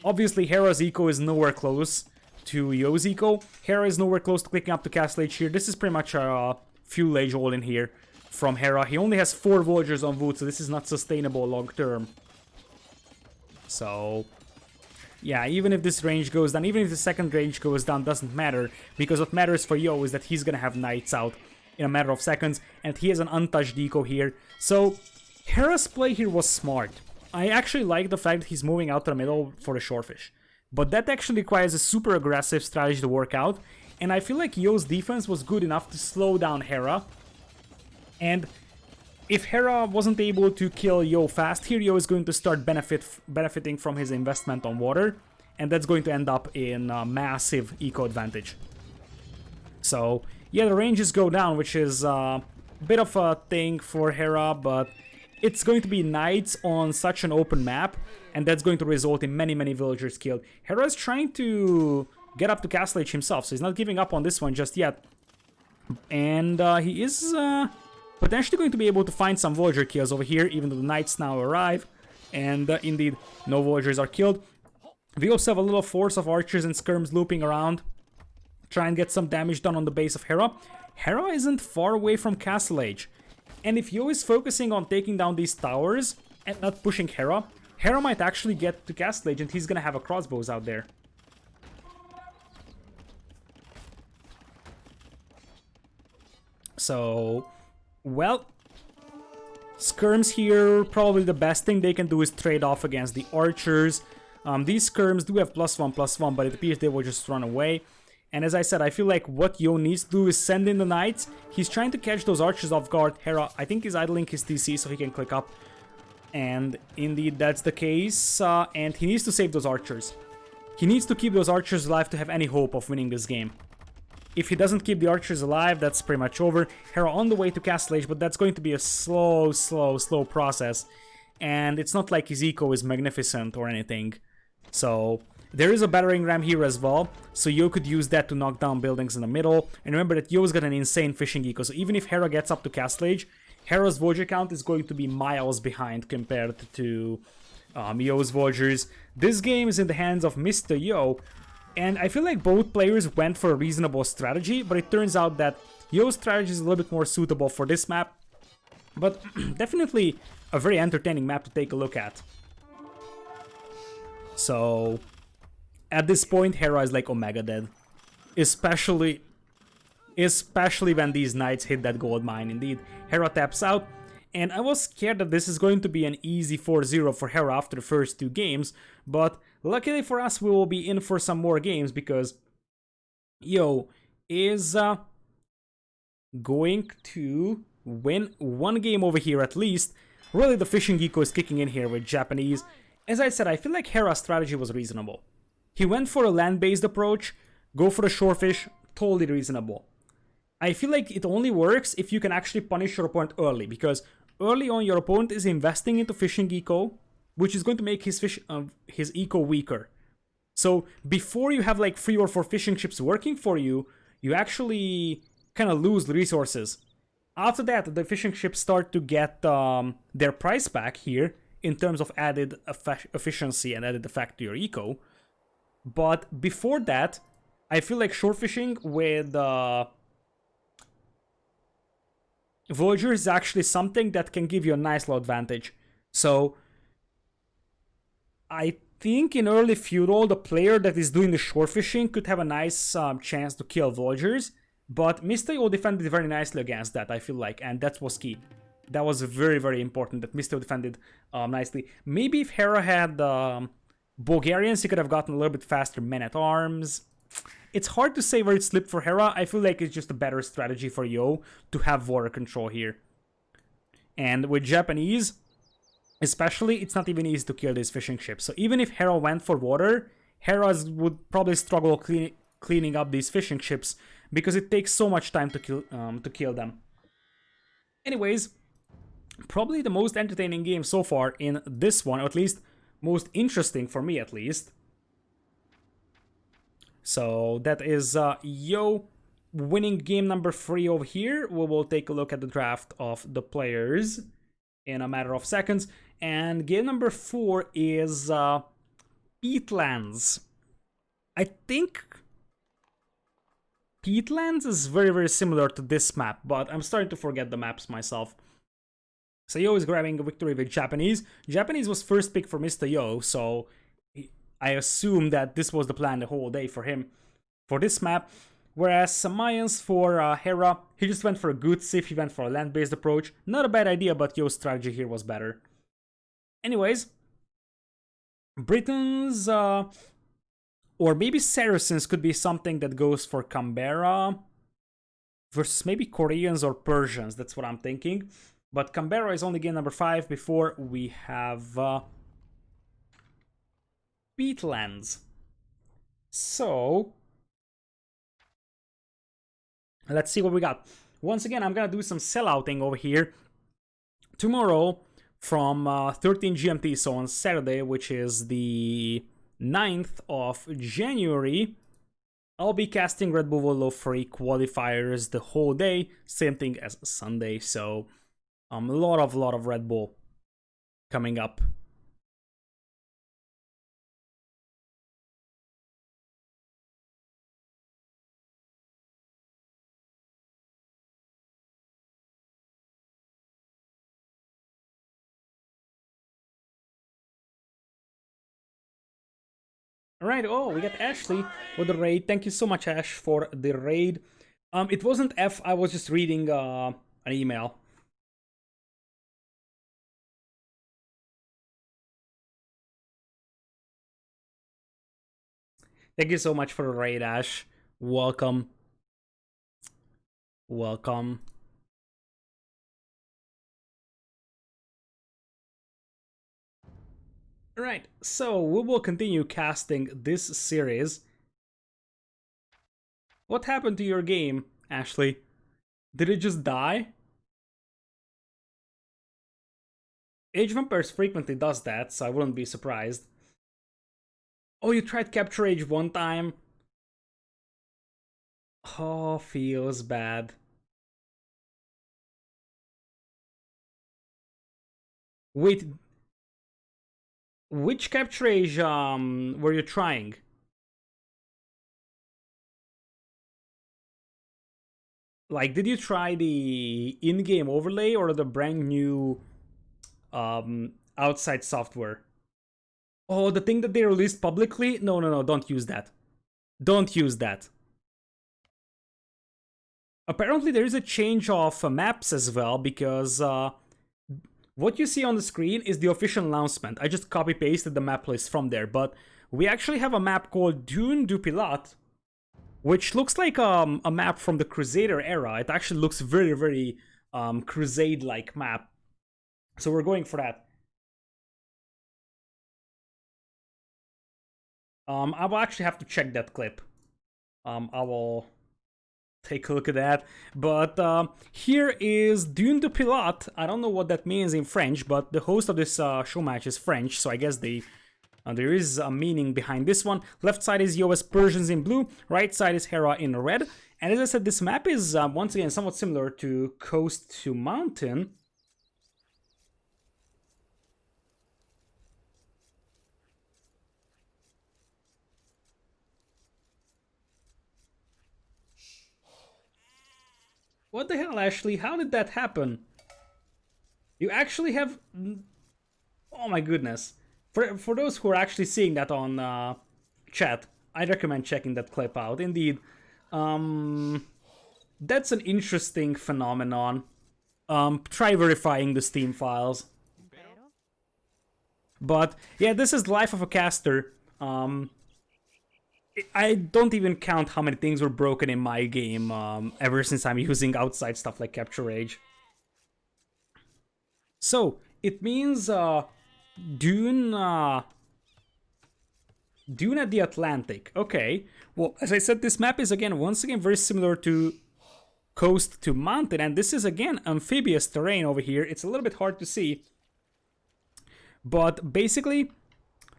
obviously Hera's eco is nowhere close to Yo's eco. Hera is nowhere close to clicking up to Castle Age here. This is pretty much a Feudal Age all in here from Hera. He only has 4 villagers on wood, so this is not sustainable long term. So yeah, even if this range goes down, even if the second range goes down, doesn't matter, because what matters for Yo is that he's gonna have Knights out in a matter of seconds, and he has an untouched eco here. So Hera's play here was smart. I actually like the fact that he's moving out to the middle for the shorefish, but that actually requires a super aggressive strategy to work out, and I feel like Yo's defense was good enough to slow down Hera. And if Hera wasn't able to kill Yo fast, here Yo is going to start benefiting from his investment on water, and that's going to end up in a massive eco advantage. So yeah, the ranges go down, which is a bit of a thing for Hera, but it's going to be Knights on such an open map, and that's going to result in many, many villagers killed. Hera is trying to get up to Castle Age himself, so he's not giving up on this one just yet. And he is potentially going to be able to find some villager kills over here, even though the Knights now arrive. And indeed, no villagers are killed. We also have a little force of archers and skirms looping around. Try and get some damage done on the base of Hera. Hera isn't far away from Castle Age. And if Yo is focusing on taking down these towers and not pushing Hera, Hera might actually get to Castle Age and he's gonna have a crossbows out there. So, well, skirms here, probably the best thing they can do is trade off against the archers. These skirms do have +1/+1, but it appears they will just run away. And as I said, I feel like what Yo needs to do is send in the Knights. He's trying to catch those archers off guard. Hera, I think, is idling his TC so he can click up. And indeed, that's the case. And he needs to save those archers. He needs to keep those archers alive to have any hope of winning this game. If he doesn't keep the archers alive, that's pretty much over. Hera on the way to Castle Age, but that's going to be a slow process. And it's not like his eco is magnificent or anything. So there is a battering ram here as well, so Yo could use that to knock down buildings in the middle. And remember that Yo's got an insane fishing eco, so even if Hera gets up to Castle Age, Hera's villager count is going to be miles behind compared to Yo's villagers. This game is in the hands of Mr. Yo, and I feel like both players went for a reasonable strategy, but it turns out that Yo's strategy is a little bit more suitable for this map. But definitely a very entertaining map to take a look at. So at this point, Hera is like Omega dead. Especially when these Knights hit that gold mine. Indeed, Hera taps out. And I was scared that this is going to be an easy 4-0 for Hera after the first 2 games. But luckily for us, we will be in for some more games because Yo is going to win one game over here at least. Really, the fishing eco is kicking in here with Japanese. As I said, I feel like Hera's strategy was reasonable. He went for a land-based approach, go for the shorefish, totally reasonable. I feel like it only works if you can actually punish your opponent early, because early on your opponent is investing into fishing eco, which is going to make his eco weaker. So before you have like 3 or 4 fishing ships working for you, you actually kind of lose the resources. After that, the fishing ships start to get their price back here in terms of added efficiency and added effect to your eco. But before that, I feel like shore fishing with Voyager is actually something that can give you a nice little advantage. So I think in early feudal, the player that is doing the shore fishing could have a nice chance to kill Voyagers, but Mistio defended very nicely against that, I feel like, and that was key. That was very, very important that Mistio defended nicely. Maybe if Hera had Bulgarians, he could have gotten a little bit faster men-at-arms. It's hard to say where it slipped for Hera. I feel like it's just a better strategy for Yo to have water control here. And with Japanese, especially, it's not even easy to kill these fishing ships. So even if Hera went for water, Hera would probably struggle cleaning up these fishing ships because it takes so much time to kill them. Anyways, probably the most entertaining game so far in this one, or at least most interesting for me at least. So that is Yo winning game number 3 over here. We will take a look at the draft of the players in a matter of seconds. And game number 4 is Peatlands. I think Peatlands is very, very similar to this map, but I'm starting to forget the maps myself. So Yo is grabbing a victory with Japanese. Japanese was first pick for Mr. Yo, so I assume that this was the plan the whole day for him for this map. Whereas Mayans for Hera, he just went for a good sif, he went for a land-based approach. Not a bad idea, but Yo's strategy here was better. Anyways, Britons or maybe Saracens could be something that goes for Canberra versus maybe Koreans or Persians. That's what I'm thinking. But Canberra is only game number 5 before we have Peatlands. So let's see what we got. Once again, I'm gonna do some sellouting over here tomorrow from 13 GMT, so on Saturday, which is the 9th of January. I'll be casting Red Bull Volo free qualifiers the whole day, same thing as Sunday, so a lot of Red Bull coming up. Alright, oh, we got Ashley with the raid. Thank you so much, Ash, for the raid. It wasn't F, I was just reading an email. Thank you so much for the raid, Ash. Welcome. Welcome. Alright, so we will continue casting this series. What happened to your game, Ashley? Did it just die? Age Vampires frequently does that, so I wouldn't be surprised. Oh, you tried Capture Age one time? Oh, feels bad. Wait, which Capture Age were you trying? Like, did you try the in-game overlay or the brand new outside software? Oh, the thing that they released publicly? No, don't use that. Don't use that. Apparently there is a change of maps as well, because what you see on the screen is the official announcement. I just copy-pasted the map list from there, but we actually have a map called Dune du Pilat, which looks like a map from the Crusader era. It actually looks very, very Crusade-like map. So we're going for that. I will actually have to check that clip. I will take a look at that. But here is Dune de Pilote. I don't know what that means in French, but the host of this show match is French, so I guess there is a meaning behind this one. Left side is Yo as Persians in blue, right side is Hera in red. And as I said, this map is once again somewhat similar to Coast to Mountain. What the hell, Ashley? How did that happen? You actually have... Oh my goodness. For those who are actually seeing that on chat, I recommend checking that clip out. Indeed, that's an interesting phenomenon. Try verifying the Steam files. But yeah, this is the life of a caster. I don't even count how many things were broken in my game ever since I'm using outside stuff like Capture Rage. So, it means Dune Dune at the Atlantic. Okay. Well, as I said, this map is once again very similar to Coast to Mountain, and this is again amphibious terrain over here. It's a little bit hard to see. But basically,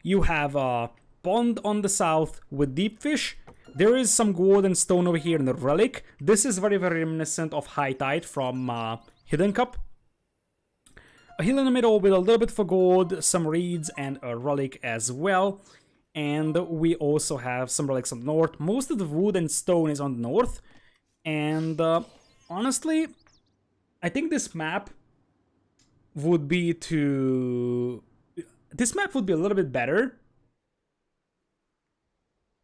you have a pond on the south with deep fish. There is some gold and stone over here in the relic. This is very, very reminiscent of High Tide from Hidden Cup. A hill in the middle with a little bit of gold, some reeds, and a relic as well. And we also have some relics on the north. Most of the wood and stone is on the north. And honestly, I think this map would be This map would be a little bit better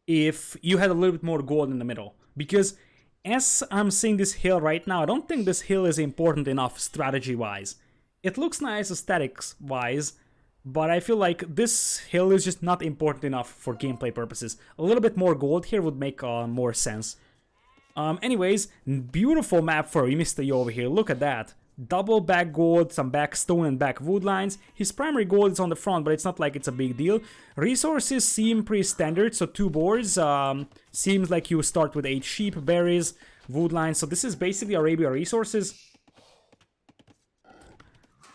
if you had a little bit more gold in the middle. Because as I'm seeing this hill right now, I don't think this hill is important enough strategy-wise. It looks nice aesthetics-wise, but I feel like this hill is just not important enough for gameplay purposes. A little bit more gold here would make more sense. Anyways, beautiful map for Mr. Yo over here. Look at that. Double back gold, some back stone and back wood lines. His primary gold is on the front, but it's not like it's a big deal. Resources seem pretty standard, so 2 boars. Seems like you start with 8 sheep, berries, wood lines. So this is basically Arabia resources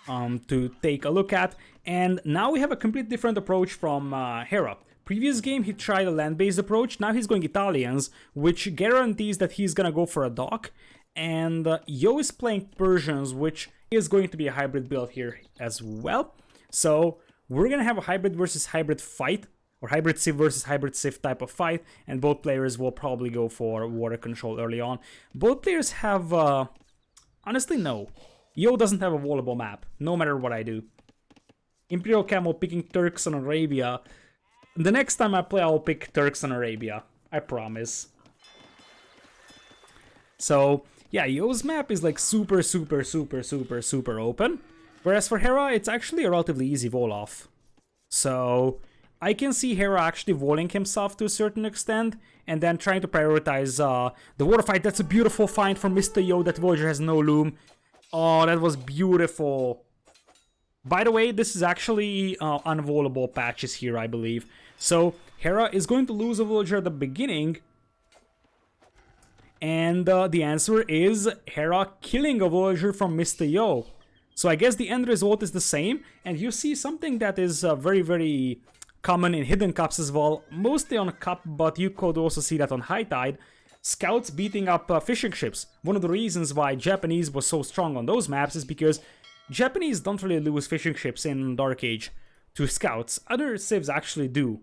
to take a look at. And now we have a completely different approach from Hera. Previous game, he tried a land-based approach. Now he's going Italians, which guarantees that he's gonna go for a dock. And Yo is playing Persians, which is going to be a hybrid build here as well. So we're gonna have a hybrid versus hybrid fight, or hybrid Civ versus hybrid Civ type of fight, and both players will probably go for water control early on. Both players have, honestly, no. Yo doesn't have a wallable map, no matter what I do. Imperial Camel picking Turks on Arabia. The next time I play, I'll pick Turks on Arabia. I promise. So, yeah, Yo's map is like super open. Whereas for Hera, it's actually a relatively easy wall-off. So, I can see Hera actually walling himself to a certain extent, and then trying to prioritize the water fight. That's a beautiful find from Mr. Yo. That villager has no loom. Oh, that was beautiful. By the way, this is actually unwallable patches here, I believe. So, Hera is going to lose a villager at the beginning. And the answer is Hera killing a villager from Mr. Yo. So I guess the end result is the same. And you see something that is very, very common in Hidden Cups as well. Mostly on a cup, but you could also see that on High Tide. Scouts beating up fishing ships. One of the reasons why Japanese was so strong on those maps is because Japanese don't really lose fishing ships in Dark Age to scouts. Other civs actually do.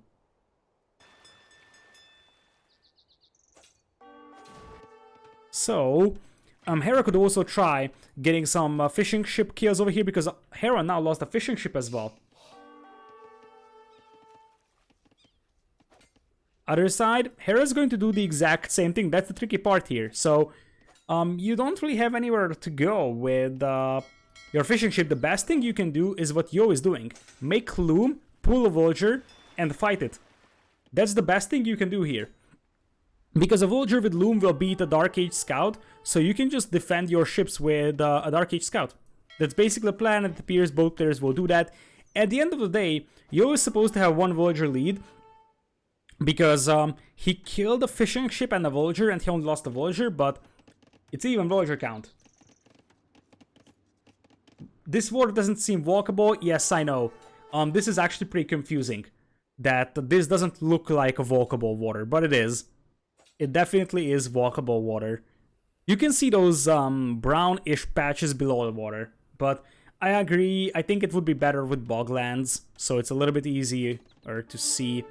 So, Hera could also try getting some fishing ship kills over here, because Hera now lost a fishing ship as well. Other side, Hera's going to do the exact same thing. That's the tricky part here. So, you don't really have anywhere to go with your fishing ship. The best thing you can do is what Yo is doing. Make loom, pull a villager, and fight it. That's the best thing you can do here. Because a Vulture with Loom will beat a Dark Age Scout, so you can just defend your ships with a Dark Age Scout. That's basically the plan, and it appears both players will do that. At the end of the day, Yo is supposed to have one Vulture lead, because he killed a fishing ship and a Vulture, and he only lost a Vulture, but it's even Vulture count. This water doesn't seem walkable. Yes, I know. This is actually pretty confusing, that this doesn't look like a walkable water, but it is. It definitely is walkable water. You can see those brownish patches below the water, but I agree. I think it would be better with boglands, so it's a little bit easier to see.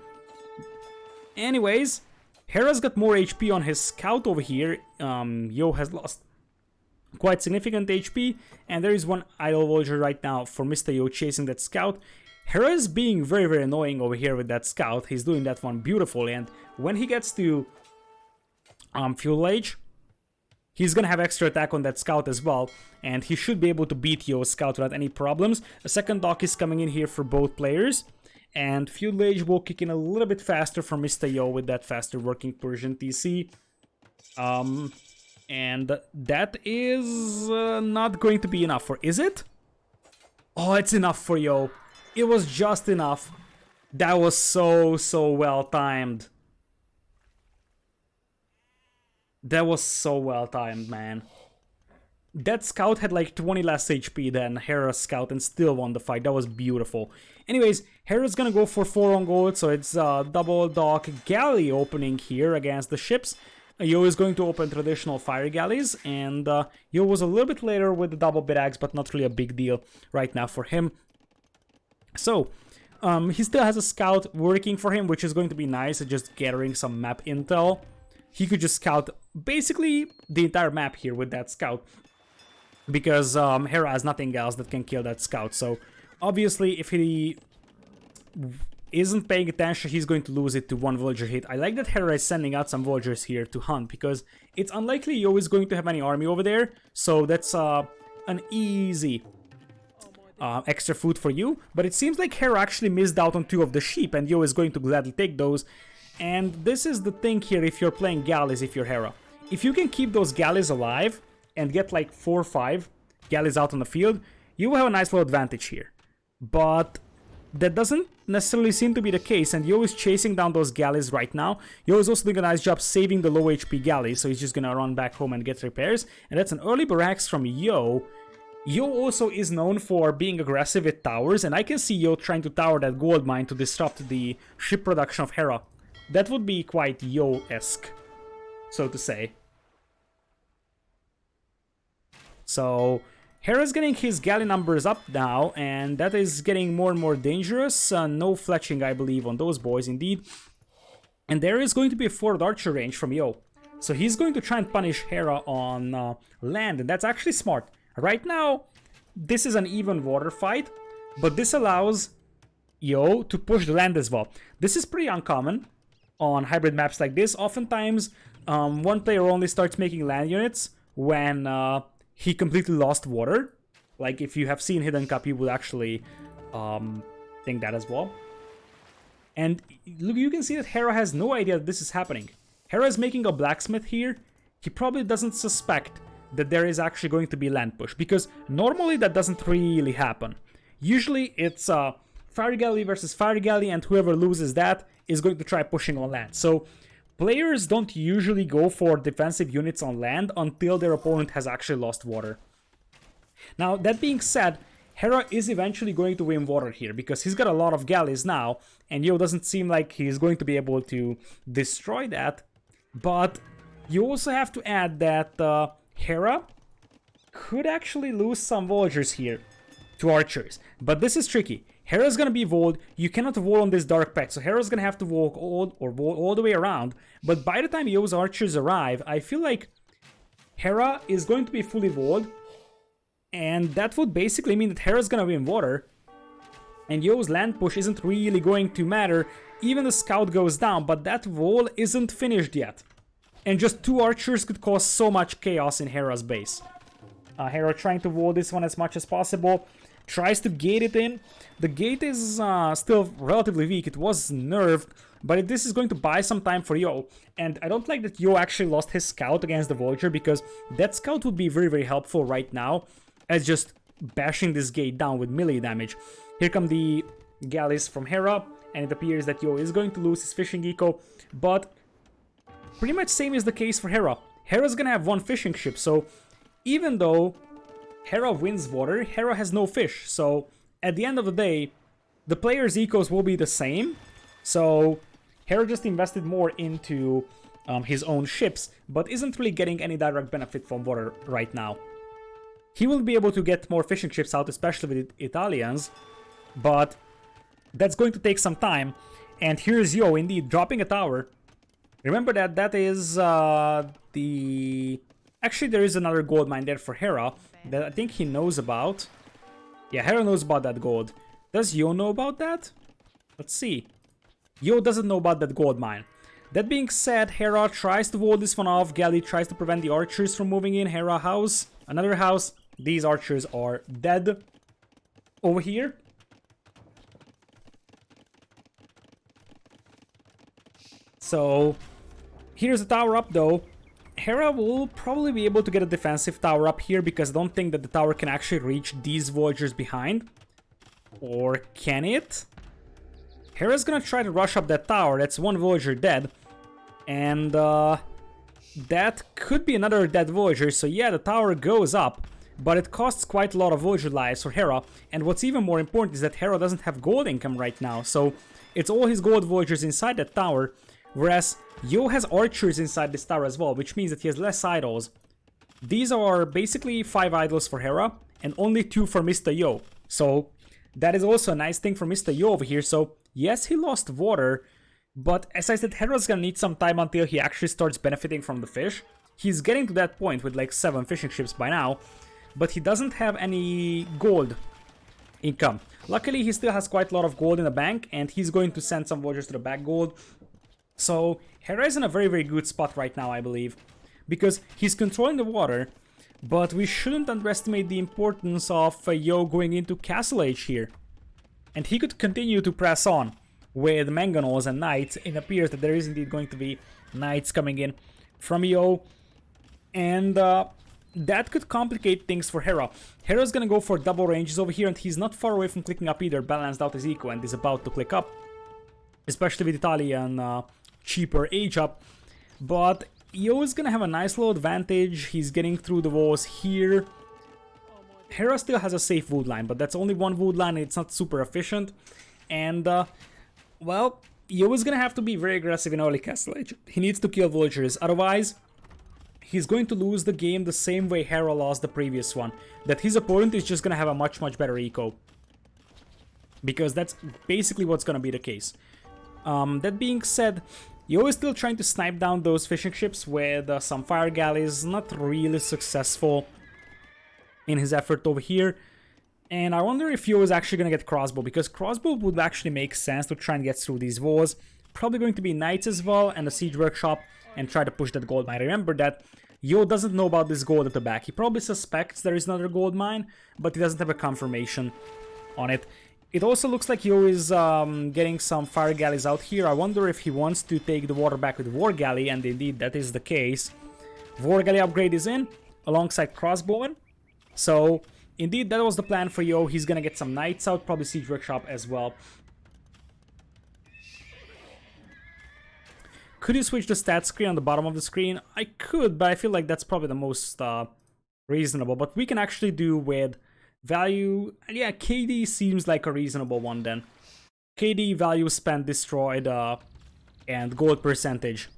Anyways, Hera's got more HP on his scout over here. Yo has lost quite significant HP, and there is one idle Vulture right now for Mr. Yo chasing that scout. Hera is being very, very annoying over here with that scout. He's doing that one beautifully, and when he gets to Fuel Age, he's gonna have extra attack on that scout as well, and he should be able to beat Yo's scout without any problems. A second dock is coming in here for both players, and Fuel Age will kick in a little bit faster for Mr. Yo with that faster working Persian TC. And that is not going to be enough for, is it? Oh, it's enough for Yo. It was just enough. That was so well timed. That was so well timed, man. That scout had like 20 less HP than Hera's scout and still won the fight. That was beautiful. Anyways, Hera's gonna go for 4 on gold, so it's double dock galley opening here against the ships. Yo is going to open traditional fire galleys, and Yo was a little bit later with the double bit axe, but not really a big deal right now for him. So, he still has a scout working for him, which is going to be nice, just gathering some map intel. He could just scout basically the entire map here with that scout, because Hera has nothing else that can kill that scout. So obviously if he isn't paying attention, he's going to lose it to one Vulture hit. I like that Hera is sending out some Vultures here to hunt, because it's unlikely Yo is going to have any army over there, so that's an easy extra food for you. But it seems like Hera actually missed out on 2 of the sheep, and Yo is going to gladly take those. And this is the thing here if you're playing galleys, if you're Hera. If you can keep those galleys alive and get like 4 or 5 galleys out on the field, you will have a nice little advantage here. But that doesn't necessarily seem to be the case, and Yo is chasing down those galleys right now. Yo is also doing a nice job saving the low HP galleys, so he's just gonna run back home and get repairs. And that's an early barracks from Yo. Yo also is known for being aggressive with towers, and I can see Yo trying to tower that gold mine to disrupt the ship production of Hera. That would be quite Yo-esque, so to say. So Hera's getting his galley numbers up now, and that is getting more and more dangerous. No fletching, I believe, on those boys, indeed. And there is going to be a forward archer range from Yo. So he's going to try and punish Hera on land, and that's actually smart. Right now, this is an even water fight, but this allows Yo to push the land as well. This is pretty uncommon on hybrid maps like this. Oftentimes, one player only starts making land units when he completely lost water. Like, if you have seen Hidden Cup, you would actually think that as well. And look, you can see that Hera has no idea that this is happening. Hera is making a blacksmith here. He probably doesn't suspect that there is actually going to be land push, because normally that doesn't really happen. Usually it's fire galley versus fire galley, and whoever loses that is going to try pushing on land. So players don't usually go for defensive units on land until their opponent has actually lost water. Now, that being said, Hera is eventually going to win water here, because he's got a lot of galleys now, and Yo doesn't seem like he's going to be able to destroy that. But you also have to add that Hera could actually lose some Vultures here to archers. But this is tricky. Hera's gonna be walled. You cannot wall on this dark patch, so Hera's gonna have to walk all the way around. But by the time Yo's archers arrive, I feel like Hera is going to be fully walled, and that would basically mean that Hera's gonna win water, and Yo's land push isn't really going to matter. Even the scout goes down, but that wall isn't finished yet. And just 2 archers could cause so much chaos in Hera's base. Hera trying to wall this one as much as possible, tries to gate it in. The gate is still relatively weak. It was nerfed, but this is going to buy some time for Yo. And I don't like that Yo actually lost his scout against the Vulture, because that scout would be very, very helpful right now as just bashing this gate down with melee damage. Here come the galleys from Hera, and it appears that Yo is going to lose his fishing eco, but pretty much same is the case for Hera. Hera's gonna have one fishing ship, so even though Hera wins water, Hera has no fish, so at the end of the day, the players' ecos will be the same. So Hera just invested more into his own ships, but isn't really getting any direct benefit from water right now. He will be able to get more fishing ships out, especially with Italians, but that's going to take some time. And here's Yo, indeed, dropping a tower. Remember that is the... Actually, there is another gold mine there for Hera that I think he knows about. Yeah, Hera knows about that gold. Does Yo know about that? Let's see. Yo doesn't know about that gold mine. That being said, Hera tries to wall this one off. Galley tries to prevent the archers from moving in. Hera house, another house. These archers are dead over here. So here's a tower up though. Hera will probably be able to get a defensive tower up here, because I don't think that the tower can actually reach these Voyagers behind. Or can it? Hera's gonna try to rush up that tower. That's one Voyager dead. And that could be another dead Voyager. So yeah, the tower goes up, but it costs quite a lot of Voyager lives for Hera. And what's even more important is that Hera doesn't have gold income right now. So it's all his gold Voyagers inside that tower. Whereas Yo has archers inside this tower as well, which means that he has less idols. These are basically 5 idols for Hera and only 2 for Mr. Yo. So that is also a nice thing for Mr. Yo over here. So yes, he lost water, but as I said, Hera's gonna need some time until he actually starts benefiting from the fish. He's getting to that point with like 7 fishing ships by now, but he doesn't have any gold income. Luckily, he still has quite a lot of gold in the bank, and he's going to send some Voyagers to the back gold. So Hera is in a very, very good spot right now, I believe, because he's controlling the water, but we shouldn't underestimate the importance of Yo going into Castle Age here. And he could continue to press on with Mangonels and Knights. It appears that there is indeed going to be Knights coming in from Yo, and that could complicate things for Hera. Hera's gonna go for double ranges over here, and he's not far away from clicking up either. Balanced out his eco and is about to click up, especially with Italian cheaper age up. But Yo is gonna have a nice little advantage. He's getting through the walls here. Hera still has a safe wood line, but that's only one wood line and it's not super efficient. And well, Yo is gonna have to be very aggressive in early Castle Age. He needs to kill Voyagers, otherwise he's going to lose the game the same way Hera lost the previous one. That his opponent is just gonna have a much better eco, because that's basically what's gonna be the case. That being said, Yo is still trying to snipe down those fishing ships with some fire galleys. Not really successful in his effort over here. And I wonder if Yo is actually going to get crossbow, because crossbow would actually make sense to try and get through these walls. Probably going to be knights as well, and a siege workshop, and try to push that gold mine. Remember that Yo doesn't know about this gold at the back. He probably suspects there is another gold mine, but he doesn't have a confirmation on it. It also looks like Yo is getting some fire galleys out here. I wonder if he wants to take the water back with war galley, and indeed that is the case. War galley upgrade is in, alongside crossbowmen. So indeed that was the plan for Yo. He's gonna get some knights out, probably siege workshop as well. Could you switch the stat screen on the bottom of the screen? I could, but I feel like that's probably the most reasonable. But we can actually do with value. Yeah, KD seems like a reasonable one then. KD, value spent, destroyed, and gold percentage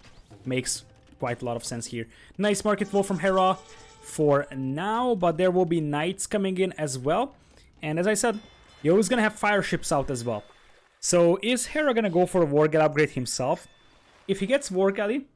makes quite a lot of sense here. Nice market wall from Hera for now, but there will be knights coming in as well. And as I said, Yo is gonna have fire ships out as well. So is Hera gonna go for a war galley upgrade himself? If he gets war galley,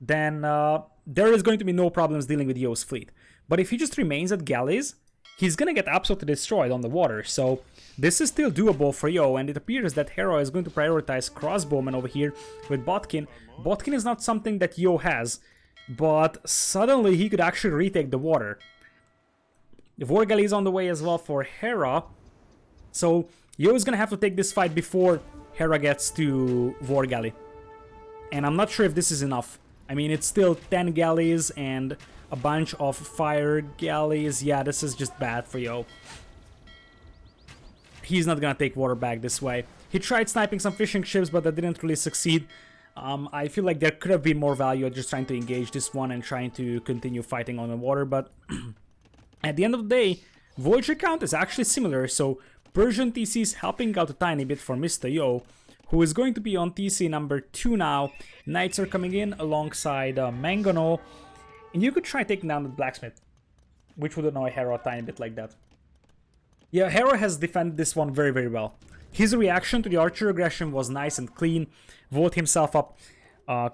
then there is going to be no problems dealing with Yo's fleet. But if he just remains at galleys, he's gonna get absolutely destroyed on the water. So this is still doable for Yo, and it appears that Hera is going to prioritize crossbowmen over here with Botkin. Botkin is not something that Yo has, but suddenly he could actually retake the water. Vorgali is on the way as well for Hera. So Yo is gonna have to take this fight before Hera gets to Vorgali. And I'm not sure if this is enough. I mean, it's still 10 galleys and a bunch of fire galleys. Yeah, this is just bad for Yo. He's not gonna take water back this way. He tried sniping some fishing ships, but that didn't really succeed. I feel like there could have been more value at just trying to engage this one and trying to continue fighting on the water, but at the end of the day, Voyager count is actually similar, so Persian TC is helping out a tiny bit for Mr. Yo, who is going to be on TC number 2 now. Knights are coming in alongside Mangano, and you could try taking down the Blacksmith, which would annoy Hera a tiny bit like that. Yeah, Hera has defended this one very, very well. His reaction to the Archer aggression was nice and clean, vault himself up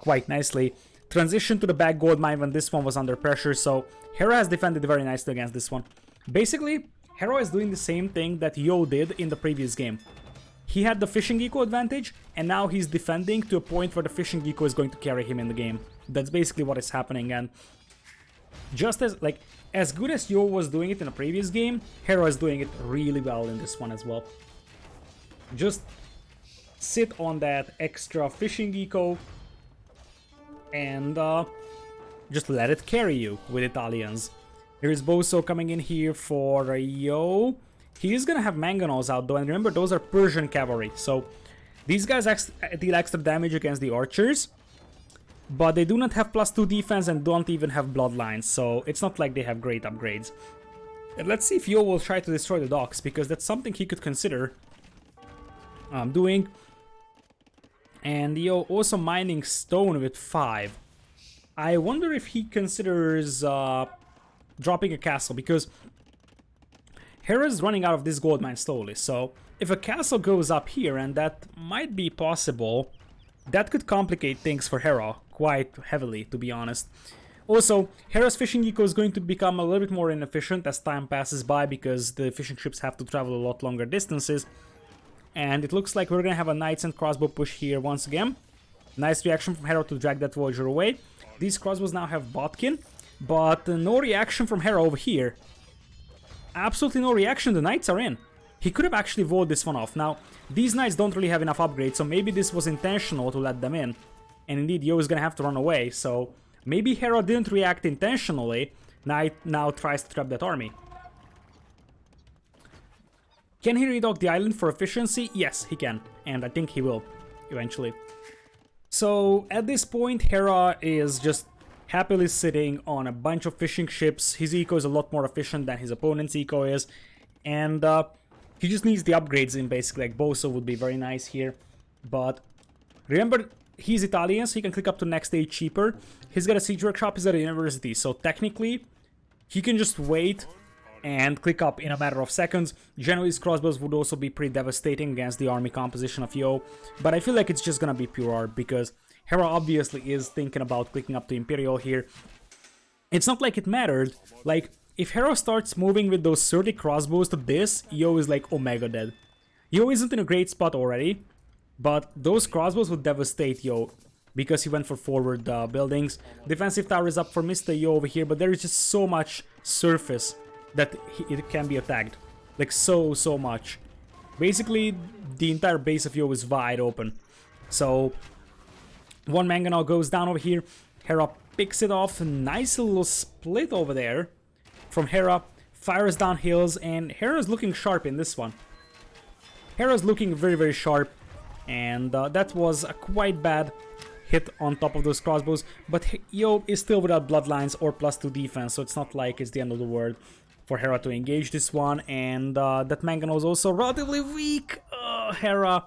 quite nicely. Transition to the back gold mine when this one was under pressure, so Hera has defended very nicely against this one. Basically, Hera is doing the same thing that Yo did in the previous game. He had the fishing eco advantage, and now he's defending to a point where the fishing eco is going to carry him in the game. That's basically what is happening, and just as good as Yo was doing it in the previous game, Hera is doing it really well in this one as well. Just sit on that extra fishing eco and just let it carry you with Italians. Here's Bo7 coming in here for Yo. He is gonna have Manganos out though, and remember those are Persian cavalry, so these guys deal extra damage against the archers, but they do not have +2 defense and don't even have bloodlines, so it's not like they have great upgrades. And let's see if Yo will try to destroy the docks, because that's something he could consider doing. And Yo also mining stone with 5. I wonder if he considers dropping a castle, because Hera's running out of this gold mine slowly, so if a castle goes up here, and that might be possible, that could complicate things for Hera quite heavily, to be honest. Also, Hera's fishing eco is going to become a little bit more inefficient as time passes by, because the fishing ships have to travel a lot longer distances. And it looks like we're gonna have a Knights and Crossbow push here once again. Nice reaction from Hera to drag that Voyager away. These crossbows now have Botkin, but no reaction from Hera over here. Absolutely no reaction, the Knights are in. He could have actually walled this one off. Now, these Knights don't really have enough upgrades, so maybe this was intentional to let them in. And indeed, Yo is gonna have to run away, so maybe Hera didn't react intentionally. Knight now tries to trap that army. Can he redock the island for efficiency? Yes, he can, and I think he will, eventually. So, at this point, Hera is just happily sitting on a bunch of fishing ships. His eco is a lot more efficient than his opponent's eco is, and he just needs the upgrades in, basically. Like Bo7 would be very nice here, but remember, he's Italian, so he can click up to next stage cheaper. He's got a siege workshop, he's at a university, so technically, he can just wait and click up in a matter of seconds. Genoese crossbows would also be pretty devastating against the army composition of Yo, but I feel like it's just gonna be pure art, because Hera obviously is thinking about clicking up to Imperial here. It's not like it mattered. Like, if Hera starts moving with those 30 crossbows to this, Yo is like Omega dead. Yo isn't in a great spot already, but those crossbows would devastate Yo, because he went for forward buildings. Defensive tower is up for Mr. Yo over here, but there is just so much surface that it can be attacked. Like, so much. Basically, the entire base of Yo is wide open. So, one Mangonel goes down over here. Hera picks it off. Nice little split over there from Hera. Fires down hills, and Hera's looking sharp in this one. Hera's looking very, very sharp, and that was a quite bad hit on top of those crossbows. But Yo is still without bloodlines or +2 defense, so it's not like it's the end of the world for Hera to engage this one. And that Mangano is also relatively weak. Hera.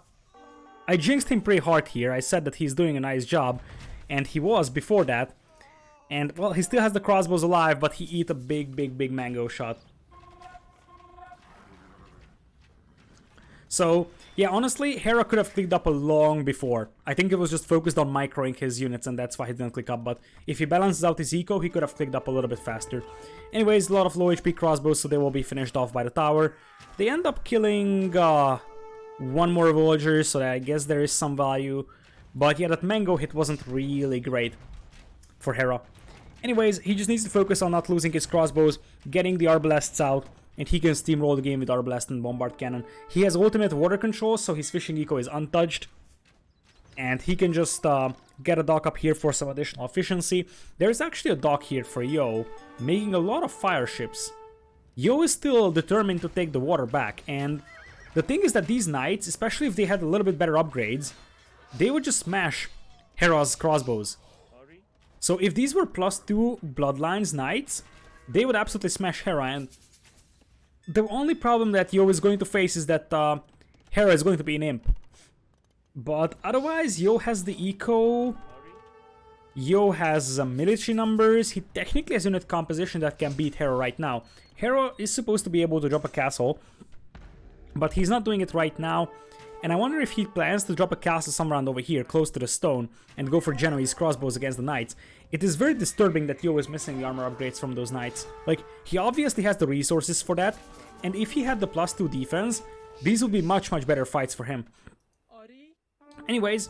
I jinxed him pretty hard here. I said that he's doing a nice job, and he was before that. And, well, he still has the crossbows alive, but he ate a big mango shot. So, yeah, honestly, Hera could have clicked up a long before. I think it was just focused on microing his units, and that's why he didn't click up. But if he balances out his eco, he could have clicked up a little bit faster. Anyways, a lot of low HP crossbows, so they will be finished off by the tower. They end up killing one more villager, so I guess there is some value. But yeah, that mango hit wasn't really great for Hera. Anyways, he just needs to focus on not losing his crossbows, getting the arbalasts out, and he can steamroll the game with arbalest and bombard cannon. He has ultimate water control, so his fishing eco is untouched. And he can just get a dock up here for some additional efficiency. There's actually a dock here for Yo, making a lot of fire ships. Yo is still determined to take the water back, and the thing is that these knights, especially if they had a little bit better upgrades, they would just smash Hera's crossbows. So if these were +2 Bloodlines knights, they would absolutely smash Hera, and the only problem that Yo is going to face is that Hera is going to be an imp. But otherwise, Yo has the eco, Yo has military numbers, he technically has unit composition that can beat Hera right now. Hera is supposed to be able to drop a castle, but he's not doing it right now. And I wonder if he plans to drop a castle somewhere around over here, close to the stone, and go for Genoese crossbows against the knights. It is very disturbing that Yo is missing the armor upgrades from those knights. Like, he obviously has the resources for that, and if he had the +2 defense, these would be much better fights for him. Anyways,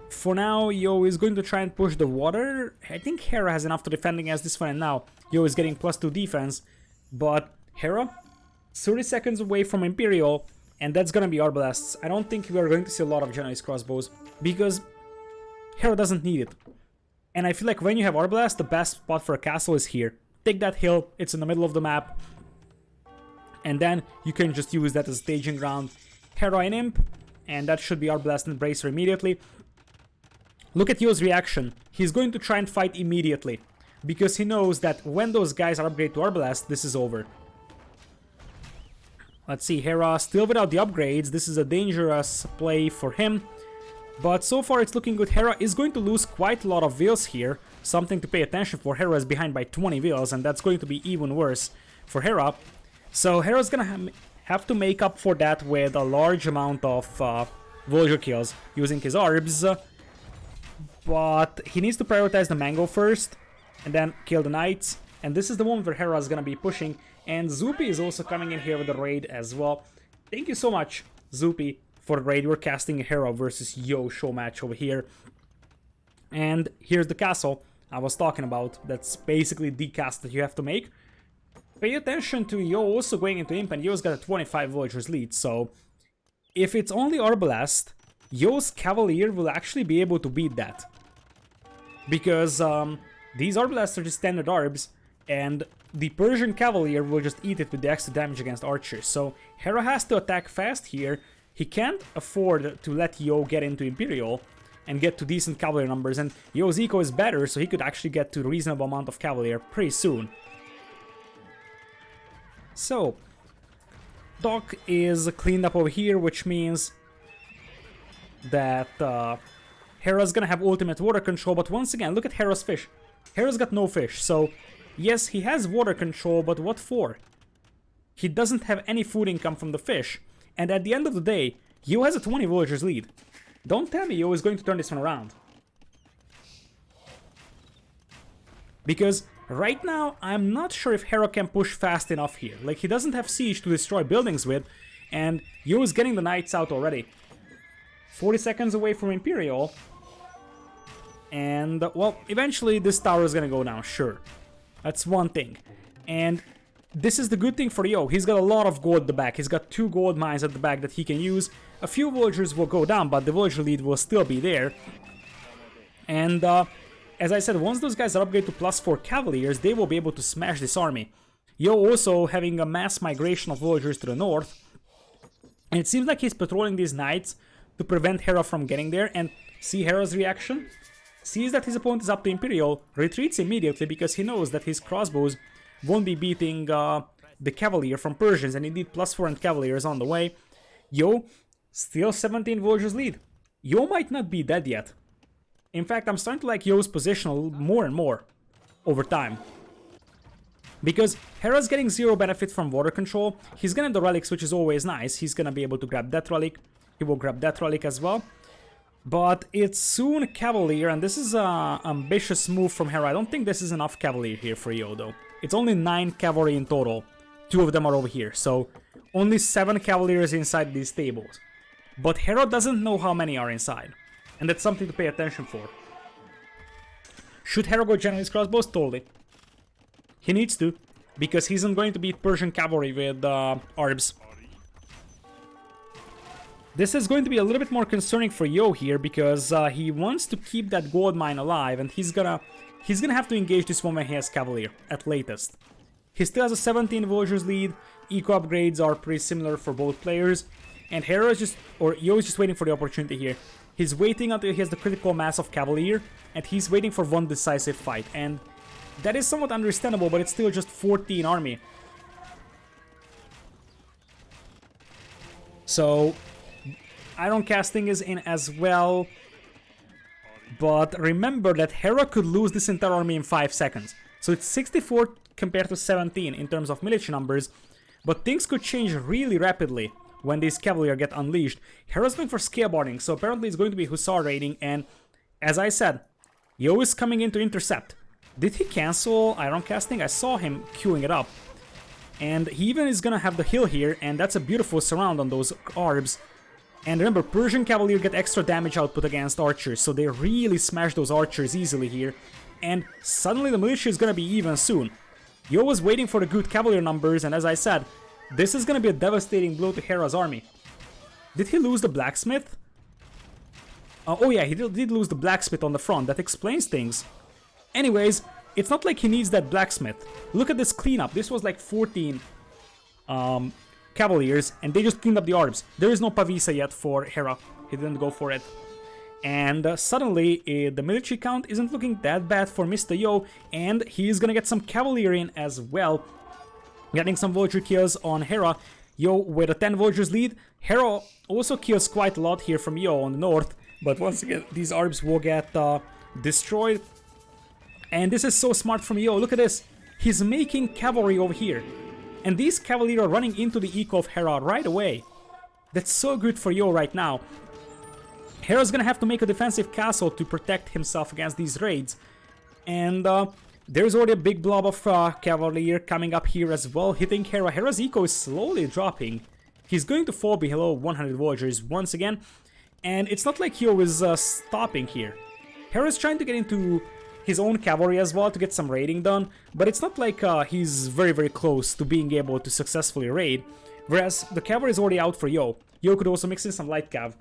for now, Yo is going to try and push the water. I think Hera has enough to defend against this one, and now Yo is getting +2 defense, but Hera, 30 seconds away from Imperial, and that's gonna be arbalasts. I don't think we are going to see a lot of Genoese crossbows, because Hera doesn't need it. And I feel like when you have arbalast, the best spot for a castle is here. Take that hill, it's in the middle of the map, and then you can just use that as staging ground. Hera and Imp, and that should be arbalast and bracer immediately. Look at Yo's reaction. He's going to try and fight immediately, because he knows that when those guys are upgraded to arbalast, this is over. Let's see, Hera still without the upgrades. This is a dangerous play for him, but so far it's looking good. Hera is going to lose quite a lot of vills here, something to pay attention for. Hera is behind by 20 vills, and that's going to be even worse for Hera. So Hera's gonna have to make up for that with a large amount of villager kills using his arbs, but he needs to prioritize the mango first and then kill the knights, and this is the moment where Hera is gonna be pushing, and Zupi is also coming in here with the raid as well. Thank you so much, Zupi, for the raid. We're casting a Hera versus Yo show match over here, and here's the castle I was talking about. That's basically the cast that you have to make. Pay attention to Yo also going into Imp, and Yo's got a 25 villagers lead, so if it's only arbalest, Yo's Cavalier will actually be able to beat that. Because these arbalasts are just standard arbs, and the Persian Cavalier will just eat it with the extra damage against archers. So Hera has to attack fast here. He can't afford to let Yo get into Imperial and get to decent Cavalier numbers, and Yo's eco is better, so he could actually get to a reasonable amount of Cavalier pretty soon. So, dock is cleaned up over here, which means that Hera's gonna have ultimate water control, but once again, look at Hera's fish. Hera's got no fish, so yes, he has water control, but what for? He doesn't have any food income from the fish, and at the end of the day, Yo has a 20 villagers lead. Don't tell me Yo is going to turn this one around. Because right now, I'm not sure if Hera can push fast enough here. Like, he doesn't have siege to destroy buildings with, and Yo is getting the knights out already. 40 seconds away from Imperial. And, well, eventually this tower is gonna go down, sure. That's one thing. And this is the good thing for Yo. He's got a lot of gold at the back. He's got 2 gold mines at the back that he can use. A few villagers will go down, but the villager lead will still be there. And, as I said, once those guys are upgraded to +4 Cavaliers, they will be able to smash this army. Yo also having a mass migration of villagers to the north. And it seems like he's patrolling these knights to prevent Hera from getting there. And see Hera's reaction? Sees that his opponent is up to Imperial, retreats immediately because he knows that his crossbows won't be beating the Cavalier from Persians, and indeed +4 and Cavaliers on the way. Yo, still 17 villagers lead. Yo might not be dead yet. In fact, I'm starting to like Yo's position more and more over time. Because Hera's getting 0 benefit from water control. He's gonna have the relics, which is always nice. He's gonna be able to grab that relic. He will grab that relic as well. But it's soon Cavalier, and this is an ambitious move from Hera. I don't think this is enough Cavalier here for Yo, though. It's only 9 cavalry in total. 2 of them are over here, so only 7 Cavaliers inside these stables. But Hera doesn't know how many are inside, and that's something to pay attention for. Should Hera go Genoese crossbows? Totally. He needs to, because he isn't going to beat Persian cavalry with Arbs. This is going to be a little bit more concerning for Yo here, because he wants to keep that gold mine alive, and he's gonna have to engage this one when he has Cavalier, at latest. He still has a 17 villagers lead, eco upgrades are pretty similar for both players, and Hera is Yo is just waiting for the opportunity here. He's waiting until he has the critical mass of Cavalier, and he's waiting for one decisive fight, and that is somewhat understandable, but it's still just 14 army. So, iron casting is in as well, but remember that Hera could lose this entire army in 5 seconds. So it's 64 compared to 17 in terms of military numbers, but things could change really rapidly when these Cavalier get unleashed. Hera's going for skateboarding, so apparently it's going to be Hussar raiding, and as I said, Yo is coming in to intercept. Did he cancel iron casting? I saw him queuing it up. And he even is gonna have the hill here, and that's a beautiful surround on those Arbs. And remember, Persian Cavalier get extra damage output against archers, so they really smash those archers easily here. And suddenly the militia is gonna be even soon. Yo was waiting for the good Cavalier numbers, and as I said, this is gonna be a devastating blow to Hera's army. Did he lose the blacksmith? Oh yeah, he did lose the blacksmith on the front. That explains things. Anyways, it's not like he needs that blacksmith. Look at this cleanup. This was like 14 Cavaliers, and they just cleaned up the Arbs. There is no Pavisa yet for Hera. He didn't go for it. And suddenly, the military count isn't looking that bad for Mr. Yo, and he's gonna get some Cavalier in as well. Getting some villager kills on Hera. Yo with a 10 villagers lead. Hera also kills quite a lot here from Yo on the north, but once again, these Arbs will get destroyed. And this is so smart from Yo. Look at this. He's making cavalry over here. And these Cavalier are running into the eco of Hera right away. That's so good for Yo right now. Hera's gonna have to make a defensive castle to protect himself against these raids. And there's already a big blob of Cavalier coming up here as well, hitting Hera. Hera's eco is slowly dropping. He's going to fall below 100 villagers once again. And it's not like Yo is stopping here. Hera's trying to get into his own cavalry as well to get some raiding done, but it's not like he's very close to being able to successfully raid, whereas the cavalry is already out for Yo. Yo could also mix in some light cav.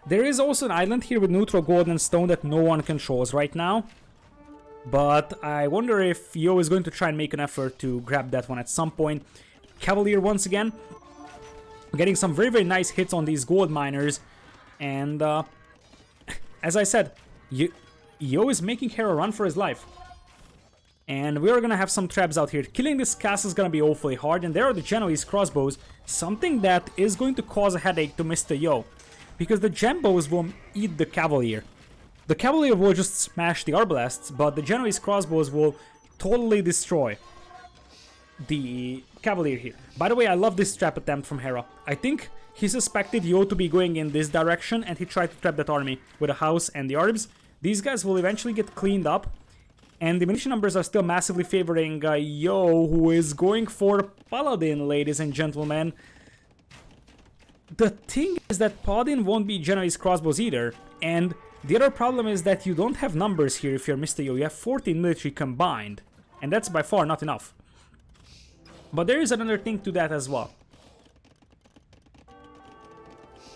There is also an island here with neutral gold and stone that no one controls right now, but I wonder if Yo is going to try and make an effort to grab that one at some point. Cavalier once again, getting some very nice hits on these gold miners, and as I said, Yo is making Hera run for his life. And we are gonna have some traps out here. Killing this castle is gonna be awfully hard, and there are the Genoese crossbows, something that is going to cause a headache to Mr. Yo, because the Gembos will eat the Cavalier. The Cavalier will just smash the Arbalasts, but the Genoese crossbows will totally destroy the Cavalier here. By the way, I love this trap attempt from Hera. I think he suspected Yo to be going in this direction, and he tried to trap that army with a house and the Arbs. These guys will eventually get cleaned up, and the militia numbers are still massively favoring Yo, who is going for Paladin, ladies and gentlemen. The thing is that Paladin won't be Genoese crossbows either, and the other problem is that you don't have numbers here if you're Mr. Yo. You have 14 military combined, and that's by far not enough. But there is another thing to that as well.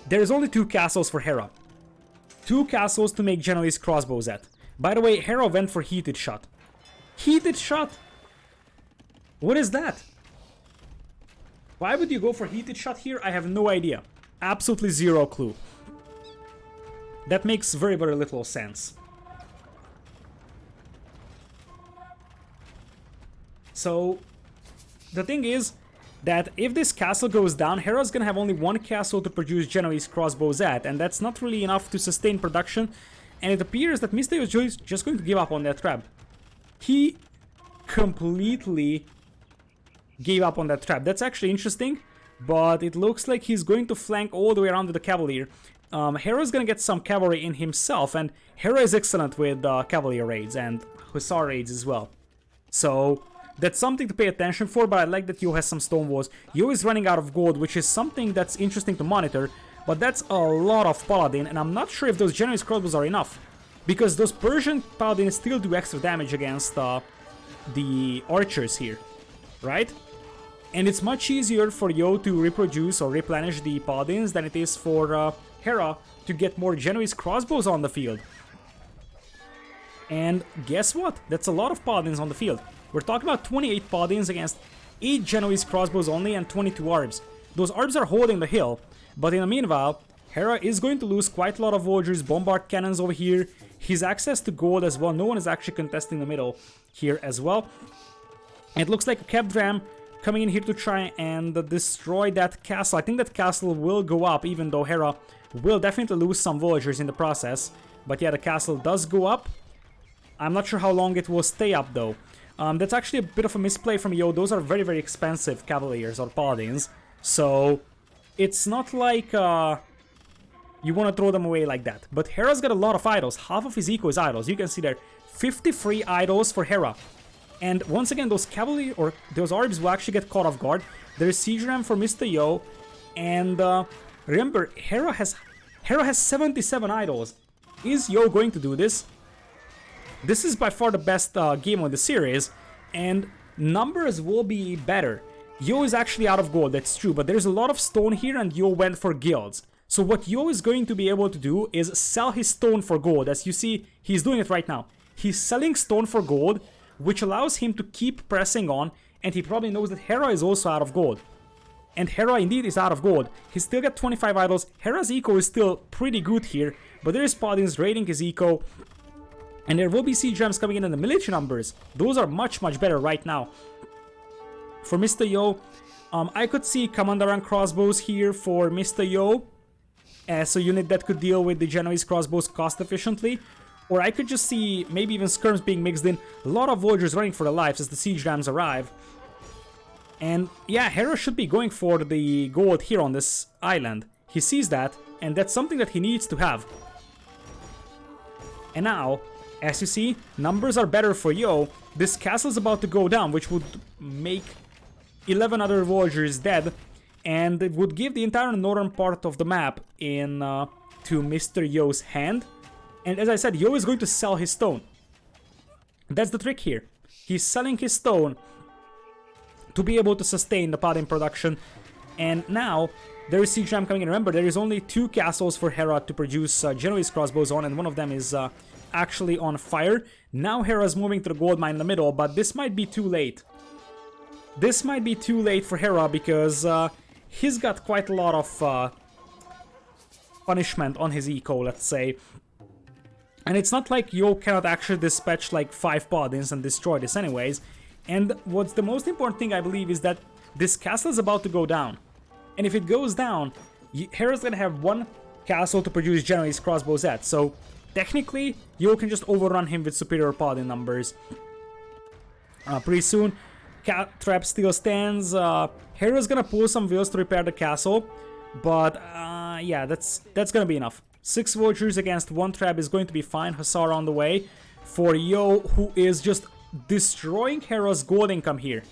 There is only 2 castles for Hera. 2 castles to make Genoese crossbows at. By the way, Hera went for heated shot. Heated shot? What is that? Why would you go for heated shot here? I have no idea. Absolutely zero clue. That makes very little sense. So, the thing is that if this castle goes down, Hera's gonna have only 1 castle to produce Genoese crossbows at, and that's not really enough to sustain production, and it appears that Mr. Yo is just going to give up on that trap. He completely gave up on that trap. That's actually interesting, but it looks like he's going to flank all the way around with the Cavalier. Hera's gonna get some cavalry in himself, and Hera is excellent with Cavalier raids and Hussar raids as well. So that's something to pay attention for, but I like that Yo has some stone walls. Yo is running out of gold, which is something that's interesting to monitor, but that's a lot of Paladin, and I'm not sure if those Genoese crossbows are enough. because those Persian paladins still do extra damage against the archers here, right? And it's much easier for Yo to reproduce or replenish the paladins than it is for Hera to get more Genoese crossbows on the field. And guess what? That's a lot of paladins on the field. We're talking about 28 paladins against 8 Genoese crossbows only and 22 arbs. Those arbs are holding the hill, but in the meanwhile, Hera is going to lose quite a lot of vultures, bombard cannons over here, his access to gold as well. No one is actually contesting the middle here as well. And it looks like a kept ram coming in here to try and destroy that castle. I think that castle will go up, even though Hera will definitely lose some villagers in the process. But yeah, the castle does go up. I'm not sure how long it will stay up though. That's actually a bit of a misplay from Yo. Those are very, very expensive cavaliers or paladins. So it's not like you want to throw them away like that. But Hera's got a lot of idols. Half of his eco is idols. You can see there, 53 idols for Hera. And once again, those cavalry or those arbs will actually get caught off guard. There's siege ram for Mr. Yo. And remember, Hera has 77 idols. Is Yo going to do this? This is by far the best game on the series, and numbers will be better. Yo is actually out of gold, that's true, but there's a lot of stone here and Yo went for guilds. So what Yo is going to be able to do is sell his stone for gold. As you see, he's doing it right now. He's selling stone for gold, which allows him to keep pressing on, and he probably knows that Hera is also out of gold. And Hera indeed is out of gold. He's still got 25 idols. Hera's eco is still pretty good here, but there is paladins raiding his eco. And there will be siege rams coming in the military numbers. Those are much, much better right now. For Mr. Yo, I could see commander and crossbows here for Mr. Yo as a unit that could deal with the Genoese crossbows cost efficiently. Or I could just see maybe even skirms being mixed in. A lot of villagers running for their lives as the siege rams arrive. And yeah, Hera should be going for the gold here on this island. He sees that, and that's something that he needs to have. And now, as you see, numbers are better for Yo. This castle is about to go down, which would make 11 other villagers dead, and it would give the entire northern part of the map in to Mr. Yo's hand. And as I said, Yo is going to sell his stone. That's the trick here. He's selling his stone to be able to sustain the paladin production. And now, there is siege ram coming in. Remember, there is only 2 castles for Hera to produce Genoese crossbows on, and one of them is actually on fire. Now Hera's moving to the gold mine in the middle, but this might be too late. This might be too late for Hera because he's got quite a lot of punishment on his eco, let's say. And it's not like Yo cannot actually dispatch like 5 paladins and destroy this anyways. And what's the most important thing I believe is that this castle is about to go down. And if it goes down, Hera's gonna have 1 castle to produce Genoese crossbows at. So technically, Yo can just overrun him with superior paladin numbers. Pretty soon, Cat Trap still stands. Hera's gonna pull some wheels to repair the castle. But yeah, that's gonna be enough. 6 vultures against 1 trap is going to be fine. Hussar on the way for Yo, who is just destroying Hera's gold income here.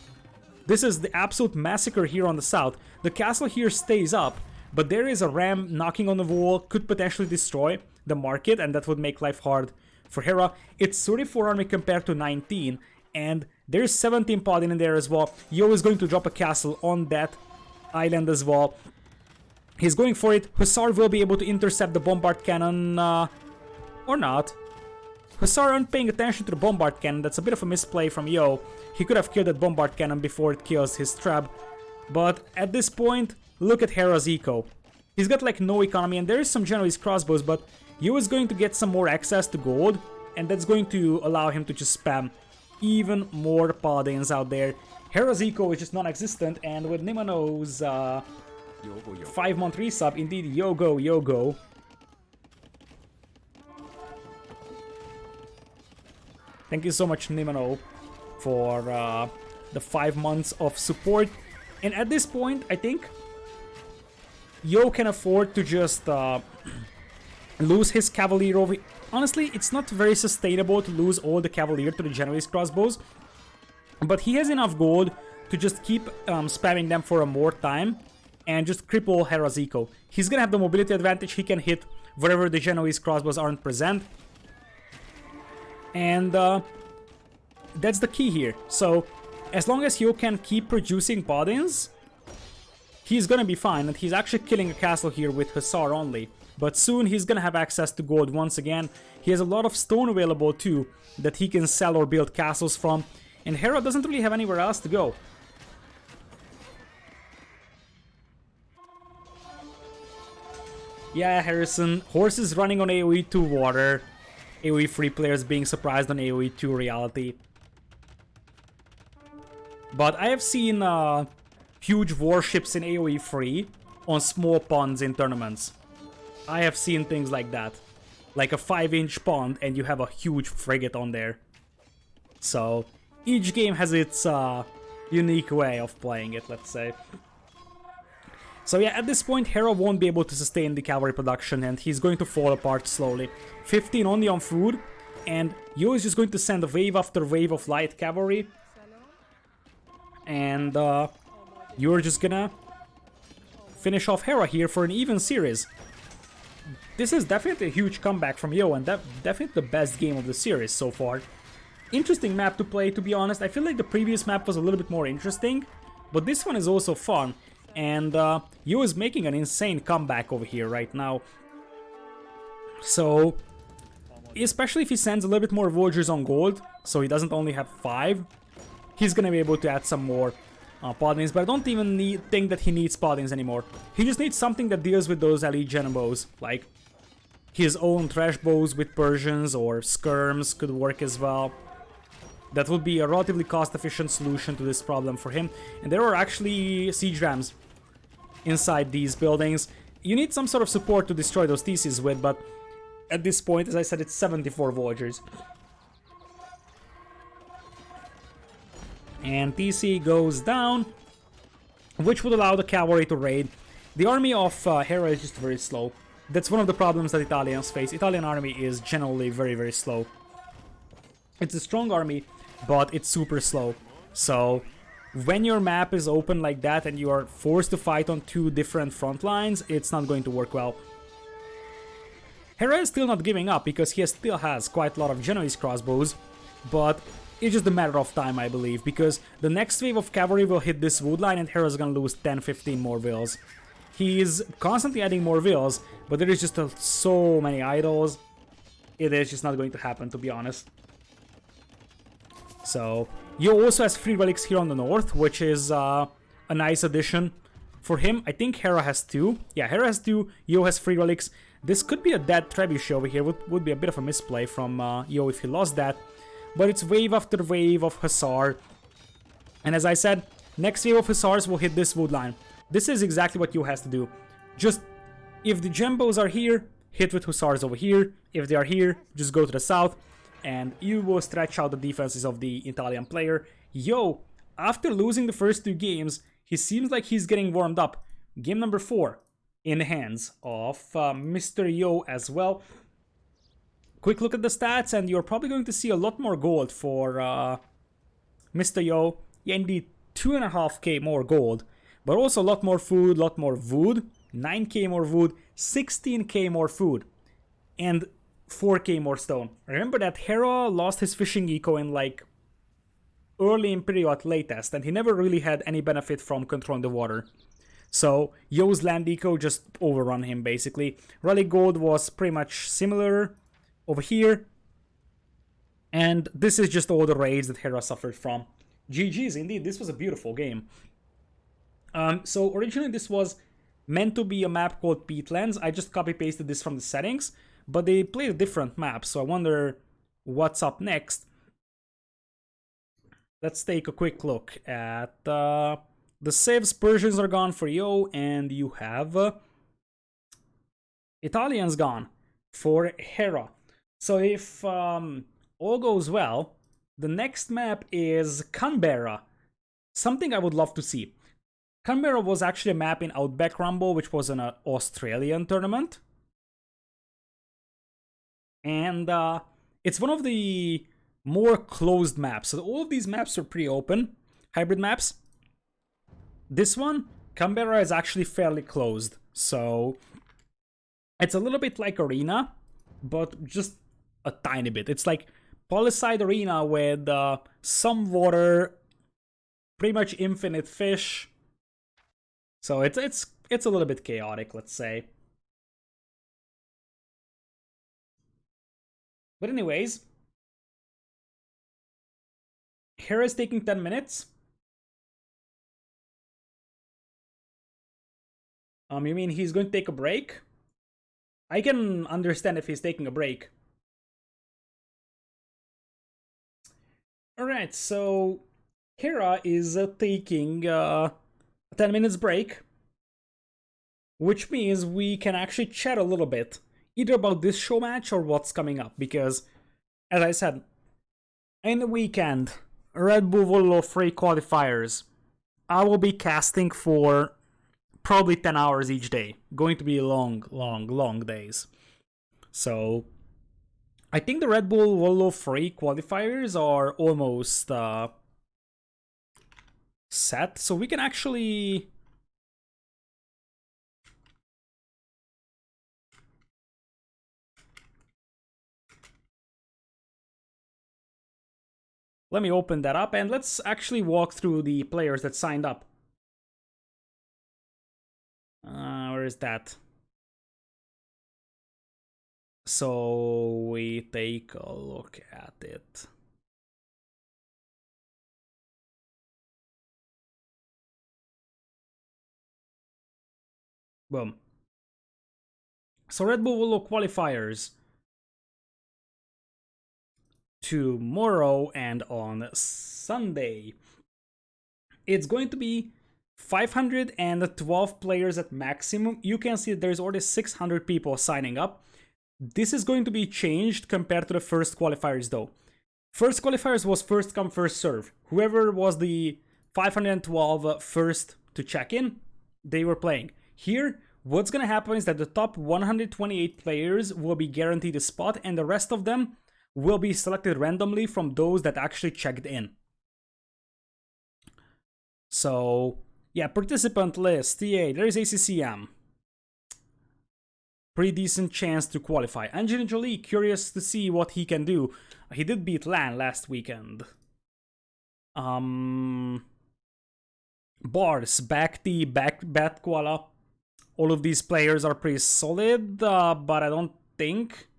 This is the absolute massacre here on the south. The castle here stays up, but there is a ram knocking on the wall, could potentially destroy the market, and that would make life hard for Hera. It's 34 army compared to 19, and there's 17 paladin in there as well. Yo is going to drop a castle on that island as well. He's going for it. Hussar will be able to intercept the bombard cannon, or not. Hussar aren't paying attention to the bombard cannon. That's a bit of a misplay from Yo. He could have killed that bombard cannon before it kills his trap. But at this point, look at Hera's eco. He's got like no economy, and there is some Genoese crossbows, but Yo is going to get some more access to gold, and that's going to allow him to just spam even more paladins out there. Hera's eco is just non-existent, and with Nimano's 5-month resub, indeed, yo go. Thank you so much, Nimano, for the 5 months of support. And at this point, I think Yo can afford to just lose his Cavalier over... Honestly, it's not very sustainable to lose all the Cavalier to the Genoese crossbows. But he has enough gold to just keep spamming them for a more time and just cripple Hera's eco. He's gonna have the mobility advantage. He can hit wherever the Genoese crossbows aren't present. And that's the key here. So as long as Yo can keep producing Paladins, he's gonna be fine. And he's actually killing a castle here with Hussar only. But soon he's gonna have access to gold once again. He has a lot of stone available too that he can sell or build castles from. And Hera doesn't really have anywhere else to go. Yeah, Harrison. Horses running on AoE 2 water. AoE free players being surprised on AoE 2 reality. But I have seen huge warships in AoE free on small ponds in tournaments. I have seen things like that. Like a 5-inch pond and you have a huge frigate on there. So each game has its unique way of playing it, let's say. So yeah, at this point Hera won't be able to sustain the cavalry production and he's going to fall apart slowly. 15 only on food, and Yo is just going to send wave after wave of light cavalry. And you're just gonna finish off Hera here for an even series. This is definitely a huge comeback from Yo, and definitely the best game of the series so far. Interesting map to play, to be honest. I feel like the previous map was a little bit more interesting, but this one is also fun. And Yo is making an insane comeback over here right now. So, especially if he sends a little bit more villagers on gold, so he doesn't only have 5, he's gonna be able to add some more Paladins, but I don't even think that he needs Paladins anymore. He just needs something that deals with those elite gen bows, like his own trash bows with Persians or skirms could work as well. That would be a relatively cost-efficient solution to this problem for him. And there are actually siege rams inside these buildings. You need some sort of support to destroy those theses with, but at this point, as I said, it's 74 villagers. And TC goes down, which would allow the cavalry to raid. The army of Hera is just very slow. That's one of the problems that Italians face. Italian army is generally very, very slow. It's a strong army, but it's super slow. So when your map is open like that and you are forced to fight on 2 different front lines, it's not going to work well. Hera is still not giving up because he still has quite a lot of Genoese crossbows, but it's just a matter of time, I believe, because the next wave of cavalry will hit this wood line and Hera's gonna lose 10-15 more vills. He's constantly adding more vills, but there is just so many idols. It is just not going to happen, to be honest. So, Yo also has free relics here on the north, which is a nice addition for him. I think Hera has 2. Yeah, Hera has 2, Yo has free relics. This could be a dead trebuchet over here, would be a bit of a misplay from Yo if he lost that. But it's wave after wave of Hussar. And as I said, next wave of Hussars will hit this wood line. This is exactly what Yo has to do. Just, if the Gembos are here, hit with Hussars over here. If they are here, just go to the south. And you will stretch out the defenses of the Italian player. Yo, after losing the first 2 games, he seems like he's getting warmed up. Game number 4 in the hands of Mr. Yo as well. Quick look at the stats and you're probably going to see a lot more gold for Mr. Yo. Yeah, indeed, 2.5k more gold. But also a lot more food, a lot more wood. 9k more wood, 16k more food. And 4k more stone. Remember that Hera lost his fishing eco in like early Imperial at latest, and he never really had any benefit from controlling the water. So Yo's land eco just overrun him basically. Relic gold was pretty much similar over here. And this is just all the raids that Hera suffered from. GG's, indeed, this was a beautiful game. So originally this was meant to be a map called Peatlands. I just copy-pasted this from the settings. But they played a different map, so I wonder what's up next. Let's take a quick look at the Civs. Persians are gone for Yo, and you have Italians gone for Hera. So if all goes well, the next map is Canberra. Something I would love to see. Canberra was actually a map in Outback Rumble, which was an Australian tournament. And it's one of the more closed maps. So all of these maps are pretty open, hybrid maps. This one, Canberra, is actually fairly closed. So it's a little bit like Arena, but just a tiny bit. It's like polycide arena with some water, pretty much infinite fish. So it's a little bit chaotic, let's say. But anyways, Hera is taking 10 minutes. You mean he's going to take a break? I can understand if he's taking a break. Alright, so Hera is taking a 10 minutes break, which means we can actually chat a little bit, either about this show match or what's coming up, because, as I said, in the weekend, Red Bull Volo free qualifiers, I will be casting for probably 10 hours each day. Going to be long days. So, I think the Red Bull Volo free qualifiers are almost set, so we can actually... Let me open that up and let's actually walk through the players that signed up. Where is that? So we take a look at it. Boom. So Red Bull Volo qualifiers tomorrow and on Sunday. It's going to be 512 players at maximum. You can see that there's already 600 people signing up. This is going to be changed compared to the first qualifiers though. First qualifiers was first come first serve. Whoever was the 512 first to check in, they were playing. Here, what's gonna happen is that the top 128 players will be guaranteed a spot and the rest of them will be selected randomly from those that actually checked in. So, yeah, participant list, yeah, there is ACCM. Pretty decent chance to qualify. Angelina Jolie, curious to see what he can do. He did beat Lan last weekend. Bars, Bacti, Bat Koala. All of these players are pretty solid, but I don't think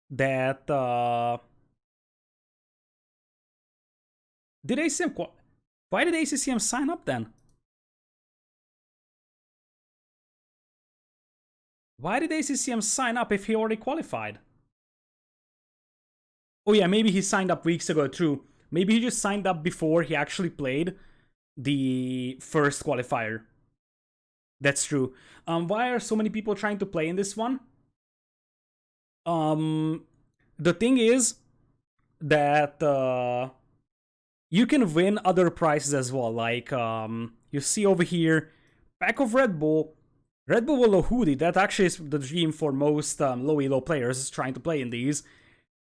that did ACCM why did ACCM sign up then? Why did ACCM sign up if he already qualified? Oh yeah, maybe he signed up weeks ago, true. Maybe he just signed up before he actually played the first qualifier. That's true. Why are so many people trying to play in this one? The thing is that you can win other prizes as well. Like you see over here, pack of Red Bull Volo hoodie. That actually is the dream for most low elo players trying to play in these.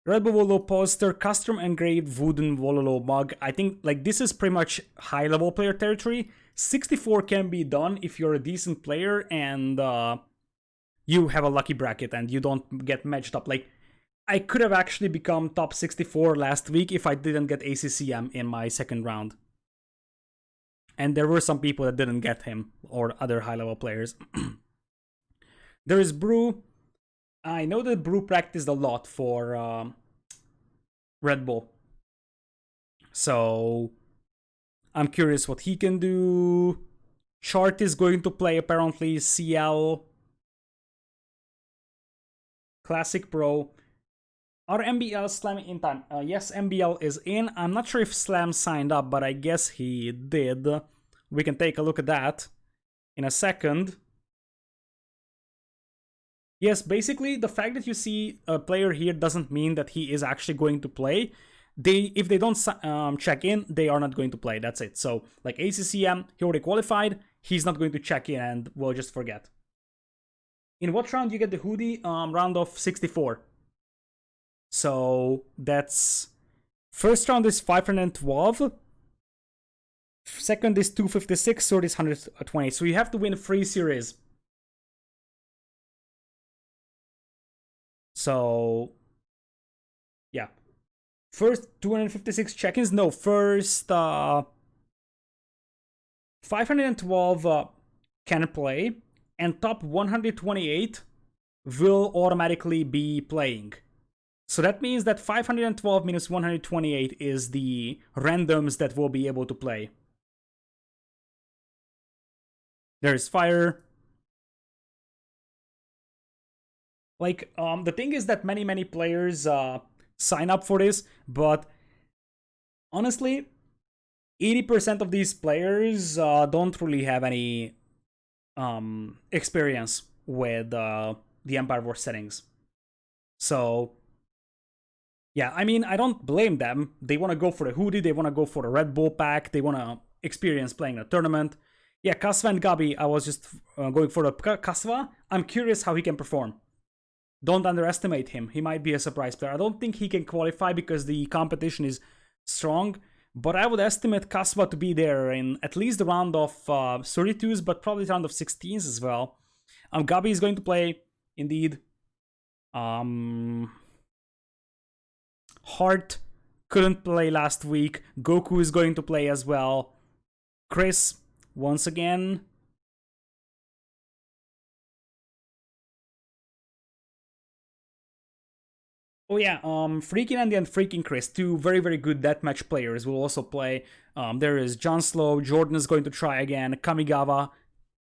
Red Bull Volo poster, custom engraved wooden Vololo mug. I think like this is pretty much high level player territory. 64 can be done if you're a decent player and you have a lucky bracket and you don't get matched up. Like I could have actually become top 64 last week if I didn't get ACCM in my second round. And there were some people that didn't get him or other high level players. There is Brew. I know that Brew practiced a lot for Red Bull. So I'm curious what he can do. Chart is going to play apparently CL. Classic Pro. Are MBL Slam in time? Yes, MBL is in. I'm not sure if Slam signed up, but I guess he did. We can take a look at that in a second. Yes, basically, the fact that you see a player here doesn't mean that he is actually going to play. If they don't check in, they are not going to play. That's it. So, like ACCM, he already qualified. He's not going to check in and we'll just forget. In what round you get the hoodie? Round of 64. So, that's... First round is 512. Second is 256. Third is 120. So you have to win 3 series. So, yeah. First 256 check-ins. No, first 512 can play, and top 128 will automatically be playing. So that means that 512 minus 128 is the randoms that will be able to play. There is fire. Like, the thing is that many players sign up for this, but honestly, 80% of these players don't really have any experience with the Empire War settings. So, yeah, I mean, I don't blame them. They want to go for the hoodie, they want to go for the Red Bull pack, they want to experience playing a tournament. Yeah, Kasva and Gabi, I was just going for the Kasva. I'm curious how he can perform. Don't underestimate him. He might be a surprise player. I don't think he can qualify because the competition is strong, but I would estimate Kasva to be there in at least the round of 32s, but probably the round of 16s as well. Gabi is going to play, indeed. Hart couldn't play last week. Goku is going to play as well. Chris, once again. Oh yeah, Freaking Andy and Freaking Chris, two very good deathmatch players, will also play. There is John Slow, Jordan is going to try again, Kamigawa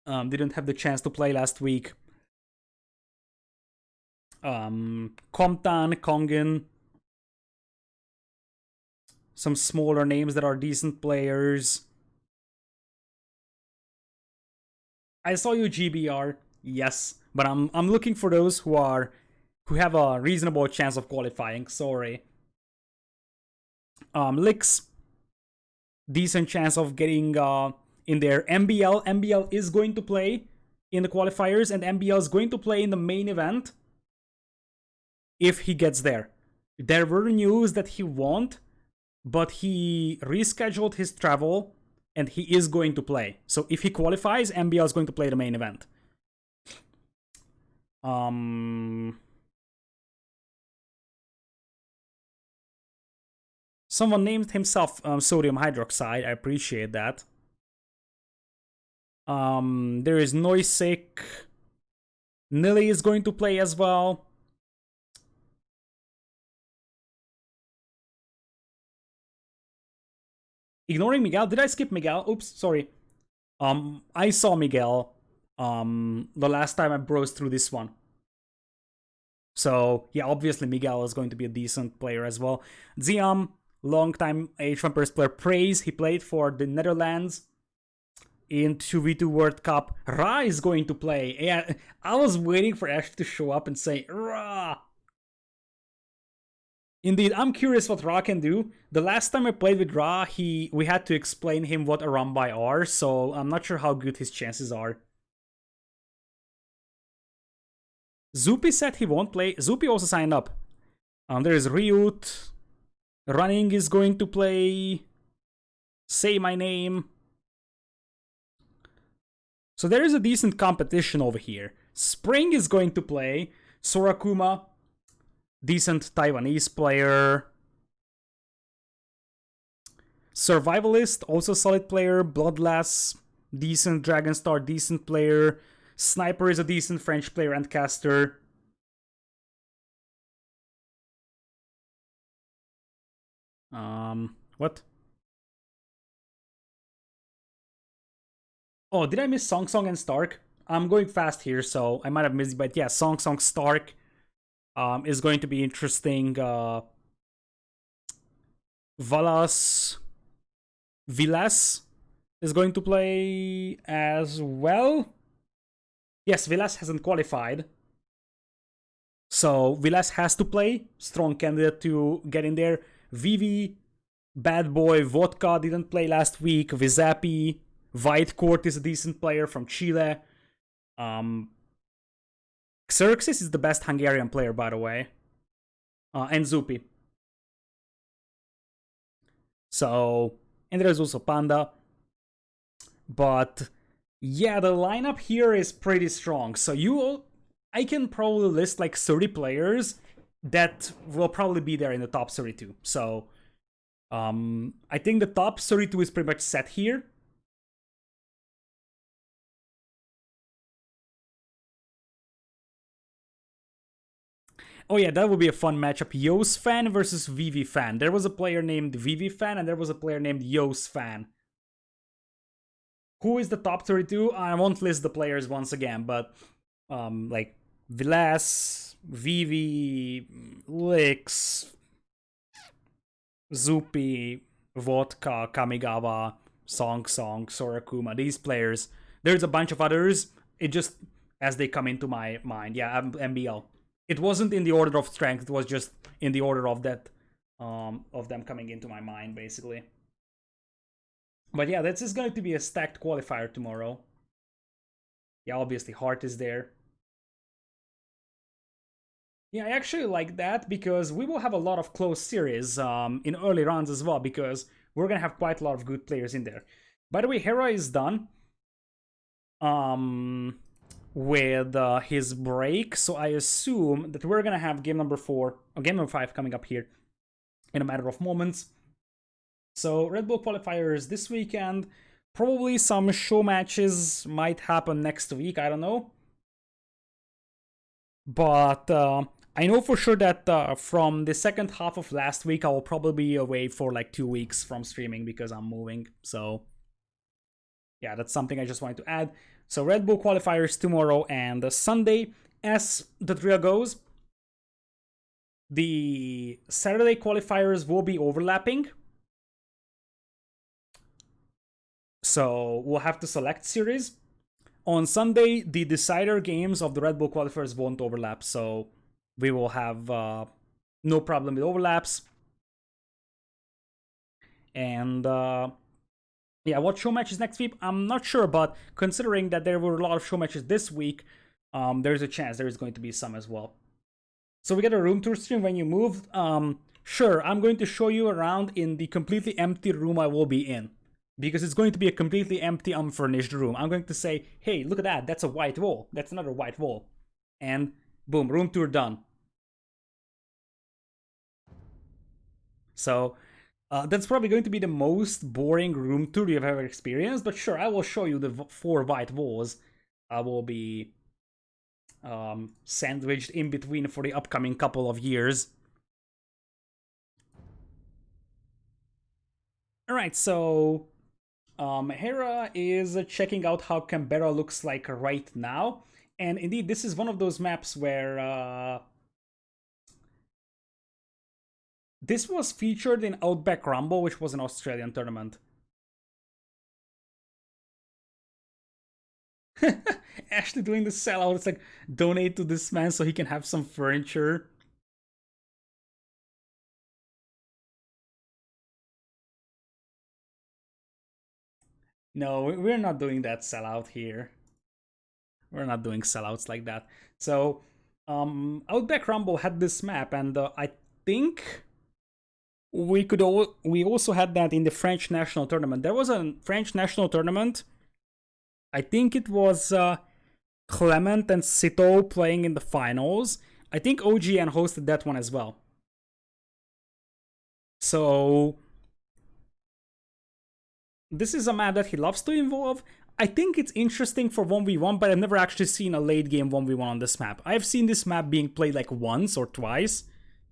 didn't have the chance to play last week. Compton, Kongen, some smaller names that are decent players. I saw you GBR, yes, but I'm looking for those who have a reasonable chance of qualifying. Sorry. Licks, decent chance of getting in there. MBL is going to play in the qualifiers, and MBL is going to play in the main event if he gets there. There were news that he won't, but he rescheduled his travel and he is going to play. So if he qualifies, MBL is going to play the main event. Someone named himself sodium hydroxide. I appreciate that. There is Noisick. Nilly is going to play as well. Ignoring Miguel. Did I skip Miguel? Oops, sorry. I saw Miguel the last time I browsed through this one. So, yeah, obviously Miguel is going to be a decent player as well. Ziam, long-time H1 player, praise. He played for the Netherlands in 2v2 World Cup. Ra is going to play. Yeah, I was waiting for Ash to show up and say, Ra! Indeed, I'm curious what Ra can do. The last time I played with Ra, we had to explain him what a Rambai are, so I'm not sure how good his chances are. Zupi said he won't play. Zupi also signed up. There is Ryut. Running is going to play. Say my name. So there is a decent competition over here. Spring is going to play. Sorakuma, decent Taiwanese player. Survivalist, also solid player. Bloodlass, decent. Dragonstar, decent player. Sniper is a decent French player and caster. What? Oh, did I miss Song Song and Stark? I'm going fast here, so I might have missed, but yeah, Song Song Stark is going to be interesting. Vilas is going to play as well. Yes, Vilas hasn't qualified. So Vilas has to play. Strong candidate to get in there. Vivi, Bad Boy, Vodka didn't play last week. Vizapi, Whitecourt is a decent player from Chile. Xerxes is the best Hungarian player, by the way. And Zupi. So, and there's also Panda. But yeah, the lineup here is pretty strong. So I can probably list like 30 players that will probably be there in the top 32. So I think the top 32 is pretty much set here. Oh yeah, that would be a fun matchup. Yo's fan versus Vivi fan. There was a player named Vivi fan and there was a player named Yo's fan. Who is the top 32? I won't list the players once again, but like Vilas, Vivi, Lix, Zupi, Vodka, Kamigawa, Song, Sorakuma, these players. There's a bunch of others. It just as they come into my mind. Yeah, MBL. It wasn't in the order of strength. It was just in the order of that, of them coming into my mind, basically. But yeah, this is going to be a stacked qualifier tomorrow. Yeah, obviously Hart is there. Yeah, I actually like that because we will have a lot of close series in early rounds as well because we're gonna have quite a lot of good players in there. By the way, Hera is done with his break, so I assume that we're gonna have game number 4 or game number 5 coming up here in a matter of moments. So Red Bull qualifiers this weekend. Probably some show matches might happen next week. I don't know. But I know for sure that from the second half of last week, I will probably be away for like 2 weeks from streaming because I'm moving. So yeah, that's something I just wanted to add. So Red Bull qualifiers tomorrow and Sunday. As the drill goes, the Saturday qualifiers will be overlapping. So we'll have to select series. On Sunday, the decider games of the Red Bull qualifiers won't overlap, so we will have no problem with overlaps. And yeah, what show matches next week? I'm not sure, but considering that there were a lot of show matches this week, there's a chance there is going to be some as well. So we get a room tour stream when you move. Sure, I'm going to show you around in the completely empty room I will be in. Because it's going to be a completely empty, unfurnished room. I'm going to say, hey, look at that, that's a white wall. That's another white wall. And boom, room tour done. So that's probably going to be the most boring room tour you've ever experienced. But sure, I will show you the 4 white walls I will be sandwiched in between for the upcoming couple of years. Alright, so Hera is checking out how Canberra looks like right now. And indeed, this is one of those maps where this was featured in Outback Rumble, which was an Australian tournament. Actually doing the sellout, it's like, donate to this man so he can have some furniture. No, we're not doing that sellout here. We're not doing sellouts like that. So, Outback Rumble had this map, and I think we also had that in the French national tournament. There was a French national tournament. I think it was Clement and Cito playing in the finals. I think OGN hosted that one as well. So this is a map that he loves to involve. I think it's interesting for 1v1, but I've never actually seen a late game 1v1 on this map. I've seen this map being played like once or twice,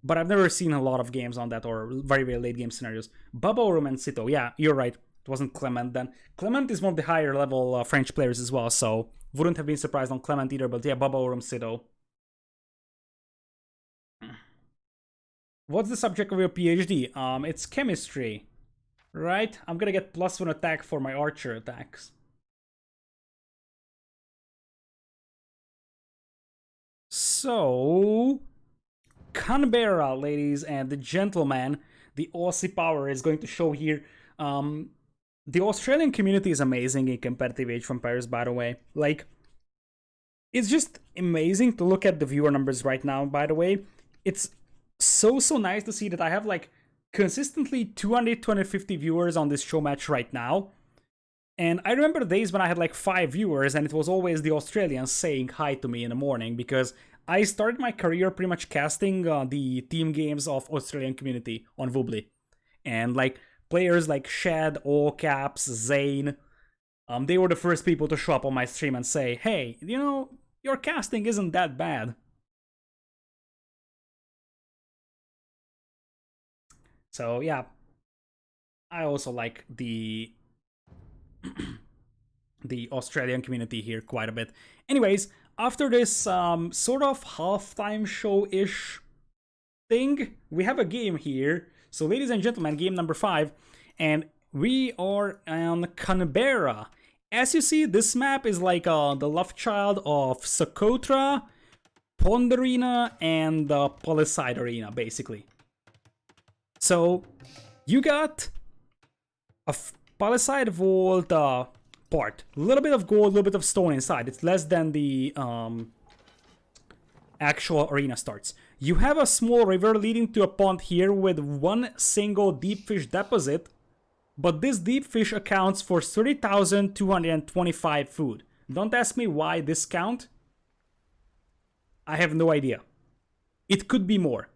but I've never seen a lot of games on that or very, very late game scenarios. Baba Orum and Cito, yeah, you're right. It wasn't Clement then. Clement is one of the higher level French players as well, so wouldn't have been surprised on Clement either, but yeah, Baba Orum, Cito. What's the subject of your PhD? It's chemistry, right? I'm gonna get +1 attack for my archer attacks. So, Canberra, ladies and gentlemen, the Aussie power is going to show here. The Australian community is amazing in competitive age vampires, by the way. Like, it's just amazing to look at the viewer numbers right now, by the way. It's so nice to see that I have like consistently 200 250 viewers on this show match right now. And I remember the days when I had like 5 viewers, and it was always the Australians saying hi to me in the morning, because I started my career pretty much casting the team games of Australian community on Woobly. And like players like Shed, All Caps, Zane, they were the first people to show up on my stream and say, hey, you know, your casting isn't that bad. So yeah, I also like the Australian community here quite a bit. Anyways, after this sort of halftime show-ish thing, we have a game here. So ladies and gentlemen, game number 5, and we are on Canberra. As you see, this map is like the love child of Socotra, Pond Arena, and the Palisade Arena, basically. So you got a Palisade Vault part. A little bit of gold, a little bit of stone inside. It's less than the actual arena starts. You have a small river leading to a pond here with one single deep fish deposit, but this deep fish accounts for 30,225 food. Don't ask me why this count. I have no idea. It could be more.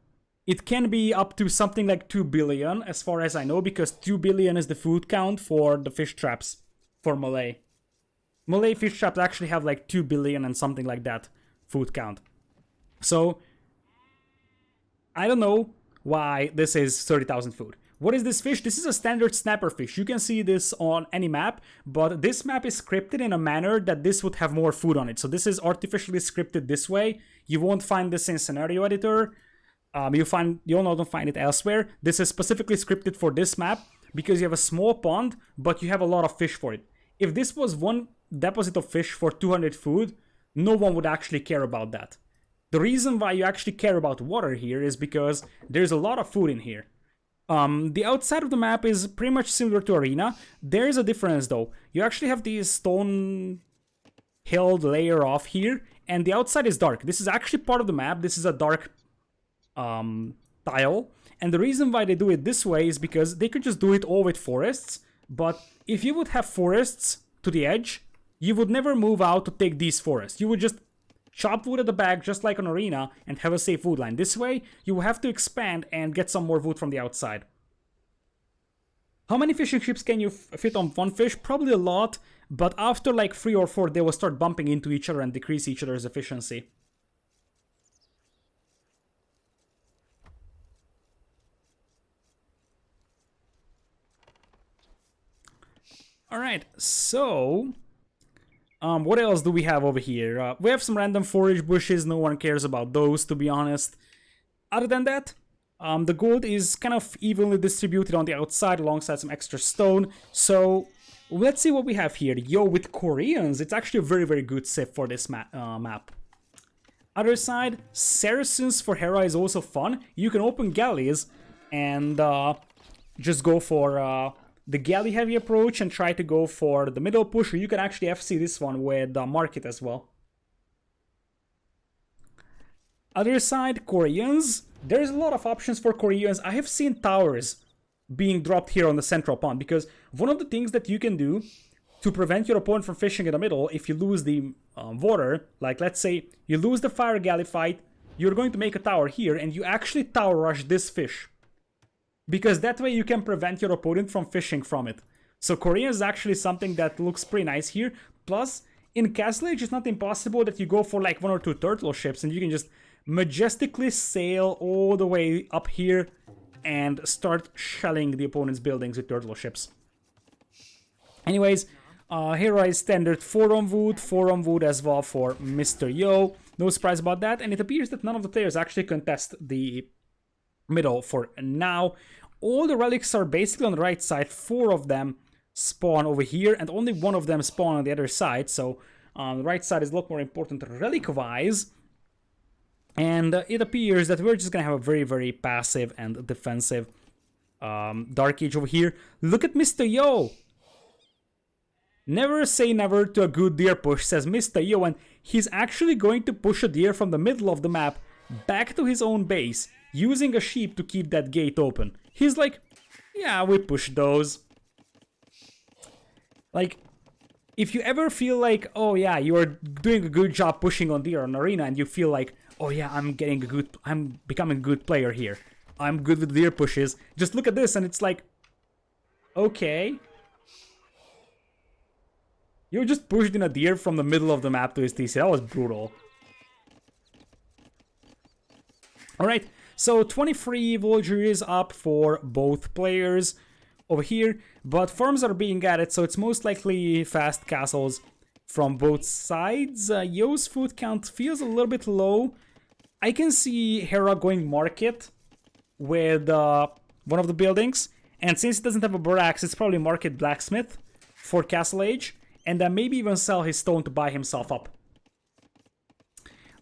It can be up to something like 2 billion, as far as I know, because 2 billion is the food count for the fish traps for Malay. Malay fish traps actually have like 2 billion and something like that food count. So, I don't know why this is 30,000 food. What is this fish? This is a standard snapper fish. You can see this on any map, but this map is scripted in a manner that this would have more food on it. So this is artificially scripted this way. You won't find this in scenario editor. You'll not find it elsewhere. This is specifically scripted for this map because you have a small pond, but you have a lot of fish for it. If this was one deposit of fish for 200 food, no one would actually care about that. The reason why you actually care about water here is because there's a lot of food in here. The outside of the map is pretty much similar to Arena. There is a difference though. You actually have these stone-hilled layer off here, and the outside is dark. This is actually part of the map. This is a dark tile. And the reason why they do it this way is because they could just do it all with forests. But if you would have forests to the edge, you would never move out to take these forests. You would just chop wood at the back, just like an arena, and have a safe wood line. This way, you will have to expand and get some more wood from the outside. How many fishing ships can you fit on one fish? Probably a lot, but after like 3 or 4, they will start bumping into each other and decrease each other's efficiency. Alright, so what else do we have over here? We have some random forage bushes. No one cares about those, to be honest. Other than that, the gold is kind of evenly distributed on the outside alongside some extra stone. So let's see what we have here. Yo, with Koreans, it's actually a very, very good sip for this map. Other side, Saracens for Hera is also fun. You can open galleys and just go for the galley heavy approach and try to go for the middle push, or you can actually FC this one with Market as well. Other side, Koreans. There's a lot of options for Koreans. I have seen towers being dropped here on the central pond, because one of the things that you can do to prevent your opponent from fishing in the middle, if you lose the water, like let's say you lose the fire galley fight, you're going to make a tower here and you actually tower rush this fish. Because that way you can prevent your opponent from fishing from it. So Korean is actually something that looks pretty nice here. Plus, in Castle Age, it's not impossible that you go for like 1 or 2 turtle ships and you can just majestically sail all the way up here and start shelling the opponent's buildings with turtle ships. Anyways, Hera is standard 4 on wood as well for Mr. Yo. No surprise about that, and it appears that none of the players actually contest the middle for now. All the relics are basically on the right side. 4 of them spawn over here, and only 1 of them spawn on the other side. So the right side is a lot more important relic-wise. And it appears that we're just gonna have a very, very passive and defensive Dark Age over here. Look at Mr. Yo! Never say never to a good deer push, says Mr. Yo, and he's actually going to push a deer from the middle of the map back to his own base, using a sheep to keep that gate open. He's like, yeah, we push those. Like, if you ever feel like, oh yeah, you are doing a good job pushing on deer on arena, and you feel like, oh yeah, I'm becoming a good player here. I'm good with deer pushes. Just look at this, and it's like, okay. You just pushed in a deer from the middle of the map to his TC. That was brutal. Alright, so 23 Voyager is up for both players over here, but farms are being added, so it's most likely fast castles from both sides. Yo's food count feels a little bit low. I can see Hera going market with one of the buildings, and since he doesn't have a barracks, it's probably market blacksmith for Castle Age, and then maybe even sell his stone to buy himself up.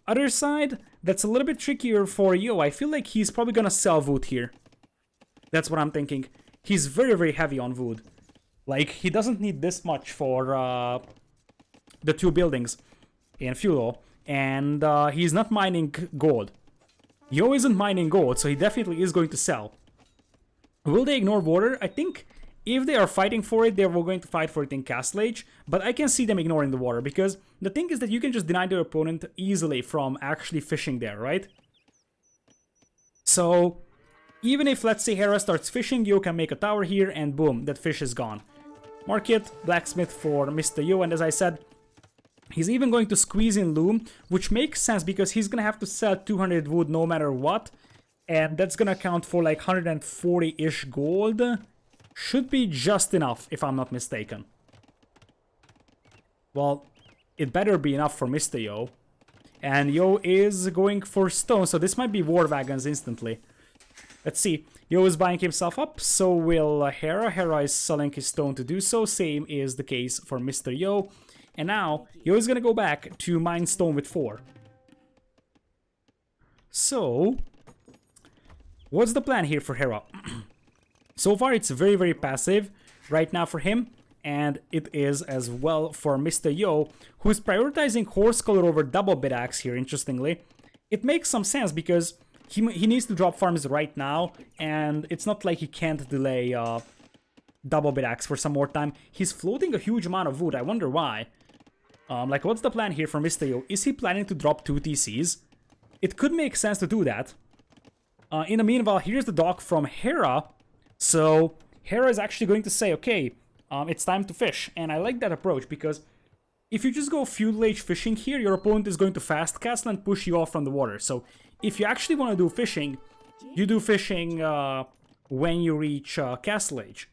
Other side, that's a little bit trickier for Yo. I feel like he's probably gonna sell wood here. That's what I'm thinking. He's very, very heavy on wood. Like, he doesn't need this much for the two buildings in Fuel, and he's not mining gold. Yo isn't mining gold, so he definitely is going to sell. Will they ignore water? I think if they are fighting for it, they're going to fight for it in Castle Age, but I can see them ignoring the water, because the thing is that you can just deny their opponent easily from actually fishing there, right? So, even if, let's say, Hera starts fishing, Yo can make a tower here, and boom, that fish is gone. Market, blacksmith for Mr. Yo, and as I said, he's even going to squeeze in loom, which makes sense because he's gonna have to sell 200 wood no matter what, and that's gonna account for like 140-ish gold. Should be just enough, if I'm not mistaken. Well, it better be enough for Mr. Yo. And Yo is going for stone, so this might be war wagons instantly. Let's see. Yo is buying himself up, so will Hera. Hera is selling his stone to do so. Same is the case for Mr. Yo. And now, Yo is gonna go back to mine stone with 4. So, what's the plan here for Hera? So far, it's very, very passive right now for him, and it is as well for Mr. Yo, who's prioritizing horse color over double bit axe here, interestingly. It makes some sense because he needs to drop farms right now, and it's not like he can't delay double bit axe for some more time. He's floating a huge amount of wood, I wonder why. Like, what's the plan here for Mr. Yo? Is he planning to drop 2 TCs? It could make sense to do that. In the meanwhile, here's the dock from Hera. So, Hera is actually going to say, okay, it's time to fish. And I like that approach because if you just go feudal age fishing here, your opponent is going to fast castle and push you off from the water. So, if you actually want to do fishing, you do fishing when you reach castle age.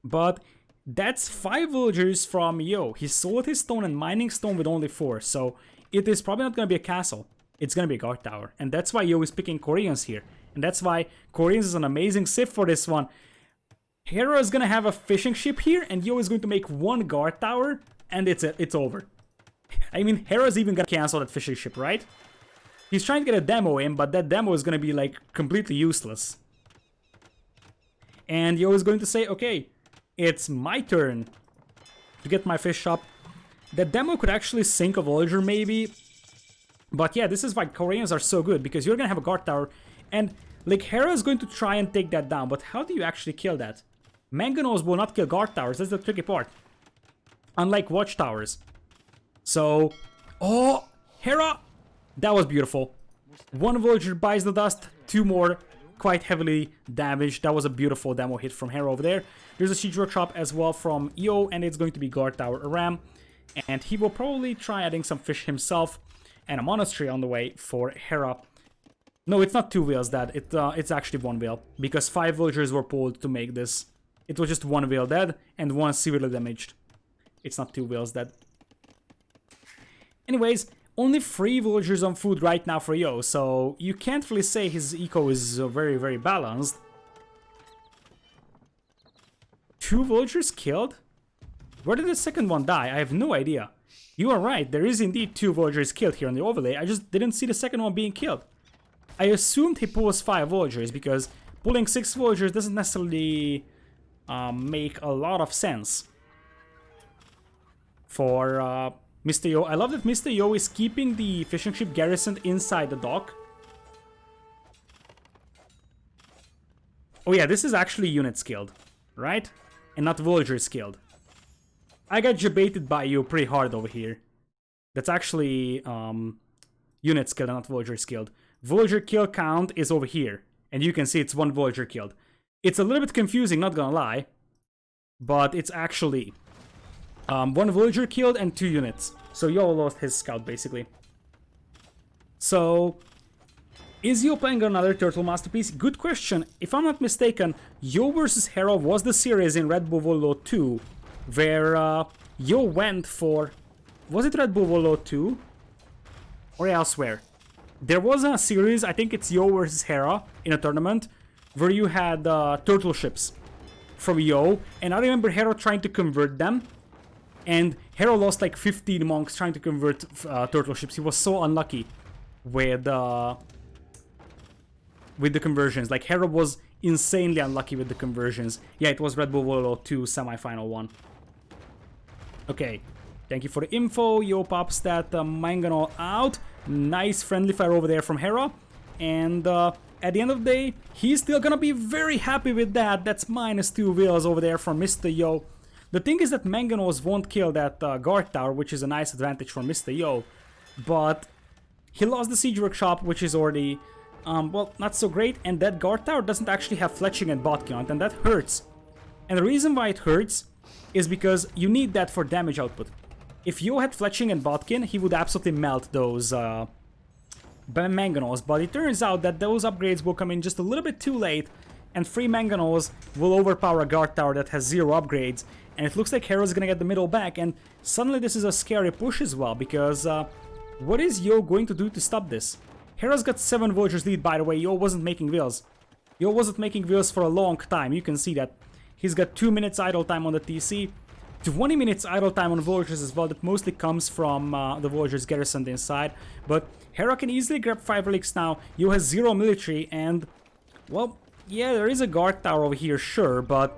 But that's 5 villagers from Yo. He sold his stone and mining stone with only 4. So, it is probably not going to be a castle. It's going to be a guard tower. And that's why Yo is picking Koreans here. And that's why Koreans is an amazing sip for this one. Hera is gonna have a fishing ship here, and Yo is going to make 1 guard tower, and it's over. I mean, Hera's even gonna cancel that fishing ship, right? He's trying to get a demo in, but that demo is gonna be, like, completely useless. And Yo is going to say, okay, it's my turn to get my fish up. That demo could actually sink a villager, maybe. But yeah, this is why Koreans are so good, because you're gonna have a guard tower. And, like, Hera is going to try and take that down, but how do you actually kill that? Mangonels will not kill guard towers, that's the tricky part. Unlike watchtowers. So, oh, Hera! That was beautiful. 1 villager buys the dust, 2 more quite heavily damaged. That was a beautiful demo hit from Hera over there. There's a siege workshop as well from Yo, and it's going to be guard tower Aram. And he will probably try adding some fish himself, and a monastery on the way for Hera. No, it's not 2 wheels, Dad. It's actually 1 wheel, because 5 villagers were pulled to make this. It was just 1 wheel dead, and 1 severely damaged. It's not 2 wheels, Dad. Anyways, only 3 villagers on food right now for Yo, so you can't really say his eco is very, very balanced. 2 villagers killed? Where did the second one die? I have no idea. You are right, there is indeed 2 villagers killed here on the overlay. I just didn't see the second one being killed. I assumed he pulls 5 villagers, because pulling 6 villagers doesn't necessarily make a lot of sense for Mr. Yo. I love that Mr. Yo is keeping the fishing ship garrisoned inside the dock. Oh yeah, this is actually unit skilled, right? And not villager skilled. I got debated by you pretty hard over here. That's actually units killed, not villagers killed. Villager kill count is over here, and you can see it's 1 villager killed. It's a little bit confusing, not gonna lie, but it's actually 1 villager killed and 2 units. So Yo lost his scout, basically. So, is Yo playing another Turtle Masterpiece? Good question. If I'm not mistaken, Yo vs. Hera was the series in Red Bull Volo 2, where Yo went for... Was it Red Bull Volo 2? Or elsewhere? There was a series, I think it's Yo vs. Hera, in a tournament, where you had turtle ships from Yo, and I remember Hera trying to convert them, and Hera lost like 15 monks trying to convert turtle ships. He was so unlucky with the conversions. Like, Hera was insanely unlucky with the conversions. Yeah, it was Red Bull Volo 2 semi-final one. Okay, thank you for the info. Yo pops that Mangonel out. Nice friendly fire over there from Hera. And at the end of the day, he's still gonna be very happy with that. That's -2 wills over there from Mr. Yo. The thing is that Mangonels won't kill that guard tower, which is a nice advantage for Mr. Yo. But he lost the siege workshop, which is already, well, not so great. And that guard tower doesn't actually have fletching and botkin on it, and that hurts. And the reason why it hurts is because you need that for damage output. If Yo had fletching and botkin, he would absolutely melt those mangonels, but it turns out that those upgrades will come in just a little bit too late, and 3 mangonels will overpower a guard tower that has 0 upgrades, and it looks like Hera's gonna get the middle back, and suddenly this is a scary push as well, because what is Yo going to do to stop this? Hera's got 7 villagers lead, by the way. Yo wasn't making vills. Yo wasn't making vills for a long time, you can see that. He's got 2 minutes idle time on the TC, 20 minutes idle time on villagers as well. That mostly comes from the villagers garrisoned inside. But Hera can easily grab 5 relics now. Yo has 0 military and, well, yeah, there is a guard tower over here, sure, but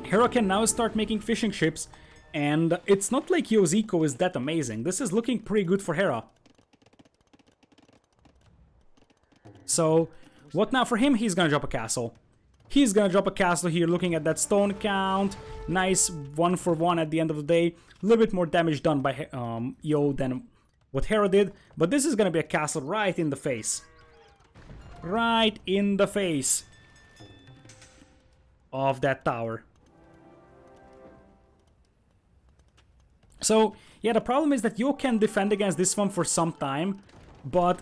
Hera can now start making fishing ships, and it's not like Yo's eco is that amazing. This is looking pretty good for Hera. So, what now for him? He's gonna drop a castle. He's gonna drop a castle here, looking at that stone count. Nice 1 for 1 at the end of the day. A little bit more damage done by Yo than what Hera did. But this is gonna be a castle right in the face. Right in the face of that tower. So, yeah, the problem is that Yo can defend against this one for some time, but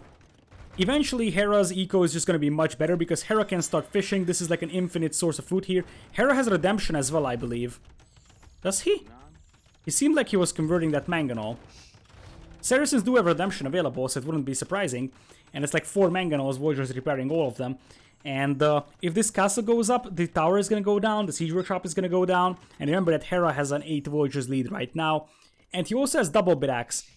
eventually Hera's eco is just going to be much better because Hera can start fishing. This is like an infinite source of food here. Hera has redemption as well, I believe. Does he? He seemed like he was converting that mangonel. Saracens do have redemption available, so it wouldn't be surprising. And it's like 4 mangonels, villagers repairing all of them. And if this castle goes up, the tower is going to go down, the siege workshop is going to go down. And remember that Hera has an 8 villagers lead right now. And he also has double bit axe.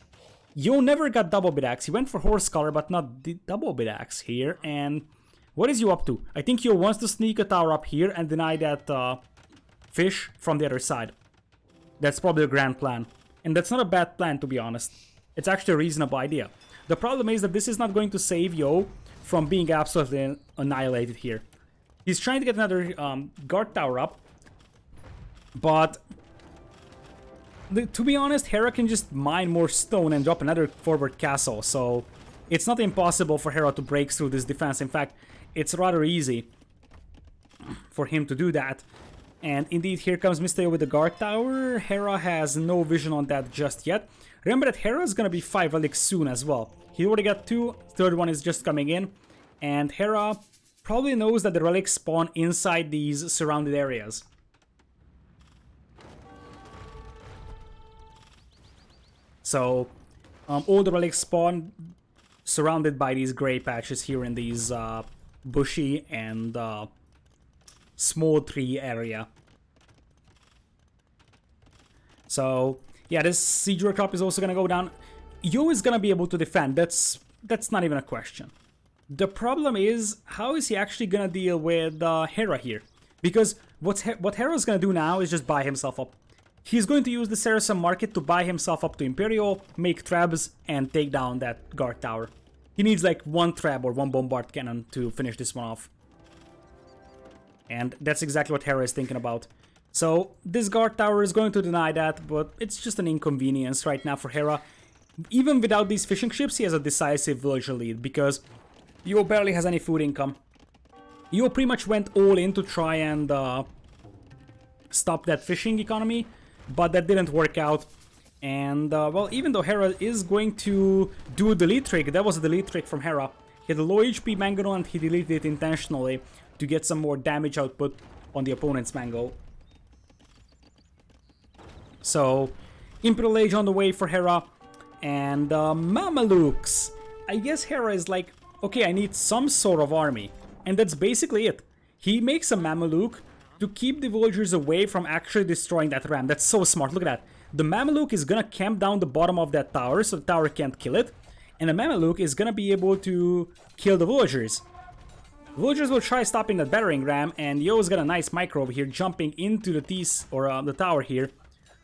Yo never got double bit axe. He went for horse collar, but not the double bit axe here. And what is Yo up to? I think Yo wants to sneak a tower up here and deny that fish from the other side. That's probably a grand plan. And that's not a bad plan, to be honest. It's actually a reasonable idea. The problem is that this is not going to save Yo from being absolutely annihilated here. He's trying to get another guard tower up. But to be honest, Hera can just mine more stone and drop another forward castle. So it's not impossible for Hera to break through this defense. In fact, it's rather easy for him to do that. And indeed, here comes Mr. Yo with the guard tower. Hera has no vision on that just yet. Remember that Hera is going to be 5 relics soon as well. He already got 2, third one is just coming in. And Hera probably knows that the relics spawn inside these surrounded areas. So, all the relics spawn surrounded by these gray patches here in these bushy and small tree area. So, yeah, this siege workshop is also gonna go down. Yo is gonna be able to defend. That's not even a question. The problem is, how is he actually gonna deal with Hera here? Because what Hera's gonna do now is just buy himself up. He's going to use the Saracen market to buy himself up to Imperial, make trebs, and take down that guard tower. He needs like 1 treb or 1 bombard cannon to finish this one off. And that's exactly what Hera is thinking about. So this guard tower is going to deny that, but it's just an inconvenience right now for Hera. Even without these fishing ships, he has a decisive villager lead, because Yo barely has any food income. Yo pretty much went all in to try and stop that fishing economy, but that didn't work out. And, well, even though Hera is going to do a delete trick, that was a delete trick from Hera. He had a low HP Mango and he deleted it intentionally to get some more damage output on the opponent's Mango. So, Imperial Age on the way for Hera. And Mamelukes. I guess Hera is like, okay, I need some sort of army. And that's basically it. He makes a Mameluke to keep the villagers away from actually destroying that ram. That's so smart, look at that. The Mameluke is gonna camp down the bottom of that tower, so the tower can't kill it. And the Mameluke is gonna be able to kill the villagers. Villagers will try stopping that battering ram, and Yo's got a nice micro over here jumping into the the tower here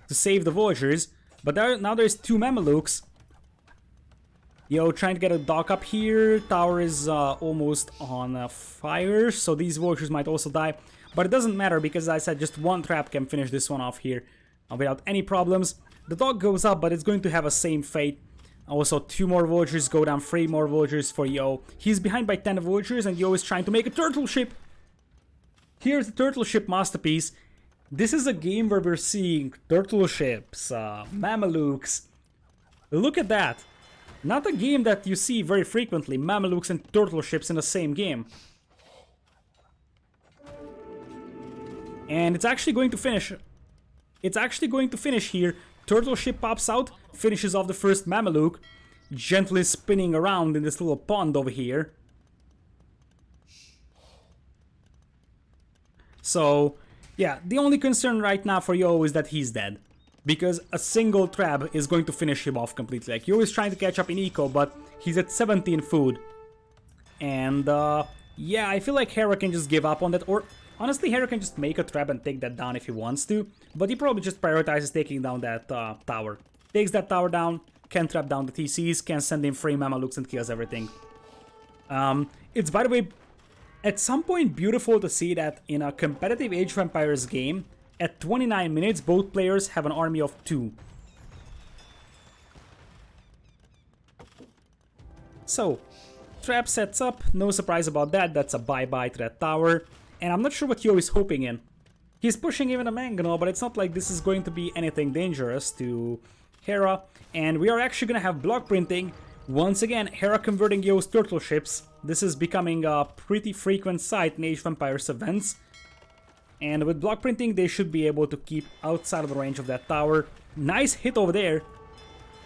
to save the villagers. But now there's two Mamelukes. Yo trying to get a dock up here. Tower is almost on fire, so these villagers might also die. But it doesn't matter because, as I said, just one trap can finish this one off here without any problems. The dock goes up, but it's going to have a same fate. Also, 2 more villagers go down, 3 more villagers for Yo. He's behind by 10 villagers, and Yo is trying to make a turtle ship. Here's the turtle ship masterpiece. This is a game where we're seeing turtle ships, Mamelukes. Look at that. Not a game that you see very frequently, Mamelukes and turtle ships in the same game. And it's actually going to finish. It's actually going to finish here. Turtle ship pops out, finishes off the first Mameluke, gently spinning around in this little pond over here. So, yeah, the only concern right now for Yo is that he's dead. Because a single trap is going to finish him off completely. Like, Yo is trying to catch up in eco, but he's at 17 food. And, yeah, I feel like Hera can just give up on that, or honestly, Hera can just make a trap and take that down if he wants to, but he probably just prioritizes taking down that tower. Takes that tower down, can trap down the TCs, can send in 3 Mamelukes and kills everything. It's, by the way, at some point beautiful to see that in a competitive Age of Empires game, at 29 minutes, both players have an army of 2. So, trap sets up, no surprise about that, that's a bye-bye to that tower. And I'm not sure what Yo is hoping in. He's pushing even a Mangonel, but it's not like this is going to be anything dangerous to Hera. And we are actually going to have block printing. Once again, Hera converting Yo's turtle ships. This is becoming a pretty frequent sight in Age of Empires events. And with block printing, they should be able to keep outside of the range of that tower. Nice hit over there.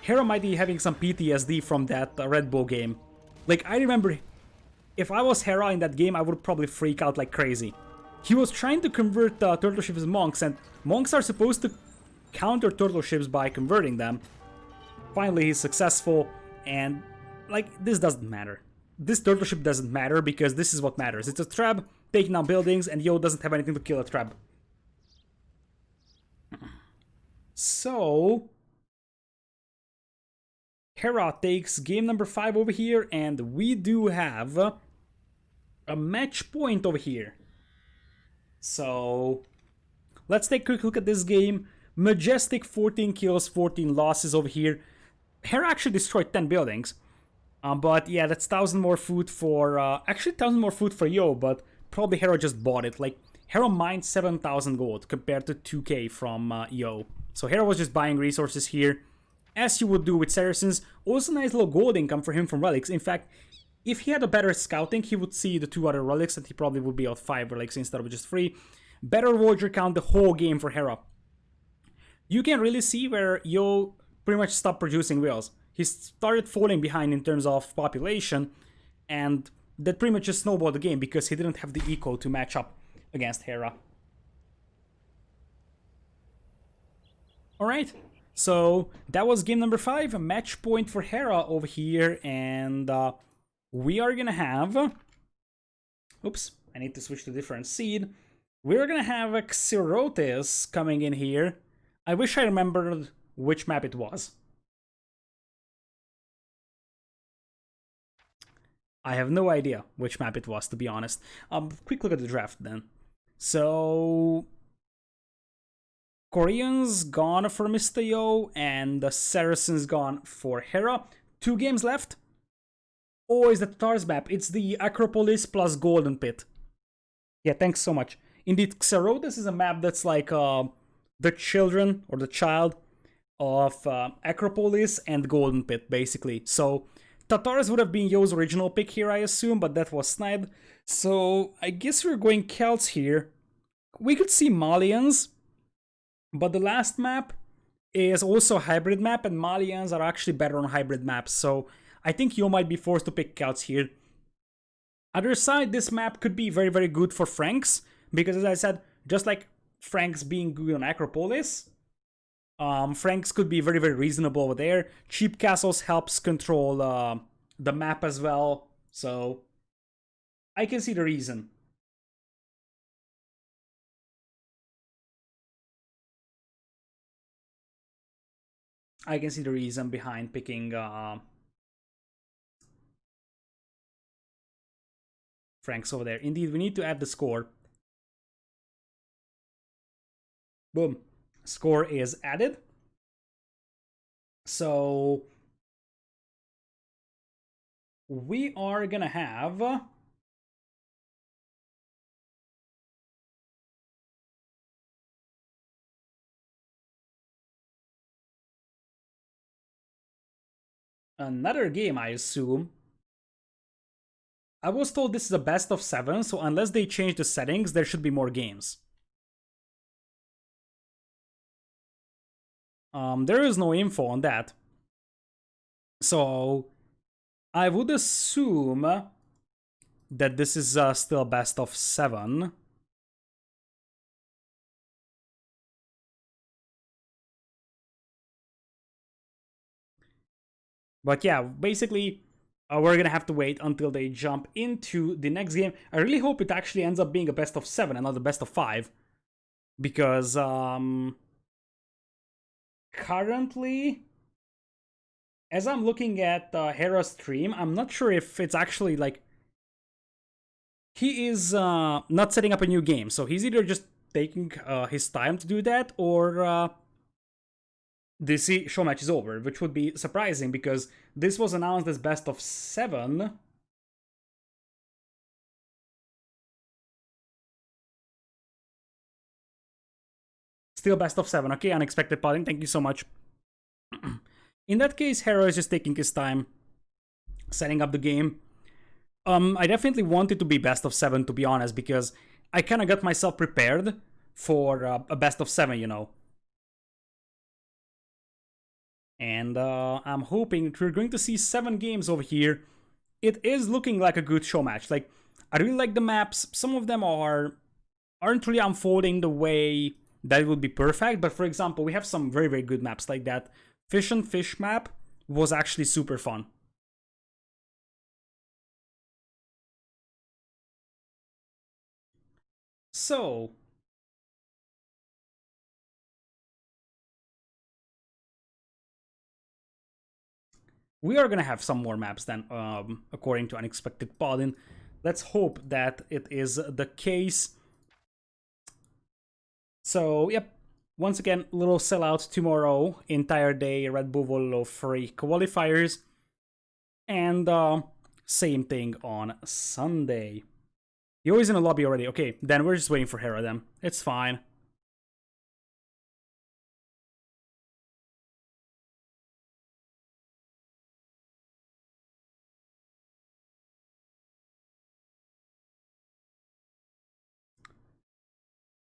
Hera might be having some PTSD from that Red Bull game. Like, I remember, if I was Hera in that game, I would probably freak out like crazy. He was trying to convert turtle ships as monks, and monks are supposed to counter turtle ships by converting them. Finally, he's successful, and, like, this doesn't matter. This turtle ship doesn't matter, because this is what matters. It's a trap, taking down buildings, and Yo doesn't have anything to kill a trap. So, Hera takes game number 5 over here, and we do have a match point over here. So, let's take a quick look at this game. Majestic 14 kills, 14 losses over here. Hera actually destroyed 10 buildings. But yeah, that's 1,000 more food for... actually 1,000 more food for Yo, but probably Hera just bought it. Like, Hera mined 7,000 gold compared to 2k from Yo. So Hera was just buying resources here, as you would do with Saracens. Also nice little gold income for him from relics. In fact, if he had a better scouting, he would see the 2 other relics, and he probably would be out 5 relics instead of just 3. Better villager count the whole game for Hera. You can really see where Yo pretty much stopped producing whales. He started falling behind in terms of population, and that pretty much just snowballed the game because he didn't have the eco to match up against Hera. Alright, so that was game number 5, a match point for Hera over here, and we are gonna have... Oops, I need to switch to different seed. We're gonna have a Xerotis coming in here. I wish I remembered which map it was. I have no idea which map it was, to be honest. Quick look at the draft then. So, Koreans gone for Mr. Yo, and the Saracens gone for Hera. 2 games left. Oh, is the Tatars map? It's the Acropolis plus Golden Pit. Yeah, thanks so much. Indeed, Xerotis is a map that's like the children or the child of Acropolis and Golden Pit, basically. So Tatars would have been Yo's original pick here, I assume, but that was sniped. So I guess we're going Celts here. We could see Malians, but the last map is also a hybrid map, and Malians are actually better on hybrid maps. So I think Yo might be forced to pick Celts here. Other side, this map could be very, very good for Franks, because as I said, just like Franks being good on Acropolis, Franks could be very, very reasonable over there. Cheap Castles helps control the map as well, so I can see the reason. I can see the reason behind picking Franks over there. Indeed, we need to add the score. Boom. Score is added. So we are gonna have another game, I assume. I was told this is a best of 7, so unless they change the settings, there should be more games. There is no info on that. So I would assume that this is still best of 7. But yeah, basically, we're gonna have to wait until they jump into the next game. I really hope it actually ends up being a best of 7 and not a best of 5. Because currently, as I'm looking at Hera's stream, I'm not sure if it's actually like he is not setting up a new game. So he's either just taking his time to do that, or this Showmatch is over, which would be surprising because this was announced as best of 7. Still best of 7. Okay, unexpected padding. Thank you so much. In that case, Hera is just taking his time setting up the game. I definitely want it to be best of 7, to be honest, because I kind of got myself prepared for a best of 7, you know. And I'm hoping that we're going to see 7 games over here. It is looking like a good show match. Like, I really like the maps. Some of them aren't really unfolding the way that it would be perfect. But for example, we have some very, very good maps like that. Fish and Fish map was actually super fun. So, we are gonna have some more maps then, according to Unexpected Paladin. Let's hope that it is the case. So, yep. Once again, little sellout tomorrow. Entire day Red Bull free qualifiers. And same thing on Sunday. You're always in a lobby already. Okay, then we're just waiting for Hera then. It's fine.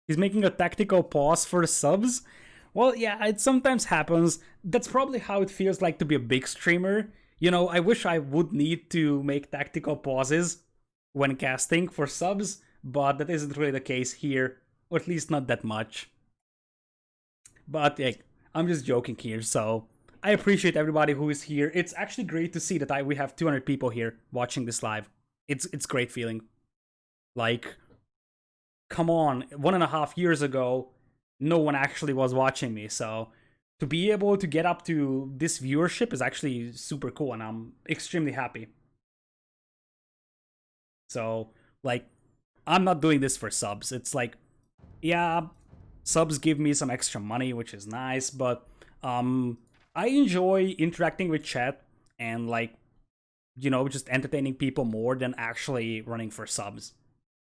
He's making a tactical pause for the subs. Well, yeah, it sometimes happens. That's probably how it feels like to be a big streamer. You know, I wish I would need to make tactical pauses when casting for subs, but that isn't really the case here, or at least not that much. But yeah, I'm just joking here, so I appreciate everybody who is here. It's actually great to see that we have 200 people here watching this live. It's great feeling. Like, come on, 1.5 years ago, no one actually was watching me, so to be able to get up to this viewership is actually super cool, and I'm extremely happy. So, like, I'm not doing this for subs. It's like, yeah, Subs give me some extra money, which is nice, but I enjoy interacting with chat and like, just entertaining people more than actually running for subs.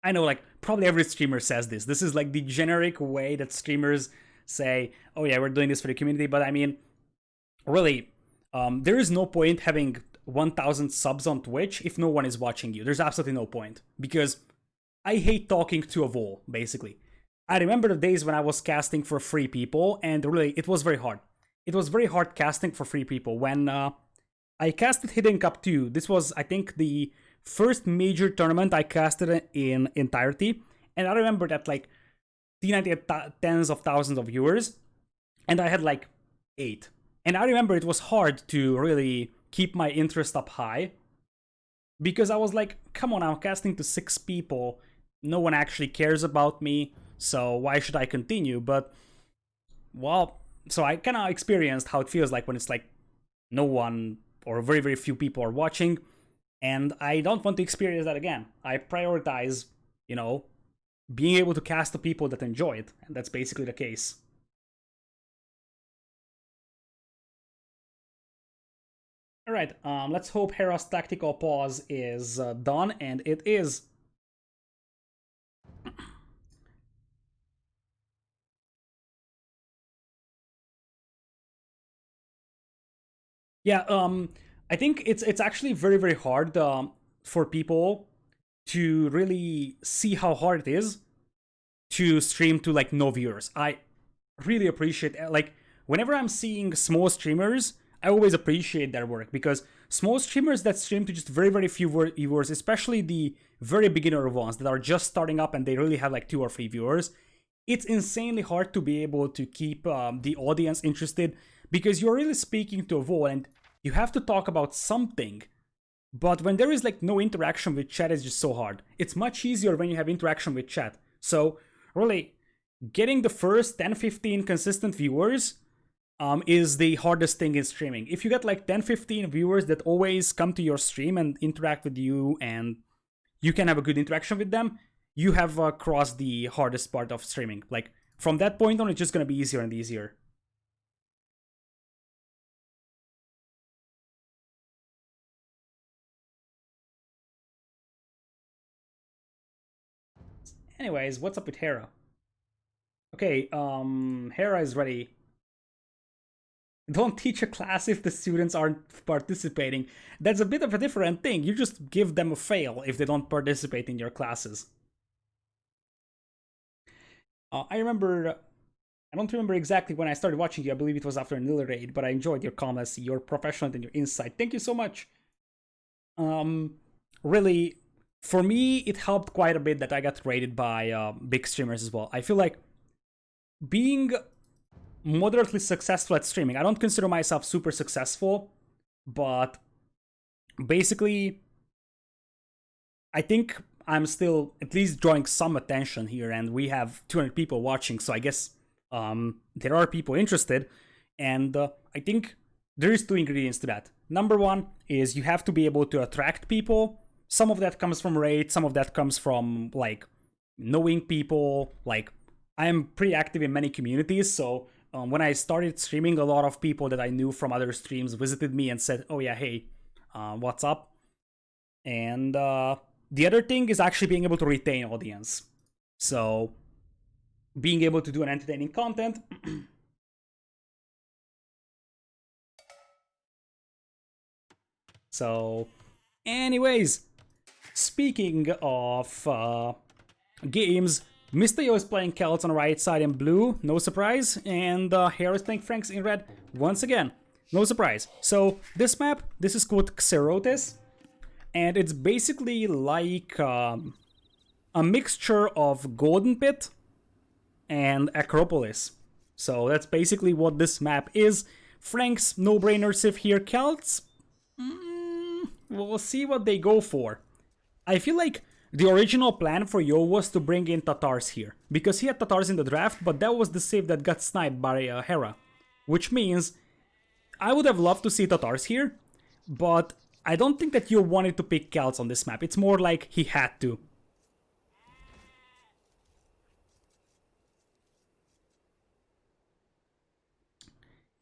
I know, like, probably every streamer says this. This is like the generic way that streamers say, oh yeah, we're doing this for the community. But I mean, really, there is no point having 1,000 subs on Twitch if no one is watching you. There's absolutely no point. Because I hate talking to a wall, basically. I remember the days when I was casting for free people, and really, it was very hard. It was very hard casting for free people. When I casted Hidden Cup 2, this was, I think, the first major tournament I casted in entirety. And I remember that, like, T90 had tens of thousands of viewers, and I had, like, 8. And I remember it was hard to really keep my interest up high, because I was like, come on, I'm casting to 6 people. No one actually cares about me, so why should I continue? But, well, so I kind of experienced how it feels like when it's like no one or very, very few people are watching, and I don't want to experience that again. I prioritize, being able to cast to people that enjoy it, and that's basically the case. Alright, let's hope Hera's tactical pause is done, and it is. Yeah, I think it's actually very, very hard for people to really see how hard it is to stream to like no viewers. I really appreciate, like, whenever I'm seeing small streamers, I always appreciate their work, because small streamers that stream to just very, very few viewers, especially the very beginner ones that are just starting up and they really have like 2 or 3 viewers, it's insanely hard to be able to keep the audience interested, because you're really speaking to a wall and you have to talk about something. But when there is like no interaction with chat, it's just so hard. It's much easier when you have interaction with chat. So really, getting the first 10-15 consistent viewers is the hardest thing in streaming. If you get like 10-15 viewers that always come to your stream and interact with you, and you can have a good interaction with them, you have crossed the hardest part of streaming. Like, from that point on, it's just gonna be easier and easier. Anyways, what's up with Hera? Okay, Hera is ready. Don't teach a class if the students aren't participating. That's a bit of a different thing. You just give them a fail if they don't participate in your classes. I don't remember exactly when I started watching you. I believe it was after an raid, but I enjoyed your comments, your professionalism, and your insight. Thank you so much. Really, for me, it helped quite a bit that I got rated by big streamers as well. I feel like being moderately successful at streaming, I don't consider myself super successful, but basically, I think I'm still at least drawing some attention here, and we have 200 people watching, so I guess there are people interested, and I think there is 2 ingredients to that. Number 1 is you have to be able to attract people. Some of that comes from raid, some of that comes from like knowing people. Like, I am pretty active in many communities, so when I started streaming, a lot of people that I knew from other streams visited me and said, oh yeah, hey, what's up? And the other thing is actually being able to retain audience. So being able to do an entertaining content. So anyways, speaking of games, Mr. Yo is playing Celts on the right side in blue, no surprise, and Hera is playing Franks in red once again, no surprise. So this map, this is called Xerotes, and it's basically like a mixture of Golden Pit and Acropolis. So that's basically what this map is. Franks, no-brainer Civ here. Celts, we'll see what they go for. I feel like the original plan for Yo was to bring in Tatars here, because he had Tatars in the draft, but that was the save that got sniped by Hera. Which means I would have loved to see Tatars here, but I don't think that Yo wanted to pick Celts on this map. It's more like he had to.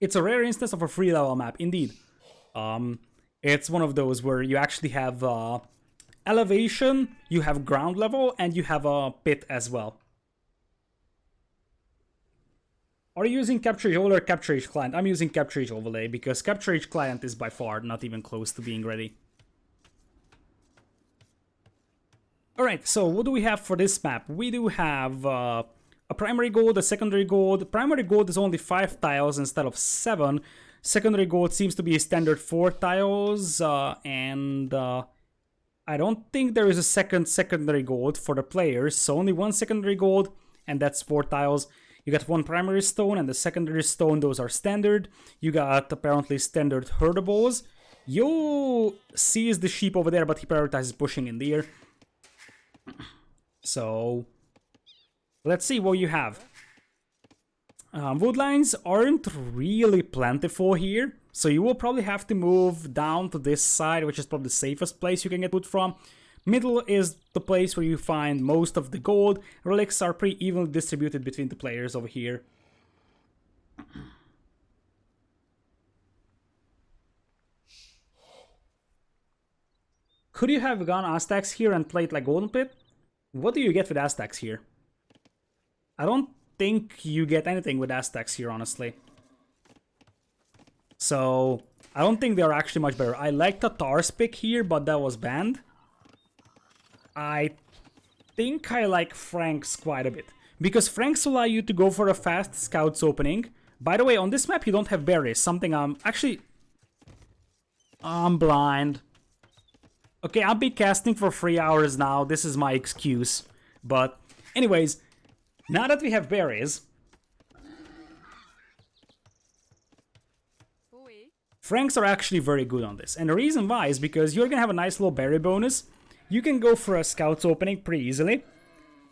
It's a rare instance of a free level map, indeed. It's one of those where you actually have elevation, you have ground level, and you have a pit as well. Are you using Capture Age Overlay or Capture Age Client? I'm using Capture Age Overlay because Capture Age Client is by far not even close to being ready. Alright, so what do we have for this map? We do have a primary gold, a secondary gold. Primary gold is only 5 tiles instead of 7. Secondary gold seems to be a standard 4 tiles, and I don't think there is a secondary gold for the players, so only 1 secondary gold, and that's 4 tiles. You got 1 primary stone and the secondary stone, those are standard. You got apparently standard herdables. Yo sees the sheep over there, but he prioritizes pushing in the air. So, let's see what you have. Woodlines aren't really plentiful here, so you will probably have to move down to this side, which is probably the safest place you can get wood from. Middle is the place where you find most of the gold. Relics are pretty evenly distributed between the players over here. Could you have gone Aztecs here and played like Golden Pit? What do you get with Aztecs here? I don't think you get anything with Aztecs here, honestly. So, I don't think they're actually much better. I like Tatar's pick here, but that was banned. I think I like Frank's quite a bit. Because Frank's allow you to go for a fast scouts opening. By the way, on this map you don't have berries. Something actually... I'm blind. Okay, I've been casting for 3 hours now. This is my excuse. But, anyways, now that we have berries... Franks are actually very good on this. And the reason why is because you're gonna have a nice little berry bonus. You can go for a scouts opening pretty easily.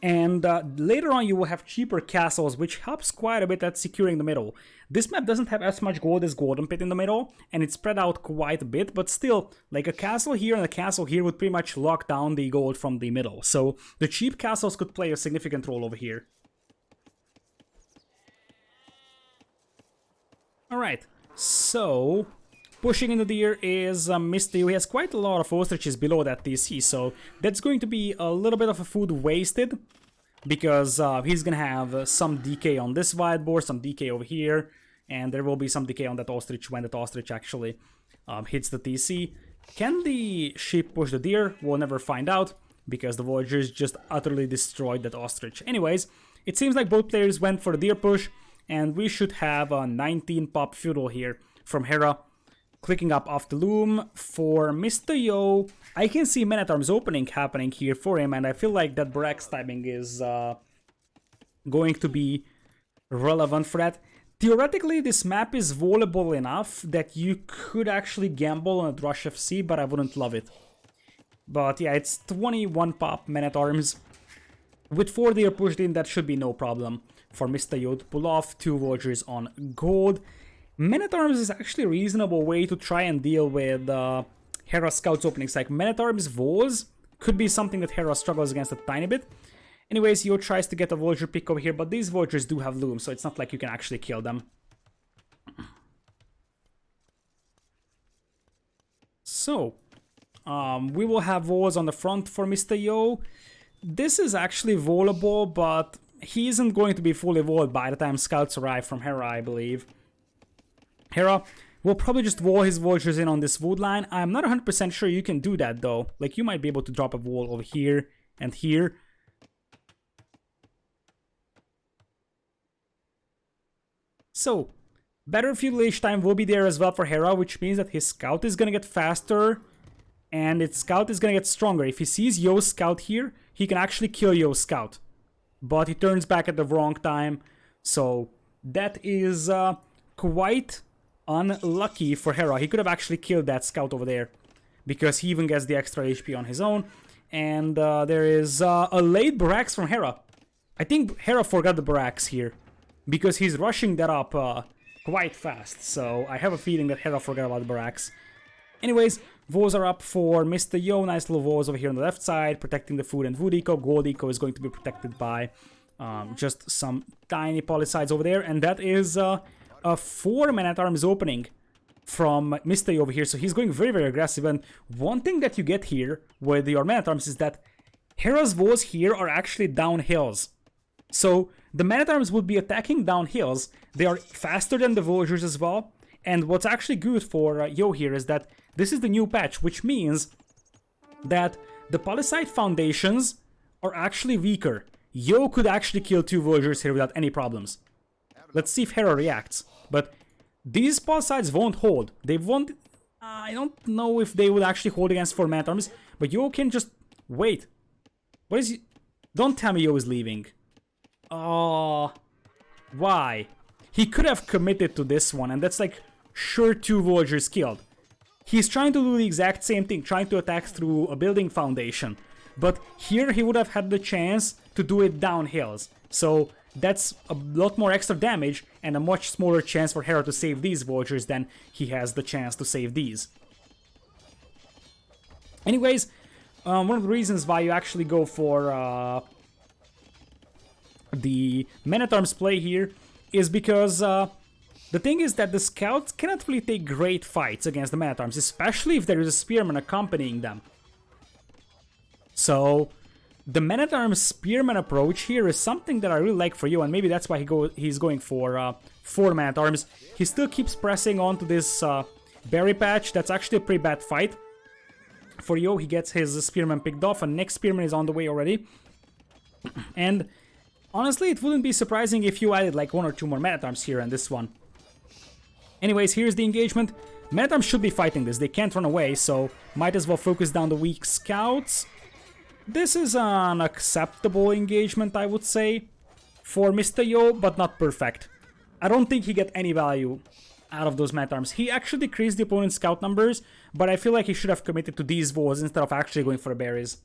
And later on you will have cheaper castles, which helps quite a bit at securing the middle. This map doesn't have as much gold as Golden Pit in the middle, and it's spread out quite a bit, but still, like a castle here and a castle here would pretty much lock down the gold from the middle. So the cheap castles could play a significant role over here. Alright, so... pushing into the air is Misty, who has quite a lot of ostriches below that TC, so that's going to be a little bit of a food wasted, because he's gonna have some decay on this whiteboard, some decay over here, and there will be some decay on that ostrich when that ostrich actually hits the TC. Can the sheep push the deer? We'll never find out, because the villagers just utterly destroyed that ostrich. Anyways, it seems like both players went for the deer push, and we should have a 19 pop feudal here from Hera. Clicking up off the loom for Mr. Yo. I can see Man-at-Arms opening happening here for him, and I feel like that Brax timing is going to be relevant for that. Theoretically, this map is volleyball enough that you could actually gamble on a Drush FC, but I wouldn't love it. But yeah, it's 21 pop Man-at-Arms. With 4 deer pushed in, that should be no problem for Mr. Yo to pull off 2 villagers on gold. Man-at-Arms is actually a reasonable way to try and deal with Hera Scouts openings. Like, Man-at-Arms Vols could be something that Hera struggles against a tiny bit. Anyways, Yo tries to get a villager pick over here, but these villagers do have loom, so it's not like you can actually kill them. So, we will have Vols on the front for Mr. Yo. This is actually volable, but he isn't going to be fully voled by the time Scouts arrive from Hera, I believe. Hera will probably just wall his villagers in on this wood line. I'm not 100% sure you can do that though. Like, you might be able to drop a wall over here and here. So, better feudal time will be there as well for Hera, which means that his scout is gonna get faster and its scout is gonna get stronger. If he sees Yo's scout here, he can actually kill Yo's scout. But he turns back at the wrong time, so that is quite unlucky for Hera. He could have actually killed that scout over there, because he even gets the extra HP on his own. And there is a late Brax from Hera. I think Hera forgot the Brax here, because he's rushing that up quite fast. So I have a feeling that Hera forgot about the Brax. Anyways, Vols are up for Mr. Yo. Nice little Vols over here on the left side, protecting the food and wood eco. Gold eco is going to be protected by just some tiny polysides over there. And that is a 4 man-at-arms opening from Mr. over here, so he's going very, very aggressive. And one thing that you get here with your man-at-arms is that Hera's Vols here are actually down hills. So the man-at-arms would be attacking down hills. They are faster than the Vultures as well. And what's actually good for Yo here is that this is the new patch, which means that the Palisade foundations are actually weaker. Yo could actually kill 2 Vultures here without any problems. Let's see if Hera reacts. But these Palisades won't hold. They won't... I don't know if they would actually hold against 4 man-at-arms, but Yo can just wait. What is he... Don't tell me Yo is leaving. Oh... Why? He could have committed to this one, and that's like sure 2 Vultures killed. He's trying to do the exact same thing, trying to attack through a building foundation. But here he would have had the chance to do it down hills. So that's a lot more extra damage and a much smaller chance for Hera to save these Vultures than he has the chance to save these. Anyways, one of the reasons why you actually go for the Man-at-Arms play here is because the thing is that the Scouts cannot really take great fights against the Man-at-Arms, especially if there is a Spearman accompanying them. So the Man-at-Arms Spearman approach here is something that I really like for you, and maybe that's why he's going for 4 Man-at-Arms. He still keeps pressing on to this berry patch. That's actually a pretty bad fight. For Yo, he gets his Spearman picked off, and next Spearman is on the way already. And honestly, it wouldn't be surprising if you added like 1 or 2 more Man-at-Arms here in this one. Anyways, here's the engagement. Man-at-Arms should be fighting this. They can't run away, so might as well focus down the weak Scouts. This is an acceptable engagement, I would say, for Mr. Yo, but not perfect. I don't think he get any value out of those Man-at-Arms. He actually decreased the opponent's scout numbers, but I feel like he should have committed to these Vols instead of actually going for the berries.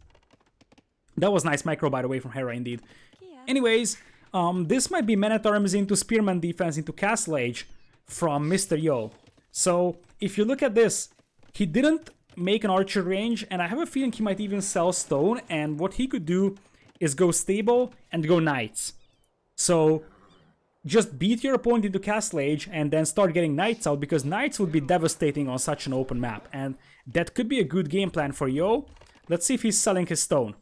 That was nice micro, by the way, from Hera, indeed. Yeah. Anyways, this might be Man-at-Arms into Spearman defense into Castle Age from Mr. Yo. So, if you look at this, he didn't make an archer range, and I have a feeling he might even sell stone, and what he could do is go stable and go knights. So just beat your opponent into Castle Age and then start getting knights out, because knights would be devastating on such an open map, and that could be a good game plan for Yo. Let's see if he's selling his stone.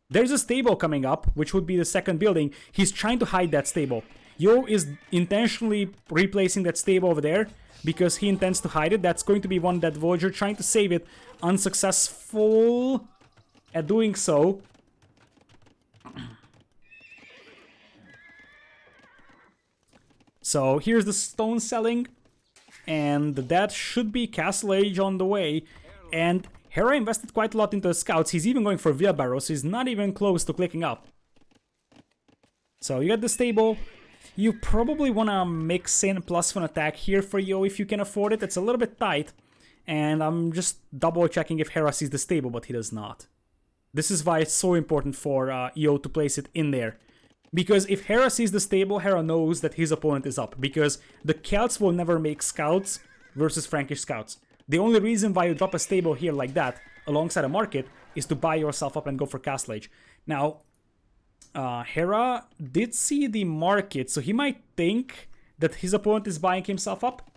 There's a stable coming up, which would be the second building. He's trying to hide that stable. Yo is intentionally replacing that stable over there because he intends to hide it. That's going to be one that Voyager trying to save it. Unsuccessful at doing so. So here's the stone selling. And that should be Castle Age on the way. And Hera invested quite a lot into the scouts. He's even going for wheelbarrow, so he's not even close to clicking up. So you got the stable. You probably want to mix in +1 attack here for Yo if you can afford it. It's a little bit tight. And I'm just double checking if Hera sees the stable, but he does not. This is why it's so important for Yo to place it in there. Because if Hera sees the stable, Hera knows that his opponent is up. Because the Celts will never make scouts versus Frankish scouts. The only reason why you drop a stable here like that, alongside a market, is to buy yourself up and go for Castle Age. Now, Hera did see the market, so he might think that his opponent is buying himself up.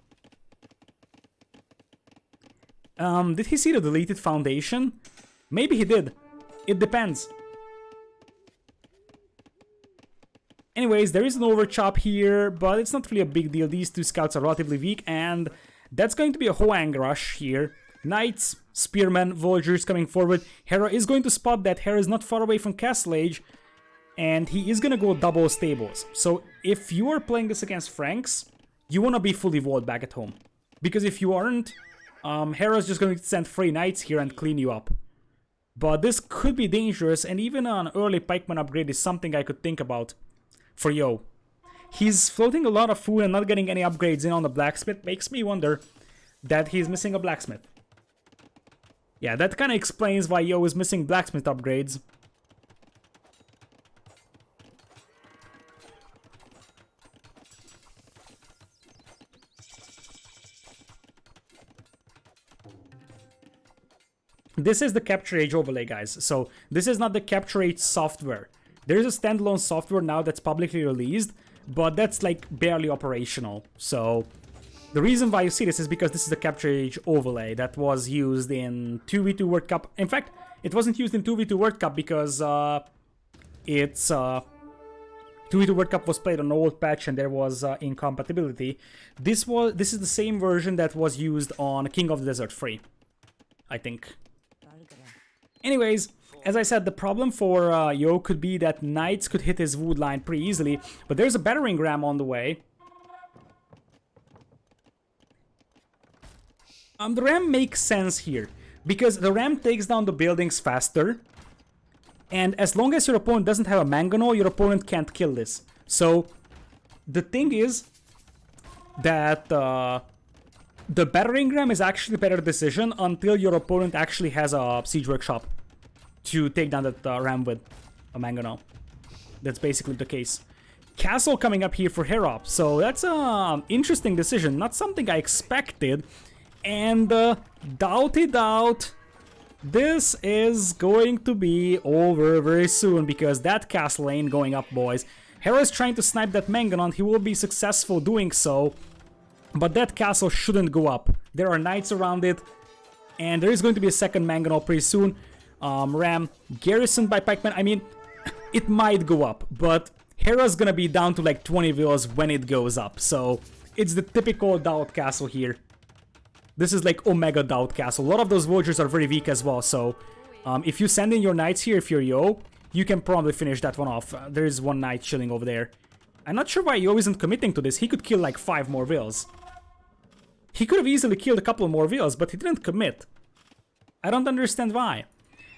Did he see the deleted foundation? Maybe he did. It depends. Anyways, there is an overchop here, but it's not really a big deal. These two scouts are relatively weak, and that's going to be a Hoang rush here. Knights, Spearmen, Vultures coming forward. Hera is going to spot that Hera is not far away from Castle Age, and he is going to go double stables. So if you are playing this against Franks, you want to be fully walled back at home. Because if you aren't, Hera's just going to send 3 knights here and clean you up. But this could be dangerous, and even an early pikeman upgrade is something I could think about for Yo. He's floating a lot of food and not getting any upgrades in on the blacksmith. Makes me wonder that he's missing a blacksmith. Yeah, that kind of explains why Yo is missing blacksmith upgrades. This is the Capture Age overlay, guys. So this is not the Capture Age software. There is a standalone software now that's publicly released but that's like barely operational. So the reason why you see this is because this is the capture age overlay that was used in 2v2 World Cup. In fact, it wasn't used in 2v2 World Cup because 2v2 World Cup was played on an old patch and there was incompatibility. This is the same version that was used on King of the Desert Free, I think. Anyways, as I said, the problem for Yo could be that Knights could hit his wood line pretty easily, but there's a battering ram on the way. The ram makes sense here, because the ram takes down the buildings faster, and as long as your opponent doesn't have a mangonel, your opponent can't kill this. So, the thing is that the battering ram is actually a better decision until your opponent actually has a siege workshop to take down that ram with a mangonel. That's basically the case. Castle coming up here for Hera, so that's an interesting decision, not something I expected. And doubt, this is going to be over very soon, because that castle ain't going up, boys. Hera is trying to snipe that mangonel, he will be successful doing so, but that castle shouldn't go up. There are knights around it, and there is going to be a second mangonel pretty soon. Ram garrisoned by pikemen. I mean, it might go up, but Hera's gonna be down to like 20 villas when it goes up, so it's the typical doubt castle here. This is like Omega Doubt Castle. A lot of those villagers are very weak as well, so if you send in your knights here, if you're Yo, you can probably finish that one off. There is one knight chilling over there. I'm not sure why Yo isn't committing to this. He could kill like 5 more villas. He could have easily killed a couple more villas, but he didn't commit. I don't understand why.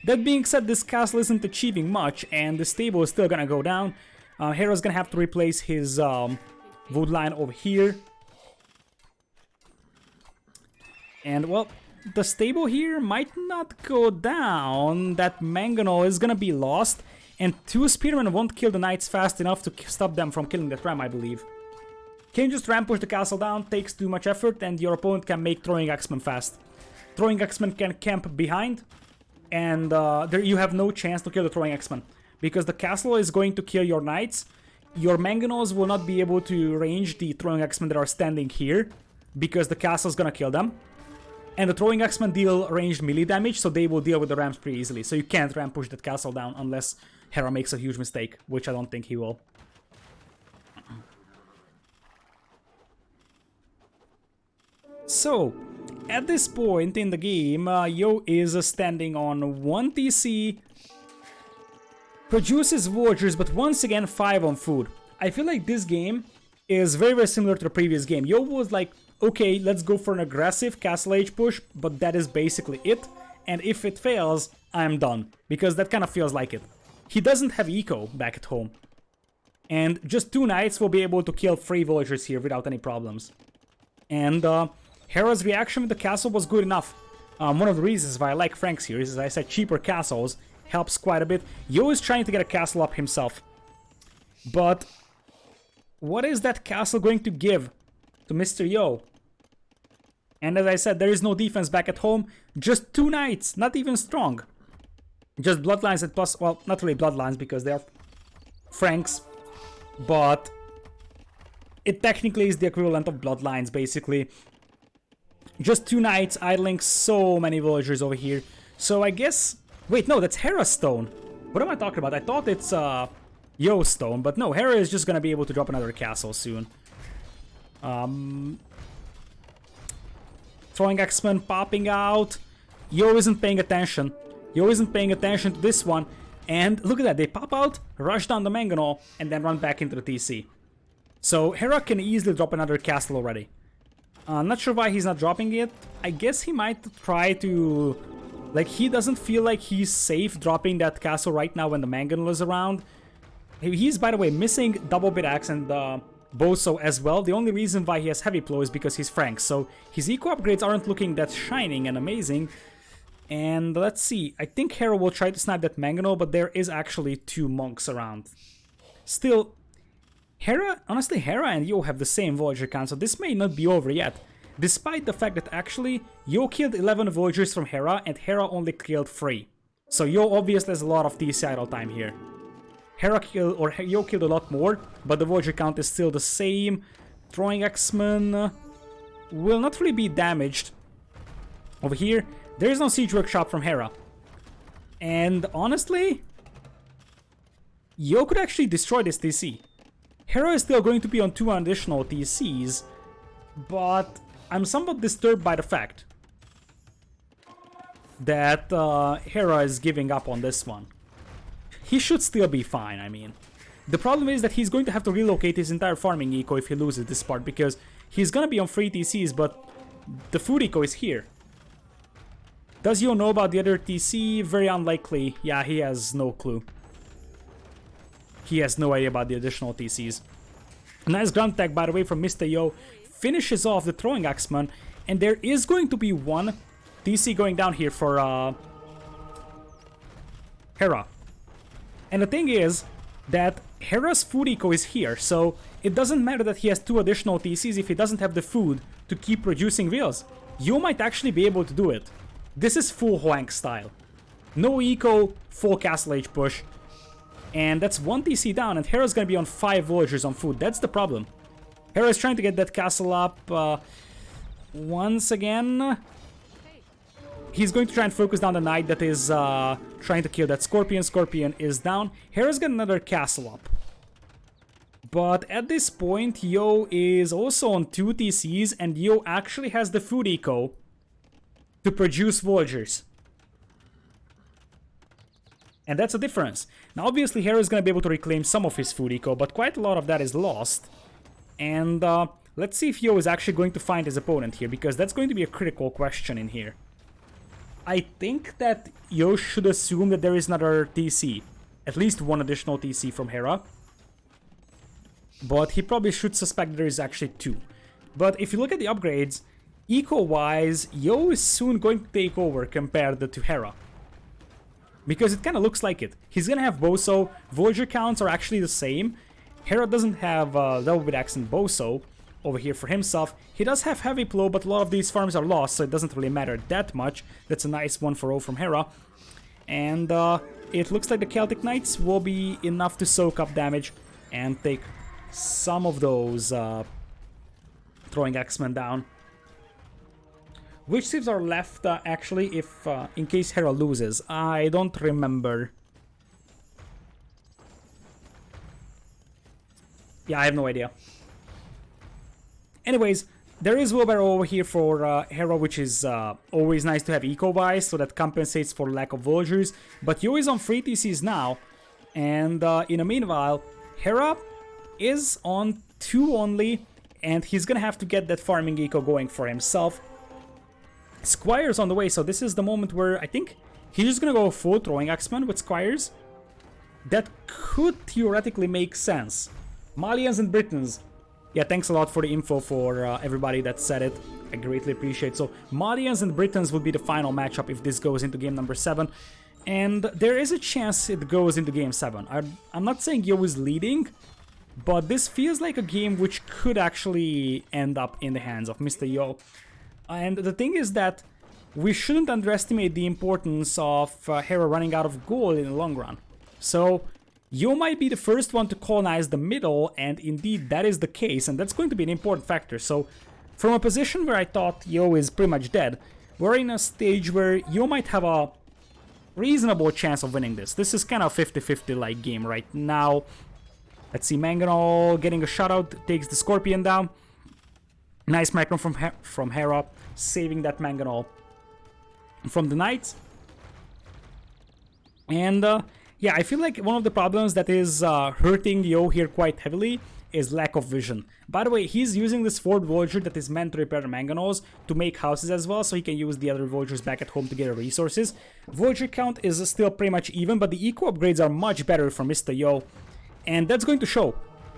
That being said, this castle isn't achieving much, and the stable is still gonna go down. Hera's gonna have to replace his wood line over here. And, well, the stable here might not go down. That mangonel is gonna be lost. And 2 spearmen won't kill the knights fast enough to stop them from killing that ram, I believe. Can you just ram push the castle down? Takes too much effort, and your opponent can make throwing axemen fast. Throwing axemen can camp behind, and there you have no chance to kill the throwing axemen. Because the castle is going to kill your knights. Your mangonels will not be able to range the throwing axemen that are standing here, because the castle is gonna kill them. And the throwing axemen deal ranged melee damage, so they will deal with the rams pretty easily. So you can't ram push that castle down unless Hera makes a huge mistake, which I don't think he will. So, at this point in the game, Yo is standing on 1 TC, produces villagers, but once again 5 on food. I feel like this game is very, very similar to the previous game. Yo was like, okay, let's go for an aggressive castle age push, but that is basically it. And if it fails, I'm done, because that kind of feels like it. He doesn't have eco back at home. And just 2 knights will be able to kill 3 villagers here without any problems. And Hera's reaction with the castle was good enough. One of the reasons why I like Franks here is, as I said, cheaper castles helps quite a bit. Yo is trying to get a castle up himself. But what is that castle going to give to Mr. Yo? And as I said, there is no defense back at home. Just 2 knights, not even strong. Just bloodlines at plus, well, not really bloodlines because they are Franks, but it technically is the equivalent of bloodlines, basically. Just 2 knights idling so many villagers over here. So I guess, wait, no, that's Hera's stone. What am I talking about? I thought it's Yo's stone, but no, Hera is just gonna be able to drop another castle soon. Throwing axemen popping out. Yo isn't paying attention. Yo isn't paying attention to this one. And look at that, they pop out, rush down the mangonel, and then run back into the TC. So Hera can easily drop another castle already. Not sure why he's not dropping it. I guess he might try to... Like, he doesn't feel like he's safe dropping that castle right now when the mangonel is around. He's, by the way, missing double bit axe and Bo7 as well. The only reason why he has heavy plow is because he's Frank. So his eco upgrades aren't looking that shining and amazing. And let's see. I think Hera will try to snipe that mangonel, but there is actually 2 monks around. Still, honestly, Hera and Yo have the same villager count, so this may not be over yet. Despite the fact that actually Yo killed 11 villagers from Hera and Hera only killed 3. So Yo obviously has a lot of TC idle time here. Hera killed, or Yo killed a lot more, but the villager count is still the same. Throwing Axeman will not really be damaged. Over here, there is no siege workshop from Hera. And honestly, Yo could actually destroy this TC. Hera is still going to be on 2 additional TCs, but I'm somewhat disturbed by the fact that Hera is giving up on this one. He should still be fine, I mean. The problem is that he's going to have to relocate his entire farming eco if he loses this part, because he's gonna be on 3 TCs, but the food eco is here. Does Yo know about the other TC? Very unlikely. Yeah, he has no clue. He has no idea about the additional TCs. A nice ground attack, by the way, from Mr. Yo. Finishes off the throwing axeman, and there is going to be 1 TC going down here for Hera. And the thing is that Hera's food eco is here, so it doesn't matter that he has 2 additional TCs if he doesn't have the food to keep producing wheels. Yo might actually be able to do it. This is full Hoang style. No eco, full castle age push. And that's 1 TC down, and Hera's gonna be on 5 villagers on food. That's the problem. Hera is trying to get that castle up once again. He's going to try and focus down the knight that is trying to kill that scorpion. Scorpion is down. Hera's got another castle up. But at this point, Yo is also on 2 TCs, and Yo actually has the food eco to produce villagers. And that's a difference. Now obviously Hera is going to be able to reclaim some of his food eco, but quite a lot of that is lost. And let's see if Yo is actually going to find his opponent here, because that's going to be a critical question in here. I think that Yo should assume that there is another TC. At least 1 additional TC from Hera. But he probably should suspect there is actually 2. But if you look at the upgrades, eco-wise, Yo is soon going to take over compared to Hera. Because it kind of looks like it. He's gonna have Boso, villager counts are actually the same. Hera doesn't have double with axe and Boso over here for himself. He does have heavy plow, but a lot of these farms are lost, so it doesn't really matter that much. That's a nice 1-for-0 from Hera. And it looks like the Celtic Knights will be enough to soak up damage and take some of those throwing axemen down. Which civs are left, actually, if in case Hera loses? I don't remember. Yeah, I have no idea. Anyways, there is wheelbarrow over here for Hera, which is always nice to have eco-wise, so that compensates for lack of villagers. But Yo is on 3 TCs now, and in the meanwhile, Hera is on 2 only, and he's gonna have to get that farming eco going for himself. Squire's on the way, so this is the moment where I think he's just gonna go full throwing axeman with Squires. That could theoretically make sense. Malians and Britons. Yeah, thanks a lot for the info for everybody that said it. I greatly appreciate it. So, Malians and Britons would be the final matchup if this goes into game number 7. And there is a chance it goes into game 7. I'm not saying Yo is leading, but this feels like a game which could actually end up in the hands of Mr. Yo. And the thing is that we shouldn't underestimate the importance of Hera running out of gold in the long run. So, Yo might be the first one to colonize the middle, and indeed that is the case, and that's going to be an important factor. So, from a position where I thought Yo is pretty much dead, we're in a stage where Yo might have a reasonable chance of winning this. This is kind of a 50-50 like game right now. Let's see, Mangonel getting a shutout, takes the Scorpion down. Nice macro from Hera, saving that Mangonel from the Knights. And yeah, I feel like one of the problems that is hurting Yo here quite heavily is lack of vision. By the way, he's using this Ford Voyager that is meant to repair the Mangonels to make houses as well, so he can use the other Voyagers back at home to get resources. Voyager count is still pretty much even, but the eco upgrades are much better for Mr. Yo, and that's going to show.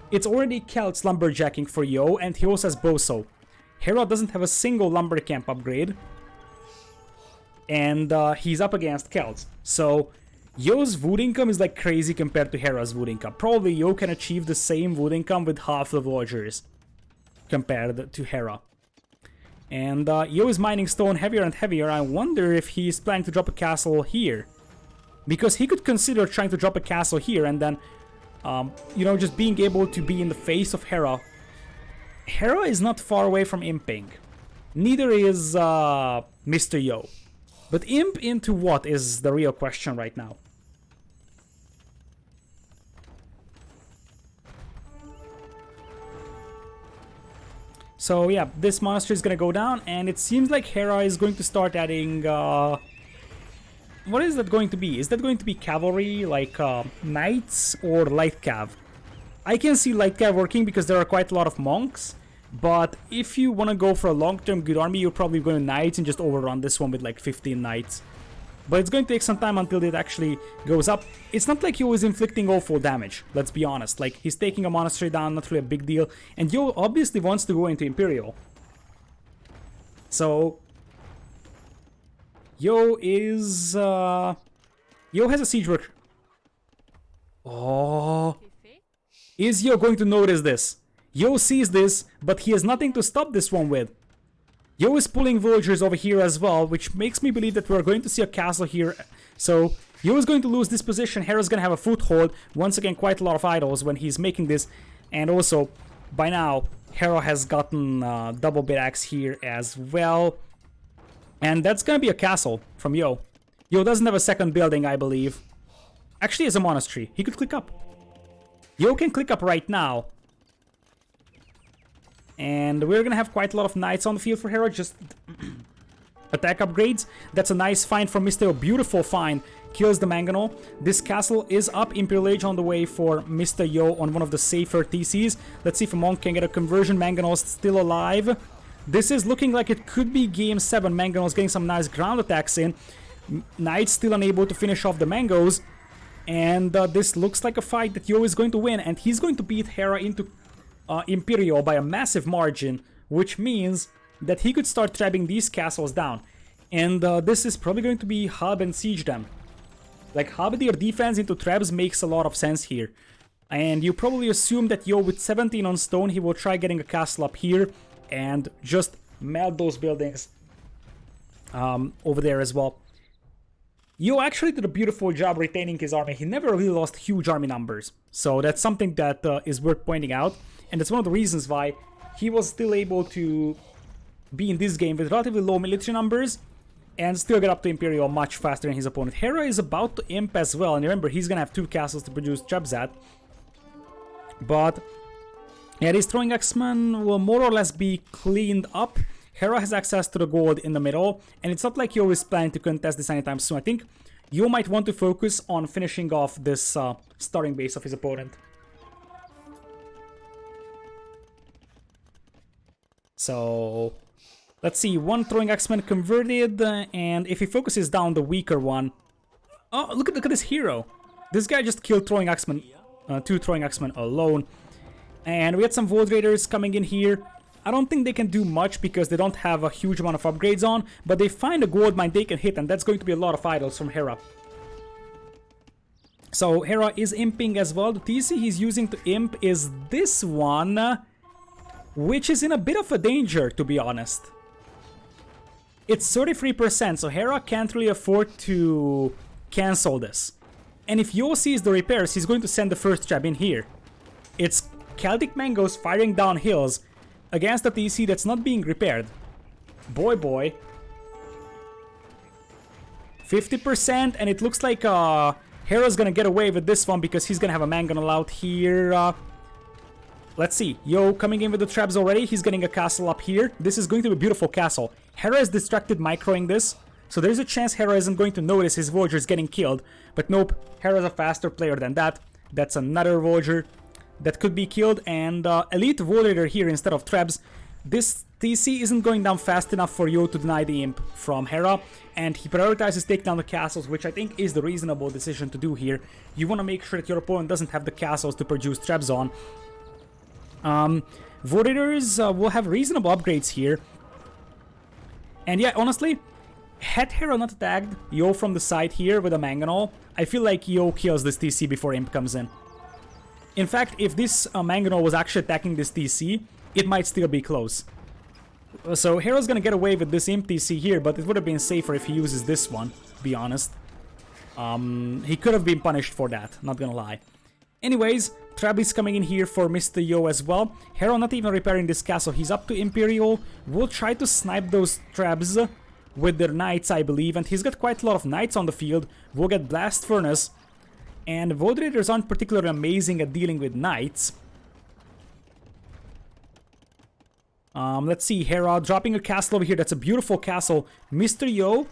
It's already Celts lumberjacking for Yo, and he also has Boso. Hera doesn't have a single lumber camp upgrade, and he's up against Celts. So Yo's wood income is like crazy compared to Hera's wood income. Probably Yo can achieve the same wood income with half the villagers compared to Hera. And Yo is mining stone heavier and heavier. I wonder if he's planning to drop a castle here, because he could consider trying to drop a castle here and then You know, just being able to be in the face of Hera. Hera is not far away from imping. Neither is Mr. Yo. But imp into what is the real question right now. So yeah, this monster is gonna go down, and it seems like Hera is going to start adding... what is that going to be? Is that going to be cavalry, like knights, or light cav? I can see light cav working because there are quite a lot of monks, but if you want to go for a long-term good army, you're probably going to knights and just overrun this one with like 15 knights. But it's going to take some time until it actually goes up. It's not like Yo is inflicting awful damage, let's be honest. Like, he's taking a monastery down, not really a big deal. And Yo obviously wants to go into Imperial. So... Yo is... Yo has a siege worker. Oh... Is Yo going to notice this? Yo sees this, but he has nothing to stop this one with. Yo is pulling villagers over here as well, which makes me believe that we're going to see a castle here. So, Yo is going to lose this position. Hera's going to have a foothold. Once again, quite a lot of idols when he's making this. And also, by now, Hera has gotten double bit axe here as well. And that's going to be a castle from Yo. Yo doesn't have a second building, I believe. Actually, it's a monastery. He could click up. Yo can click up right now. And we're gonna have quite a lot of knights on the field for Hera, just attack upgrades. That's a nice find from Mr. Yo, beautiful find. Kills the Mangonel. This castle is up, Imperial Age on the way for Mr. Yo on one of the safer TCs. Let's see if a monk can get a conversion. Mangonel's still alive. This is looking like it could be game 7. Mangonel's getting some nice ground attacks in. Knights still unable to finish off the Mangos. And this looks like a fight that Yo is going to win, and he's going to beat Hera into Imperial by a massive margin, which means that he could start trapping these castles down. And this is probably going to be hub and siege them. Like, halberdier defense into traps makes a lot of sense here. And you probably assume that Yo, with 17 on stone, he will try getting a castle up here and just melt those buildings over there as well. Yo actually did a beautiful job retaining his army. He never really lost huge army numbers. So that's something that is worth pointing out. And that's one of the reasons why he was still able to be in this game with relatively low military numbers and still get up to Imperial much faster than his opponent. Hera is about to imp as well. And remember, he's going to have 2 castles to produce traps at. But yeah, these throwing axemen will more or less be cleaned up. Hera has access to the gold in the middle, and it's not like Yo is planning to contest this anytime soon. I think Yo might want to focus on finishing off this starting base of his opponent. So, let's see, 1 throwing axeman converted, and if he focuses down the weaker one... Oh, look at this hero! This guy just killed throwing axeman, 2 throwing axemen alone. And we had some Void Raiders coming in here. I don't think they can do much because they don't have a huge amount of upgrades on, but they find a gold mine they can hit, and that's going to be a lot of idols from Hera. So Hera is imping as well. The TC he's using to imp is this one, which is in a bit of a danger, to be honest. It's 33%, so Hera can't really afford to cancel this. And if Yo sees the repairs, he's going to send the first trap in here. It's Celtic Mangoes firing down hills against a TC that's not being repaired. Boy. 50%, and it looks like Hera's gonna get away with this one because he's gonna have a Mangonel out here. Let's see. Yo coming in with the traps already. He's getting a castle up here. This is going to be a beautiful castle. Hera is distracted microing this, so there's a chance Hera isn't going to notice his villagers getting killed. But nope, Hera's a faster player than that. That's another villager that could be killed, and elite Void here instead of traps. This TC isn't going down fast enough for Yo to deny the imp from Hera, and he prioritizes take down the castles, which I think is the reasonable decision to do here. You want to make sure that your opponent doesn't have the castles to produce traps on. Void Raiders will have reasonable upgrades here. And yeah, honestly, had Hera not tagged Yo from the side here with a Mangonel, I feel like Yo kills this TC before imp comes in. In fact, if this Mangonel was actually attacking this TC, it might still be close. So Hera's gonna get away with this imp TC here, but it would have been safer if he uses this one, to be honest. He could have been punished for that, not gonna lie. Anyways, Trab is coming in here for Mr. Yo as well. Hera not even repairing this castle. He's up to Imperial. We'll try to snipe those Trabs with their knights, I believe. And he's got quite a lot of knights on the field. We'll get Blast Furnace. And Void Raiders aren't particularly amazing at dealing with knights. Let's see, Hera dropping a castle over here. That's a beautiful castle. Mr. Yo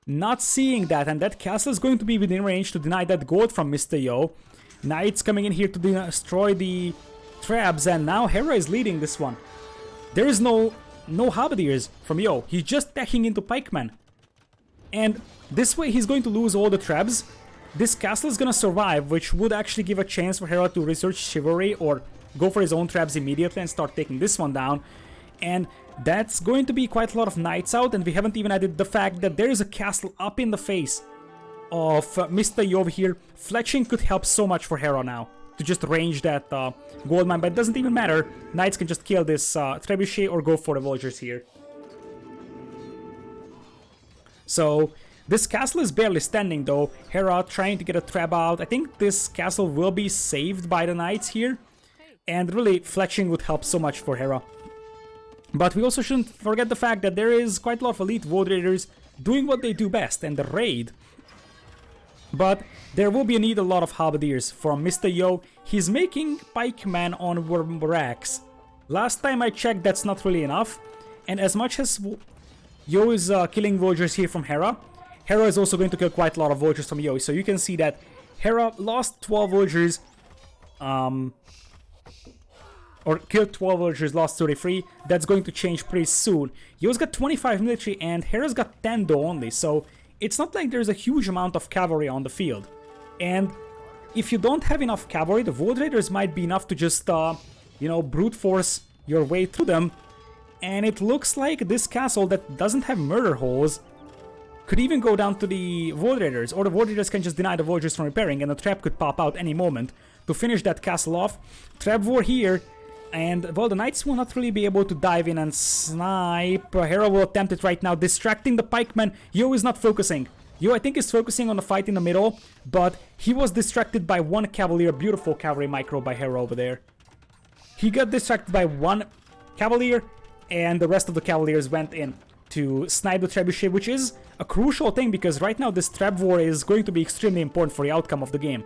not seeing that, and that castle is going to be within range to deny that gold from Mr. Yo. Knights coming in here to destroy the Trabs, and now Hera is leading this one. There is no Halberdiers from Yo. He's just attacking into pikemen. And this way he's going to lose all the Trabs. This castle is gonna survive, which would actually give a chance for Hera to research Chivalry or go for his own Trabs immediately and start taking this one down. And that's going to be quite a lot of knights out, and we haven't even added the fact that there is a castle up in the face of Mr. Yo over here. Fletching could help so much for Hera now to just range that gold mine, but it doesn't even matter. Knights can just kill this trebuchet or go for the vultures here. So this castle is barely standing though. Hera trying to get a trap out. I think this castle will be saved by the knights here, and really fletching would help so much for Hera. But we also shouldn't forget the fact that there is quite a lot of elite Void Raiders doing what they do best, and the raid. But there will be a lot of Halberdiers from Mr. Yo. He's making pikemen on barracks. Last time I checked, that's not really enough. And as much as Yo is killing vultures here from Hera, Hera is also going to kill quite a lot of vultures from Yo. So you can see that Hera lost 12 vultures, or killed 12 vultures, lost 33. That's going to change pretty soon. Yo's got 25 military and Hera's got 10 though only, so it's not like there's a huge amount of cavalry on the field. And if you don't have enough cavalry, the Void Raiders might be enough to just, you know, brute force your way through them. And it looks like this castle that doesn't have murder holes could even go down to the Void Raiders, or the Void Raiders can just deny the vultures from repairing and a trap could pop out any moment to finish that castle off. Trap war here. And, well, the knights will not really be able to dive in and snipe. Hera will attempt it right now, distracting the pikemen. Yo is not focusing. Yo, I think, is focusing on the fight in the middle, but he was distracted by one cavalier. Beautiful cavalry micro by Hera over there. He got distracted by one cavalier, and the rest of the cavaliers went in to snipe the trebuchet, which is a crucial thing, because right now this trap war is going to be extremely important for the outcome of the game.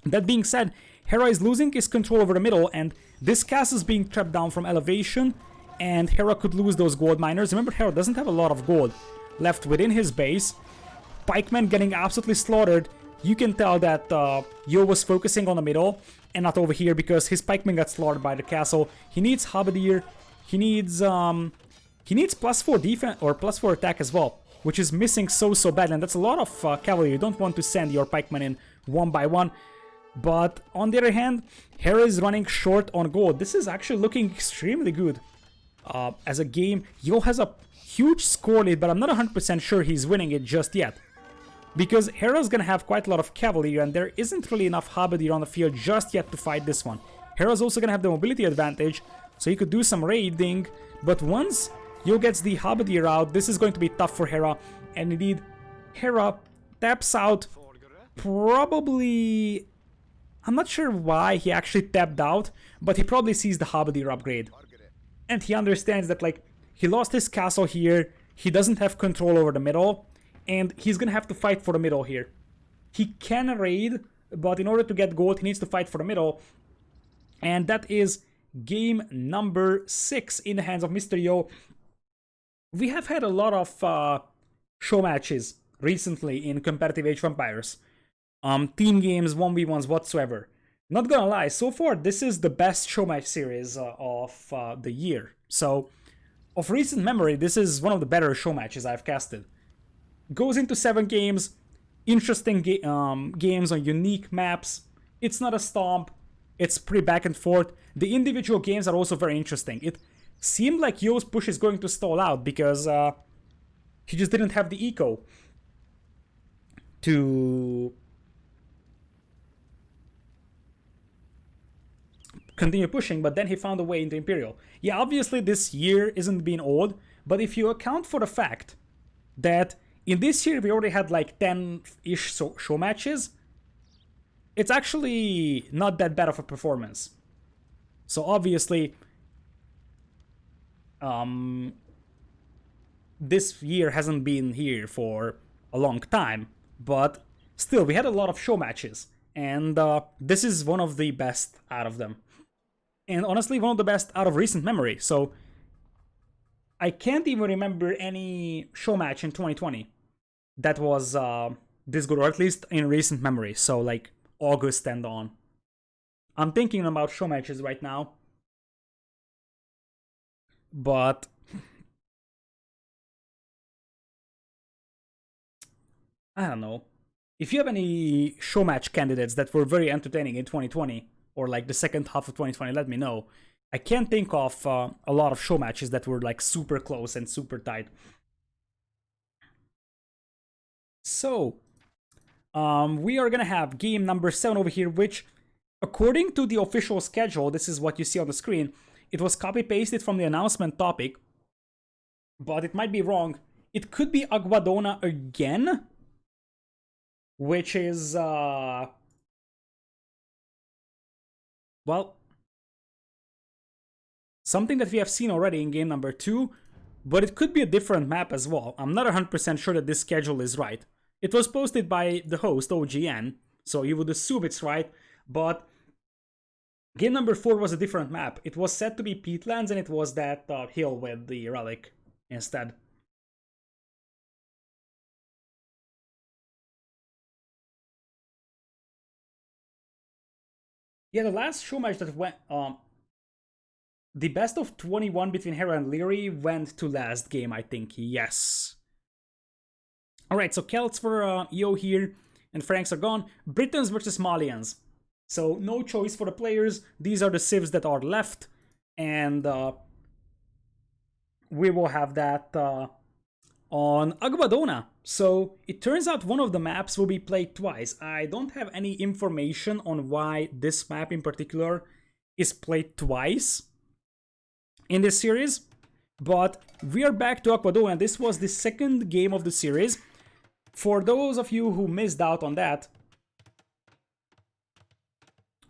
That being said, Hera is losing his control over the middle, and this castle is being trapped down from elevation, and Hera could lose those gold miners. Remember, Hera doesn't have a lot of gold left within his base. Pikemen getting absolutely slaughtered. You can tell that Yo was focusing on the middle and not over here, because his pikemen got slaughtered by the castle. He needs Halberdier. He needs +4 defense or +4 attack as well, which is missing so bad, and that's a lot of cavalry. You don't want to send your pikemen in one by one. But on the other hand, Hera is running short on gold. This is actually looking extremely good as a game. Yo has a huge score lead, but I'm not 100% sure he's winning it just yet. Because Hera's gonna have quite a lot of cavalry, and there isn't really enough Halberdier on the field just yet to fight this one. Hera's also gonna have the mobility advantage, so he could do some raiding. But once Yo gets the Halberdier out, this is going to be tough for Hera. And indeed, Hera taps out probably... I'm not sure why he actually tapped out, but he probably sees the Halberdier upgrade. And he understands that, like, he lost his castle here, he doesn't have control over the middle, and he's gonna have to fight for the middle here. He can raid, but in order to get gold, he needs to fight for the middle. And that is game number 6 in the hands of Mr. Yo. We have had a lot of show matches recently in competitive Age of Empires. Team games, 1v1s whatsoever. Not gonna lie, so far this is the best showmatch series of the year. So, of recent memory, this is one of the better show matches I've casted. Goes into 7 games, interesting games on unique maps. It's not a stomp, it's pretty back and forth. The individual games are also very interesting. It seemed like Yo's push is going to stall out because he just didn't have the eco to continue pushing, but then he found a way into Imperial. Yeah, obviously this year isn't being old, but if you account for the fact that in this year we already had like 10-ish show matches, it's actually not that bad of a performance. So obviously, this year hasn't been here for a long time, but still, we had a lot of show matches, and this is one of the best out of them. And honestly, one of the best out of recent memory. So I can't even remember any show match in 2020 that was this good, or at least in recent memory. So like August and on. I'm thinking about show matches right now, but I don't know. If you have any show match candidates that were very entertaining in 2020 or like the second half of 2020, let me know. I can't think of a lot of show matches that were like super close and super tight. So, we are gonna have game number 7 over here, which, according to the official schedule, this is what you see on the screen. It was copy pasted from the announcement topic, but it might be wrong. It could be Aguadona again, which is well, something that we have seen already in game number 2, but it could be a different map as well. I'm not 100% sure that this schedule is right. It was posted by the host, OGN, so you would assume it's right, but game number 4 was a different map. It was set to be Peatlands, and it was that hill with the relic instead. Yeah, the last show match that went, the best of 21 between Hera and Leary went to last game, I think. Yes. Alright, so Celts for Yo here, and Franks are gone. Britons versus Malians. So no choice for the players. These are the civs that are left, and we will have that on Aguadona. So it turns out one of the maps will be played twice. I don't have any information on why this map in particular is played twice in this series, but we are back to Aguadona, and this was the second game of the series. For those of you who missed out on that,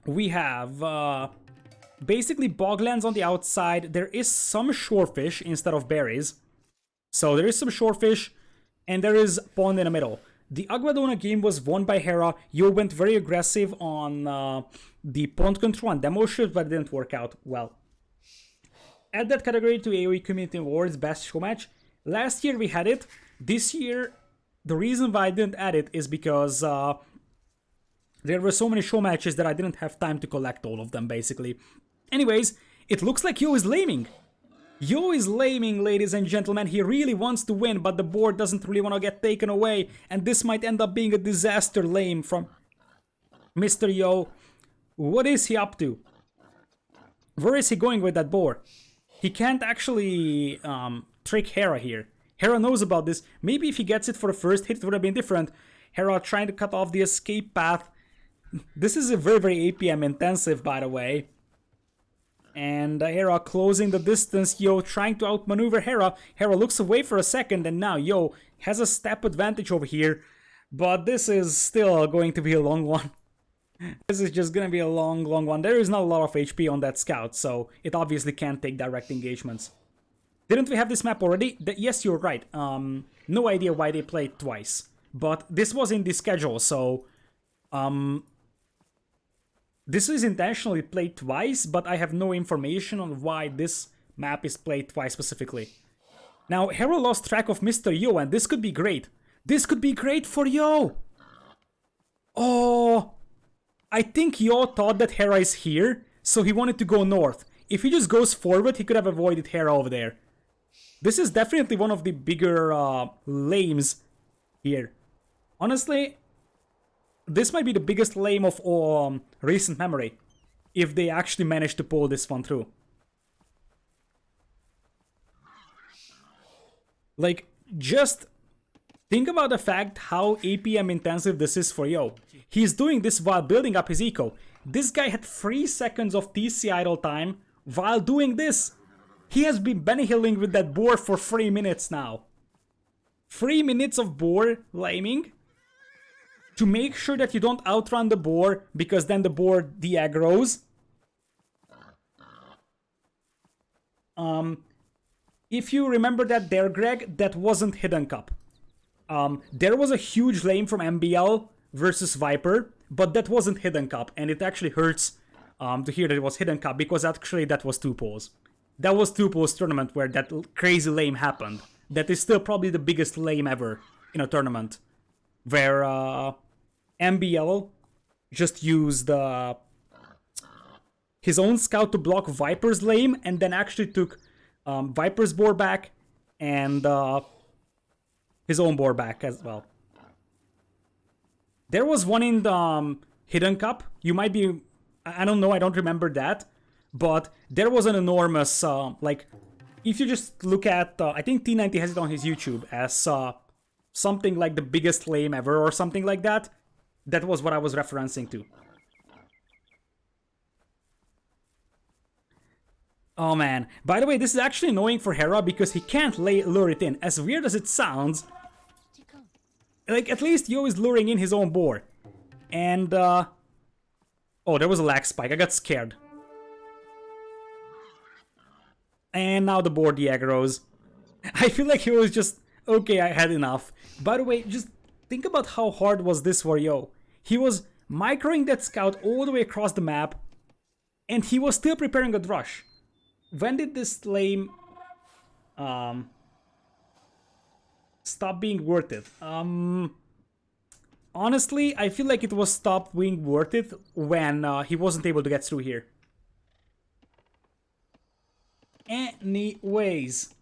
we have basically boglands on the outside. There is some shorefish instead of berries. So there is some shorefish, and there is pond in the middle. The Aguadona game was won by Hera. Yo went very aggressive on the pond control and demo shift, but it didn't work out well. Add that category to AoE Community Awards Best Show Match. Last year we had it. This year, the reason why I didn't add it is because there were so many show matches that I didn't have time to collect all of them, basically. Anyways, it looks like Yo is laming. Yo is laming, ladies and gentlemen. He really wants to win, but the board doesn't really want to get taken away, and this might end up being a disaster lame from Mr. Yo. What is he up to? Where is he going with that board? He can't actually trick Hera here. Hera knows about this. Maybe if he gets it for the first hit, it would have been different. Hera trying to cut off the escape path. This is a very, very APM intensive, by the way. And Hera closing the distance. Yo trying to outmaneuver Hera. Hera looks away for a second, and now Yo has a step advantage over here. But this is still going to be a long one. This is just gonna be a long, long one. There is not a lot of HP on that scout, so it obviously can't take direct engagements. Didn't we have this map already? Yes, you're right. No idea why they played twice. But this was in the schedule, so... this is intentionally played twice, but I have no information on why this map is played twice specifically. Now, Hera lost track of Mr. Yo, and this could be great. This could be great for Yo! Oh... I think Yo thought that Hera is here, so he wanted to go north. If he just goes forward, he could have avoided Hera over there. This is definitely one of the bigger lames here. Honestly, this might be the biggest lame of recent memory, if they actually managed to pull this one through. Like, just think about the fact how APM intensive this is for Yo. He's doing this while building up his eco. This guy had 3 seconds of TC idle time while doing this. He has been Benny Hilling with that boar for 3 minutes now. 3 minutes of boar laming. to make sure that you don't outrun the boar, because then the boar de-aggroes. If you remember that there, Greg, that wasn't Hidden Cup. There was a huge lane from MBL versus Viper, but that wasn't Hidden Cup, and it actually hurts to hear that it was Hidden Cup, because actually that was Tupol's. That was Tupol's tournament where that crazy lame happened. That is still probably the biggest lame ever in a tournament, where MBL just used his own scout to block Viper's lame, and then actually took Viper's boar back and his own boar back as well. There was one in the Hidden Cup. You might be... I don't know, I don't remember that. But there was an enormous... like, if you just look at... I think T90 has it on his YouTube as something like the biggest lame ever or something like that. That was what I was referencing to. Oh man. By the way, this is actually annoying for Hera because he can't lure it in. As weird as it sounds... Like, at least Yo is luring in his own boar. And, oh, there was a lag spike. I got scared. And now the boar de-aggroes. I feel like he was just... Okay, I had enough. By the way, just think about how hard was this for Yo. He was microing that scout all the way across the map. And he was still preparing a drush. When did this lame... stop being worth it? Honestly, I feel like it was stopped being worth it when he wasn't able to get through here. Anyways.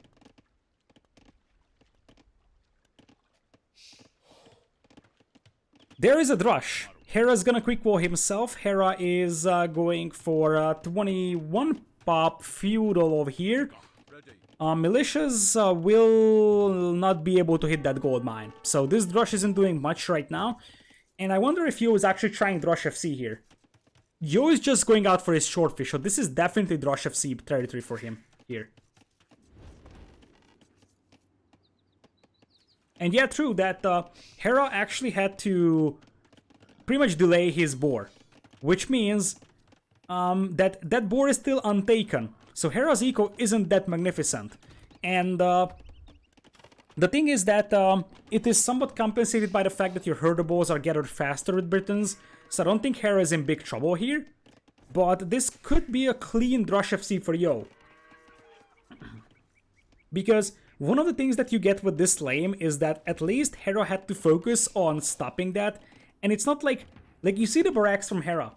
There is a drush. Hera's gonna quick wall himself. Hera is going for 21 pop feudal over here. Militias will not be able to hit that gold mine. So this drush isn't doing much right now. And I wonder if Yo is actually trying drush FC here. Yo is just going out for his shortfish, so this is definitely drush FC territory for him here. And yeah, true, that Hera actually had to pretty much delay his boar. Which means that boar is still untaken. So Hera's eco isn't that magnificent. And the thing is that it is somewhat compensated by the fact that your herdables are gathered faster with Britons. So I don't think Hera is in big trouble here. But this could be a clean drush FC for Yo. Because one of the things that you get with this lane is that at least Hera had to focus on stopping that. And it's not like you see the barracks from Hera.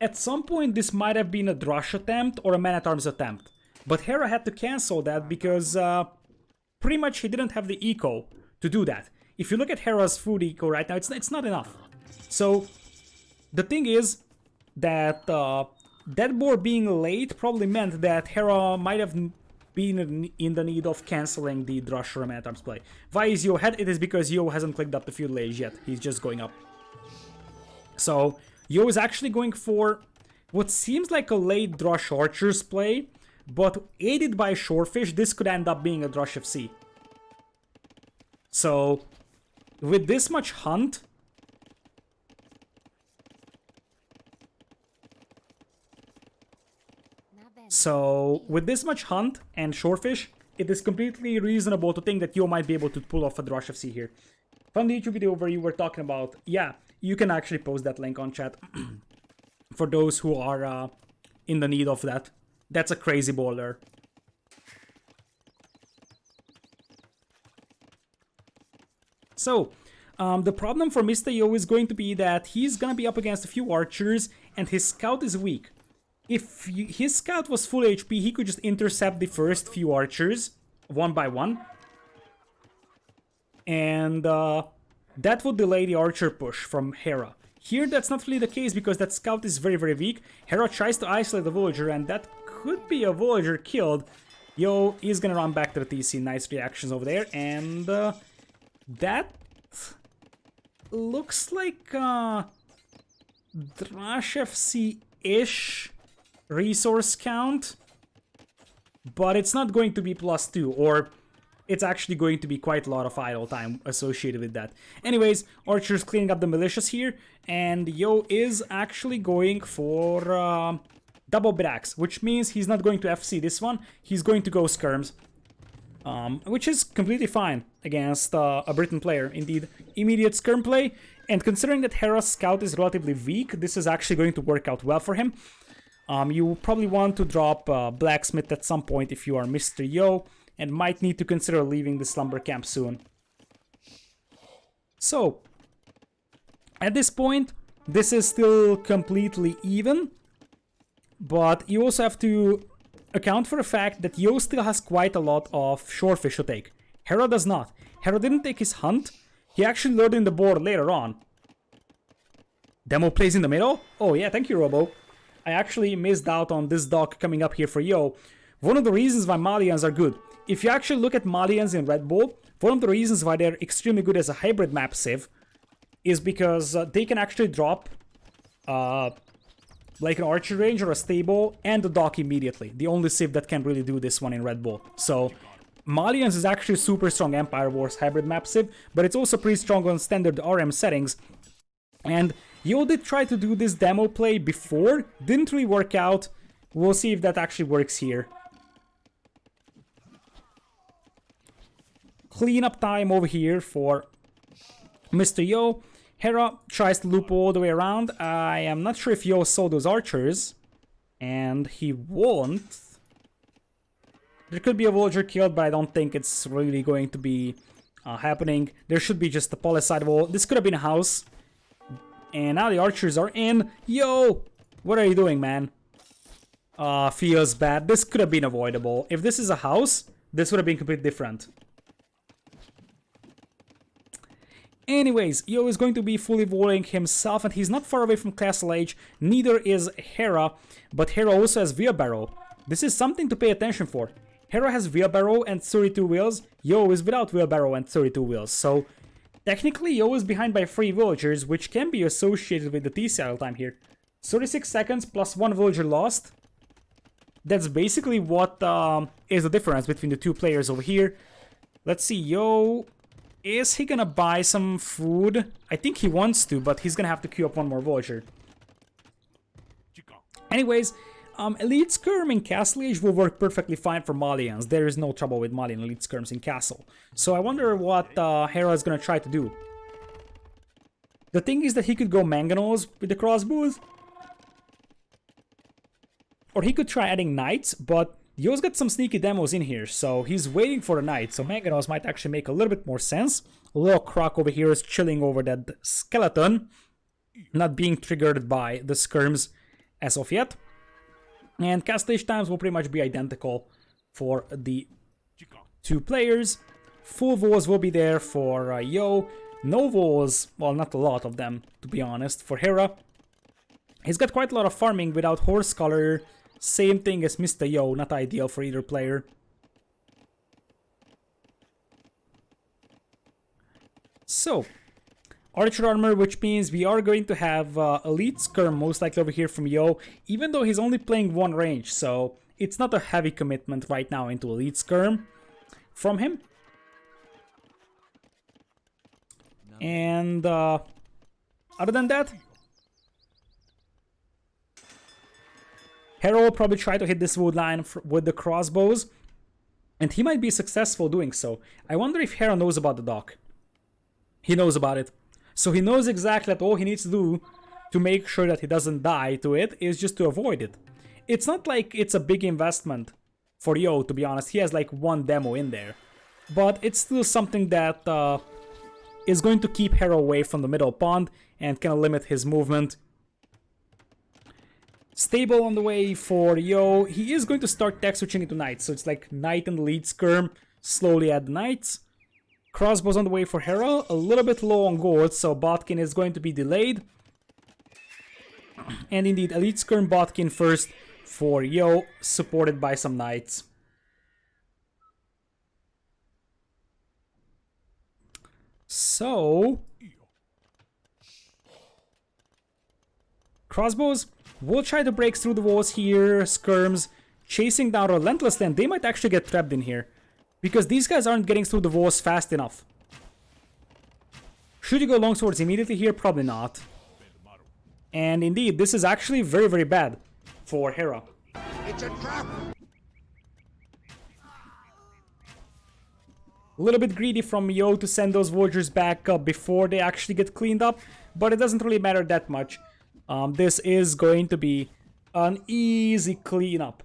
At some point this might have been a drush attempt or a man-at-arms attempt. But Hera had to cancel that because pretty much he didn't have the eco to do that. If you look at Hera's food eco right now, it's not enough. So the thing is that that boar being late probably meant that Hera might have been in the need of cancelling the drush or man-at-arms play. Why is Yo ahead? It is because Yo hasn't clicked up the feudal age yet. He's just going up. So Yo is actually going for what seems like a late drush archers play, but aided by shorefish, this could end up being a drush FC. So with this much hunt, and shorefish, it is completely reasonable to think that Yo might be able to pull off a drush FC here. From the YouTube video where you were talking about, yeah, you can actually post that link on chat for those who are in the need of that. That's a crazy bowler. So, the problem for Mr. Yo is going to be that he's gonna be up against a few archers and his scout is weak. If his scout was full HP, he could just intercept the first few archers, one by one. And that would delay the archer push from Hera. Here that's not really the case because that scout is very, very weak. Hera tries to isolate the villager and that could be a villager killed. Yo is gonna run back to the TC. Nice reactions over there. And that looks like Drush FC-ish resource count. But it's not going to be +2 or it's actually going to be quite a lot of idle time associated with that. Anyways, Archer's cleaning up the militias here, and Yo is actually going for double Birax, which means he's not going to FC this one, he's going to go skirms. Which is completely fine against a Briton player. Indeed, immediate skirm play, and considering that Hera's scout is relatively weak, this is actually going to work out well for him. You probably want to drop Blacksmith at some point if you are Mr. Yo, and might need to consider leaving the slumber camp soon. So, at this point, this is still completely even, but you also have to account for the fact that Yo still has quite a lot of shorefish to take. Hera does not. Hera didn't take his hunt. He actually lured in the board later on. Demo plays in the middle? Oh yeah, thank you, Robo. I actually missed out on this dock coming up here for Yo. One of the reasons why Malians are good. If you actually look at Malians in Red Bull, one of the reasons why they're extremely good as a hybrid map civ is because they can actually drop like an archer range or a stable and a dock immediately. The only civ that can really do this one in Red Bull. So Malians is actually super strong Empire Wars hybrid map civ, but it's also pretty strong on standard RM settings. And Yo did try to do this demo play before, didn't really work out. We'll see if that actually works here. Cleanup time over here for Mr. Yo. Hera tries to loop all the way around. I am not sure if Yo saw those archers, and he won't. There could be a villager killed, but I don't think it's really going to be happening. There should be just a palisade wall. This could have been a house. And now the archers are in. Yo! What are you doing, man? Feels bad. This could have been avoidable. If this is a house, this would have been completely different. Anyways, Yo is going to be fully voting himself, and he's not far away from Castle Age. Neither is Hera, but Hera also has wheelbarrow. This is something to pay attention for. Hera has wheelbarrow and 32 wheels. Yo is without wheelbarrow and 32 wheels. So technically, Yo is behind by 3 villagers, which can be associated with the TCL time here. 36 seconds plus 1 villager lost. That's basically what is the difference between the two players over here. Let's see, Yo... Is he gonna buy some food? I think he wants to, but he's gonna have to queue up one more villager. Anyways, Elite Skirm in Castle Age will work perfectly fine for Malians. There is no trouble with Malian Elite Skirms in Castle. So I wonder what Hera is gonna try to do. The thing is that he could go mangonels with the crossbows. Or he could try adding knights, but Yo's got some sneaky demos in here, so he's waiting for the knight, so mangonels might actually make a little bit more sense. A little croc over here is chilling over that skeleton, not being triggered by the skirms as of yet. And castage times will pretty much be identical for the two players. Full walls will be there for Yo. No walls, well, not a lot of them, to be honest, for Hera. He's got quite a lot of farming without horse color. Same thing as Mr. Yo, not ideal for either player. So, Archer armor, which means we are going to have Elite Skirm most likely over here from Yo, even though he's only playing one range, so it's not a heavy commitment right now into Elite Skirm from him. And other than that, Hera will probably try to hit this wood line with the crossbows, and he might be successful doing so. I wonder if Hera knows about the dock. He knows about it. So he knows exactly that all he needs to do to make sure that he doesn't die to it is just to avoid it. It's not like it's a big investment for Yo, to be honest. He has like one demo in there. But it's still something that is going to keep Hera away from the middle pond and kind of limit his movement. Stable on the way for Yo. He is going to start tech switching into knights, so it's like knight and lead skirm, slowly add the knights. Crossbows on the way for Hera, a little bit low on gold, so Botkin is going to be delayed. And indeed, elite skirm Botkin first for Yo, supported by some knights. So, crossbows will try to break through the walls here. Skirms chasing down relentlessly, and they might actually get trapped in here. because these guys aren't getting through the walls fast enough. Should you go longswords immediately here? Probably not. And indeed, this is actually very, very bad for Hera. It's a trap! A little bit greedy from Yo to send those villagers back before they actually get cleaned up, but it doesn't really matter that much. This is going to be an easy cleanup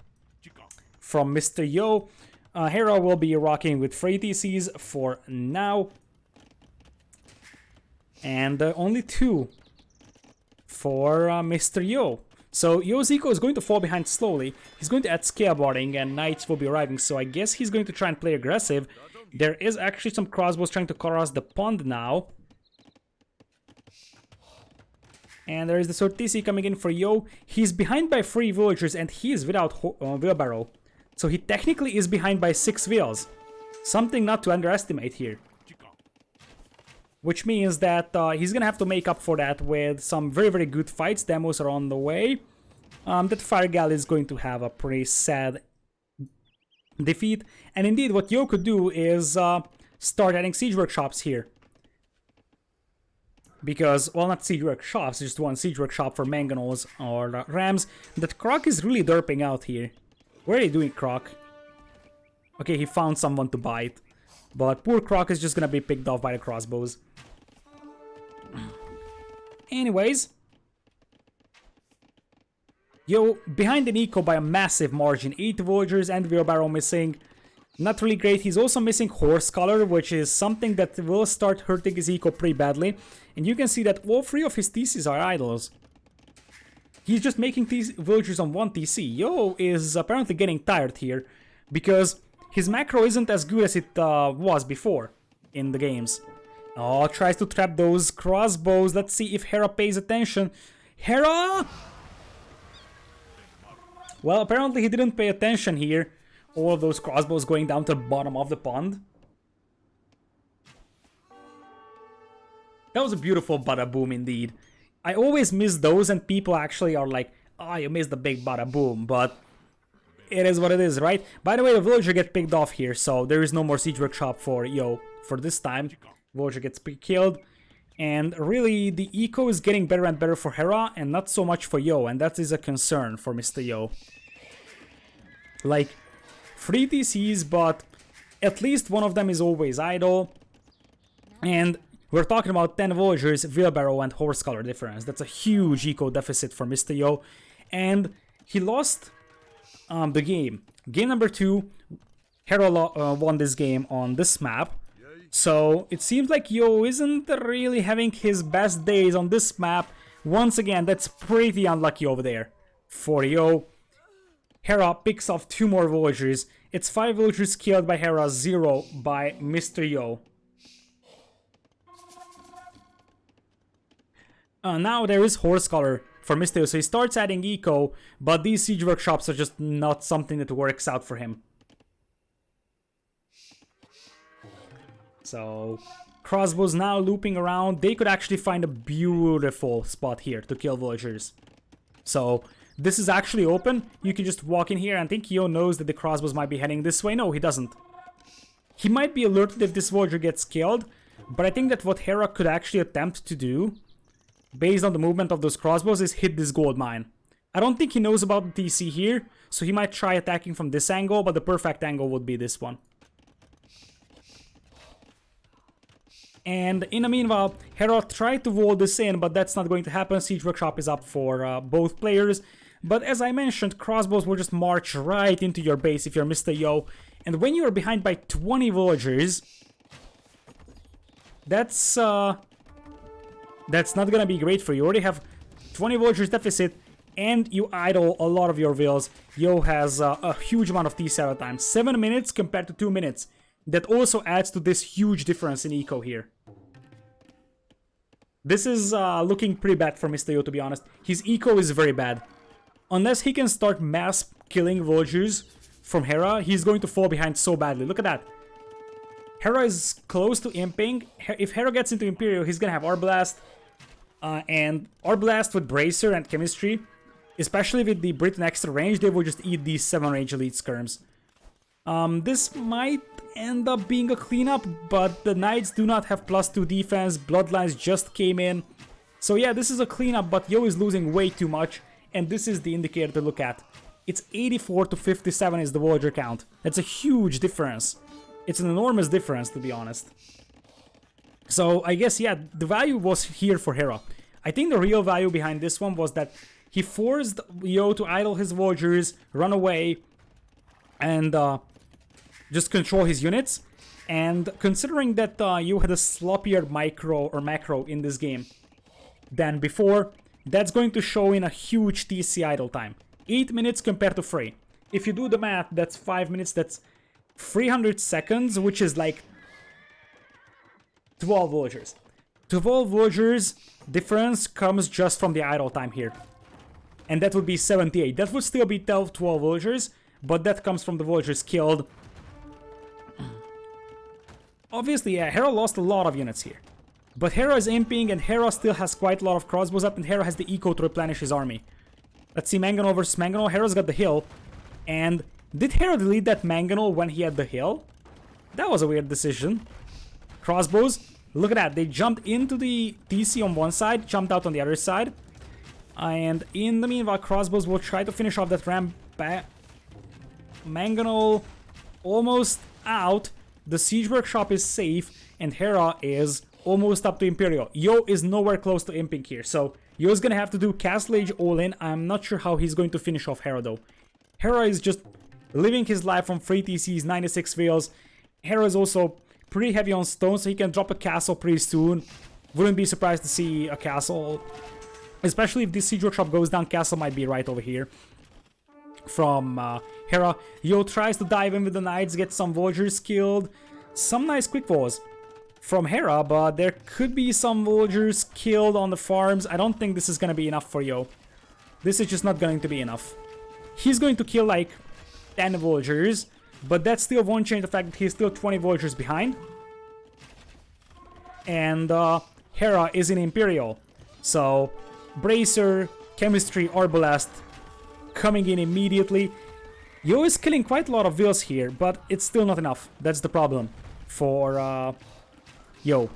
from Mr. Yo. Hera will be rocking with free TCs for now. And only 2 for Mr. Yo. So Yo's eco is going to fall behind slowly. He's going to add skateboarding and knights will be arriving. So I guess he's going to try and play aggressive. There is actually some crossbows trying to cross the pond now. And there is the sword TC coming in for Yo. He's behind by 3 villagers and he is without wheelbarrow. So he technically is behind by 6 wheels. Something not to underestimate here. Which means that he's gonna have to make up for that with some very, very good fights. Demos are on the way. That Firegal is going to have a pretty sad defeat. And indeed, what Yo could do is start adding siege workshops here. Because, well, not siege workshops, just one siege workshop for mangonels or rams. That Croc is really derping out here. What are you doing, Croc? Okay, he found someone to bite. But poor Croc is just gonna be picked off by the crossbows. Anyways. Yo, behind in eco by a massive margin. 8 villagers and wheelbarrow missing. Not really great. He's also missing horse color, which is something that will start hurting his eco pretty badly. And you can see that all 3 of his TCs are idols. He's just making these villagers on 1 TC. Yo is apparently getting tired here. Because his macro isn't as good as it was before in the games. Oh, tries to trap those crossbows. Let's see if Hera pays attention. Hera! Well, apparently he didn't pay attention here. All of those crossbows going down to the bottom of the pond. That was a beautiful bada boom indeed. I always miss those and people actually are like, oh, you missed the big bada boom, but it is what it is, right? By the way, the villager gets picked off here, so there is no more siege workshop for Yo for this time. Villager gets killed. And really, the eco is getting better and better for Hera and not so much for Yo, and that is a concern for Mr. Yo. Like, 3 TCs, but at least one of them is always idle. And we're talking about 10 villagers, wheelbarrow, and horse color difference. That's a huge eco deficit for Mr. Yo. And he lost the game. Game number 2, Hera won this game on this map. So it seems like Yo isn't really having his best days on this map. Once again, that's pretty unlucky over there for Yo. Hera picks off 2 more villagers. It's 5 villagers killed by Hera, 0 by Mr. Yo. Now there is horse color for Mr. Yo, so he starts adding eco, but these siege workshops are just not something that works out for him. So, crossbows now looping around. They could actually find a beautiful spot here to kill villagers. So, this is actually open. You can just walk in here and I think Yo knows that the crossbows might be heading this way. No, he doesn't. He might be alerted if this villager gets killed, but I think that what Hera could actually attempt to do, based on the movement of those crossbows, is hit this gold mine. I don't think he knows about the TC here, so he might try attacking from this angle, but the perfect angle would be this one. And in the meanwhile, Hera tried to wall this in, but that's not going to happen. Siege Workshop is up for both players. But as I mentioned, crossbows will just march right into your base if you're Mr. Yo. And when you are behind by 20 villagers, that's not gonna be great for you. You already have 20 villagers deficit, and you idle a lot of your vills. Yo has a huge amount of T-Cell time. 7 minutes compared to 2 minutes. That also adds to this huge difference in eco here. This is looking pretty bad for Mr. Yo, to be honest. His eco is very bad. Unless he can start mass killing villagers from Hera, he's going to fall behind so badly. Look at that. Hera is close to imping. If Hera gets into Imperial, he's gonna have Arblast. And Arblast with Bracer and Chemistry, especially with the Britain extra range, they will just eat these 7 range elite skirms. This might end up being a cleanup, but the Knights do not have +2 defense, Bloodlines just came in. So yeah, this is a cleanup, but Yo is losing way too much, and this is the indicator to look at. It's 84 to 57 is the villager count. That's a huge difference. It's an enormous difference, to be honest. So I guess, yeah, the value was here for Hera. I think the real value behind this one was that he forced Yo to idle his villagers, run away, and just control his units. And considering that Yo had a sloppier micro or macro in this game than before, that's going to show in a huge TC idle time. 8 minutes compared to 3. If you do the math, that's 5 minutes, that's 300 seconds, which is like 12 villagers. 12 villagers difference comes just from the idle time here. And that would be 78. That would still be 12 villagers, but that comes from the villagers killed. Obviously, yeah, Hera lost a lot of units here. But Hera is imping, and Hera still has quite a lot of crossbows up, and Hera has the eco to replenish his army. Let's see Mangonel versus Mangonel. Hera's got the hill. And did Hera delete that Mangonel when he had the hill? That was a weird decision. Crossbows. Look at that. They jumped into the TC on one side, jumped out on the other side. And in the meanwhile, crossbows will try to finish off that ramp back. Mangonel almost out. The siege workshop is safe, and Hera is almost up to Imperial. Yo is nowhere close to imping here, so Yo's gonna have to do Castle Age all in. I'm not sure how he's going to finish off Hera though. Hera is just living his life on 3 TCs, 96 wheels. Hera is also pretty heavy on stone, so he can drop a castle pretty soon. Wouldn't be surprised to see a castle, especially if this siege workshop goes down. Castle might be right over here from Hera. Yo tries to dive in with the knights, get some villagers killed. Some nice quick walls from Hera, but there could be some villagers killed on the farms. I don't think this is gonna be enough for Yo. This is just not going to be enough. He's going to kill like 10 villagers, but that still won't change the fact that he's still 20 villagers behind. And Hera is in Imperial. So, Bracer, Chemistry, Arbalest coming in immediately. Yo is killing quite a lot of vills here, but it's still not enough. That's the problem for Yo.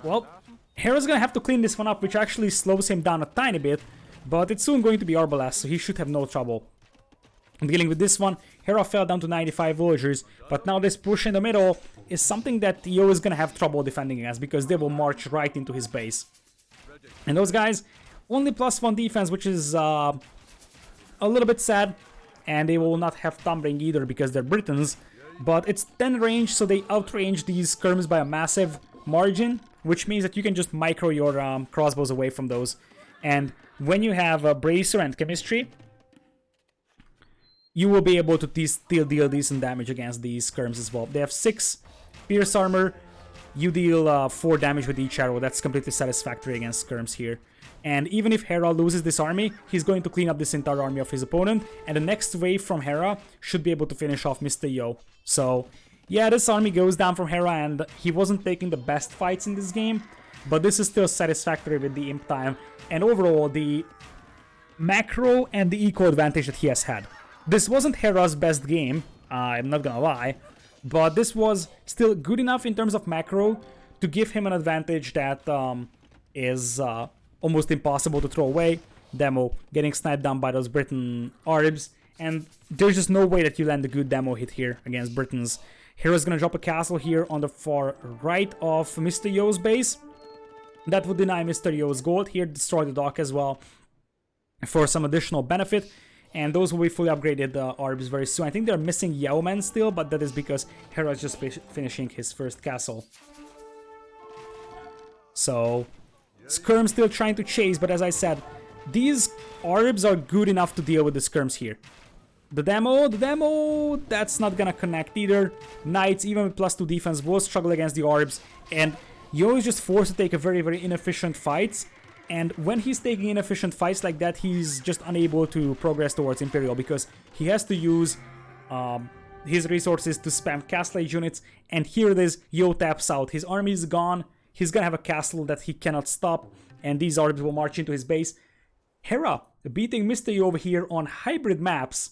Well, Hera's gonna have to clean this one up, which actually slows him down a tiny bit, but it's soon going to be Arbalest, so he should have no trouble dealing with this one. Hera fell down to 95 villagers, but now this push in the middle is something that Yo is gonna have trouble defending against, because they will march right into his base. And those guys, only +1 defense, which is a little bit sad, and they will not have Thumbring either because they're Britons. But it's 10 range, so they outrange these skirms by a massive margin, which means that you can just micro your crossbows away from those. And when you have a Bracer and Chemistry, you will be able to still deal decent damage against these skirms as well. They have 6 Pierce Armor. You deal 4 damage with each arrow. That's completely satisfactory against skirms here. And even if Hera loses this army, he's going to clean up this entire army of his opponent. And the next wave from Hera should be able to finish off Mr. Yo. So, yeah, this army goes down from Hera, and he wasn't taking the best fights in this game. But this is still satisfactory with the imp time. And overall, the macro and the eco advantage that he has had. This wasn't Hera's best game, I'm not gonna lie. But this was still good enough in terms of macro to give him an advantage that is almost impossible to throw away. Demo getting sniped down by those Briton Arbs, and there's just no way that you land a good demo hit here against Britons. Hera's gonna drop a castle here on the far right of Mr. Yo's base. That would deny Mr. Yo's gold. Here, destroy the dock as well for some additional benefit. And those will be fully upgraded Arbs very soon. I think they're missing Yeoman still, but that is because Hera's just finishing his first castle. So, Skirm still trying to chase, but as I said, these Arbs are good enough to deal with the Skirms here. The demo, that's not gonna connect either. Knights, even with +2 defense, will struggle against the Arbs. And Yo is just forced to take a very, very inefficient fights. And when he's taking inefficient fights like that, he's just unable to progress towards Imperial because he has to use his resources to spam Castle Age units. And here it is, Yo taps out. His army is gone. He's gonna have a castle that he cannot stop. And these Arbs will march into his base. Hera beating Mr. Yo over here on hybrid maps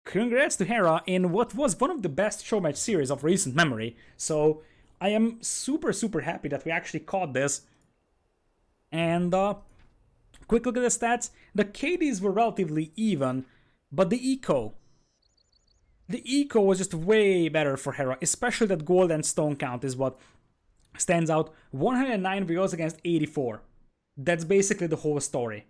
Congrats to Hera in what was one of the best Showmatch series of recent memory. So I am super, super happy that we actually caught this. And quick look at the stats. The KDs were relatively even, but the eco was just way better for Hera, especially that gold and stone count is what stands out. 109 VOs against 84. That's basically the whole story.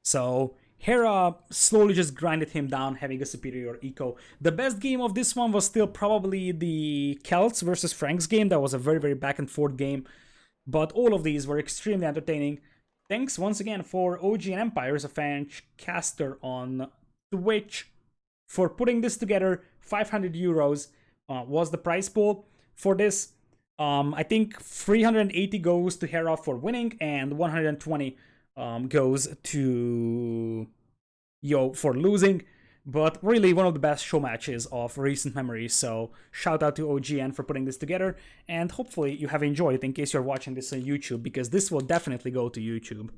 So Hera slowly just grinded him down, having a superior eco. The best game of this one was still probably the Celts versus Franks game. That was a very, very back and forth game. But all of these were extremely entertaining. Thanks once again for OG and Empires, a French caster on Twitch, for putting this together. 500 euros was the prize pool for this. I think 380 goes to Hera for winning, and 120 goes to Yo for losing. But really one of the best show matches of recent memory. So shout out to OGN for putting this together. And hopefully you have enjoyed it in case you're watching this on YouTube, because this will definitely go to YouTube.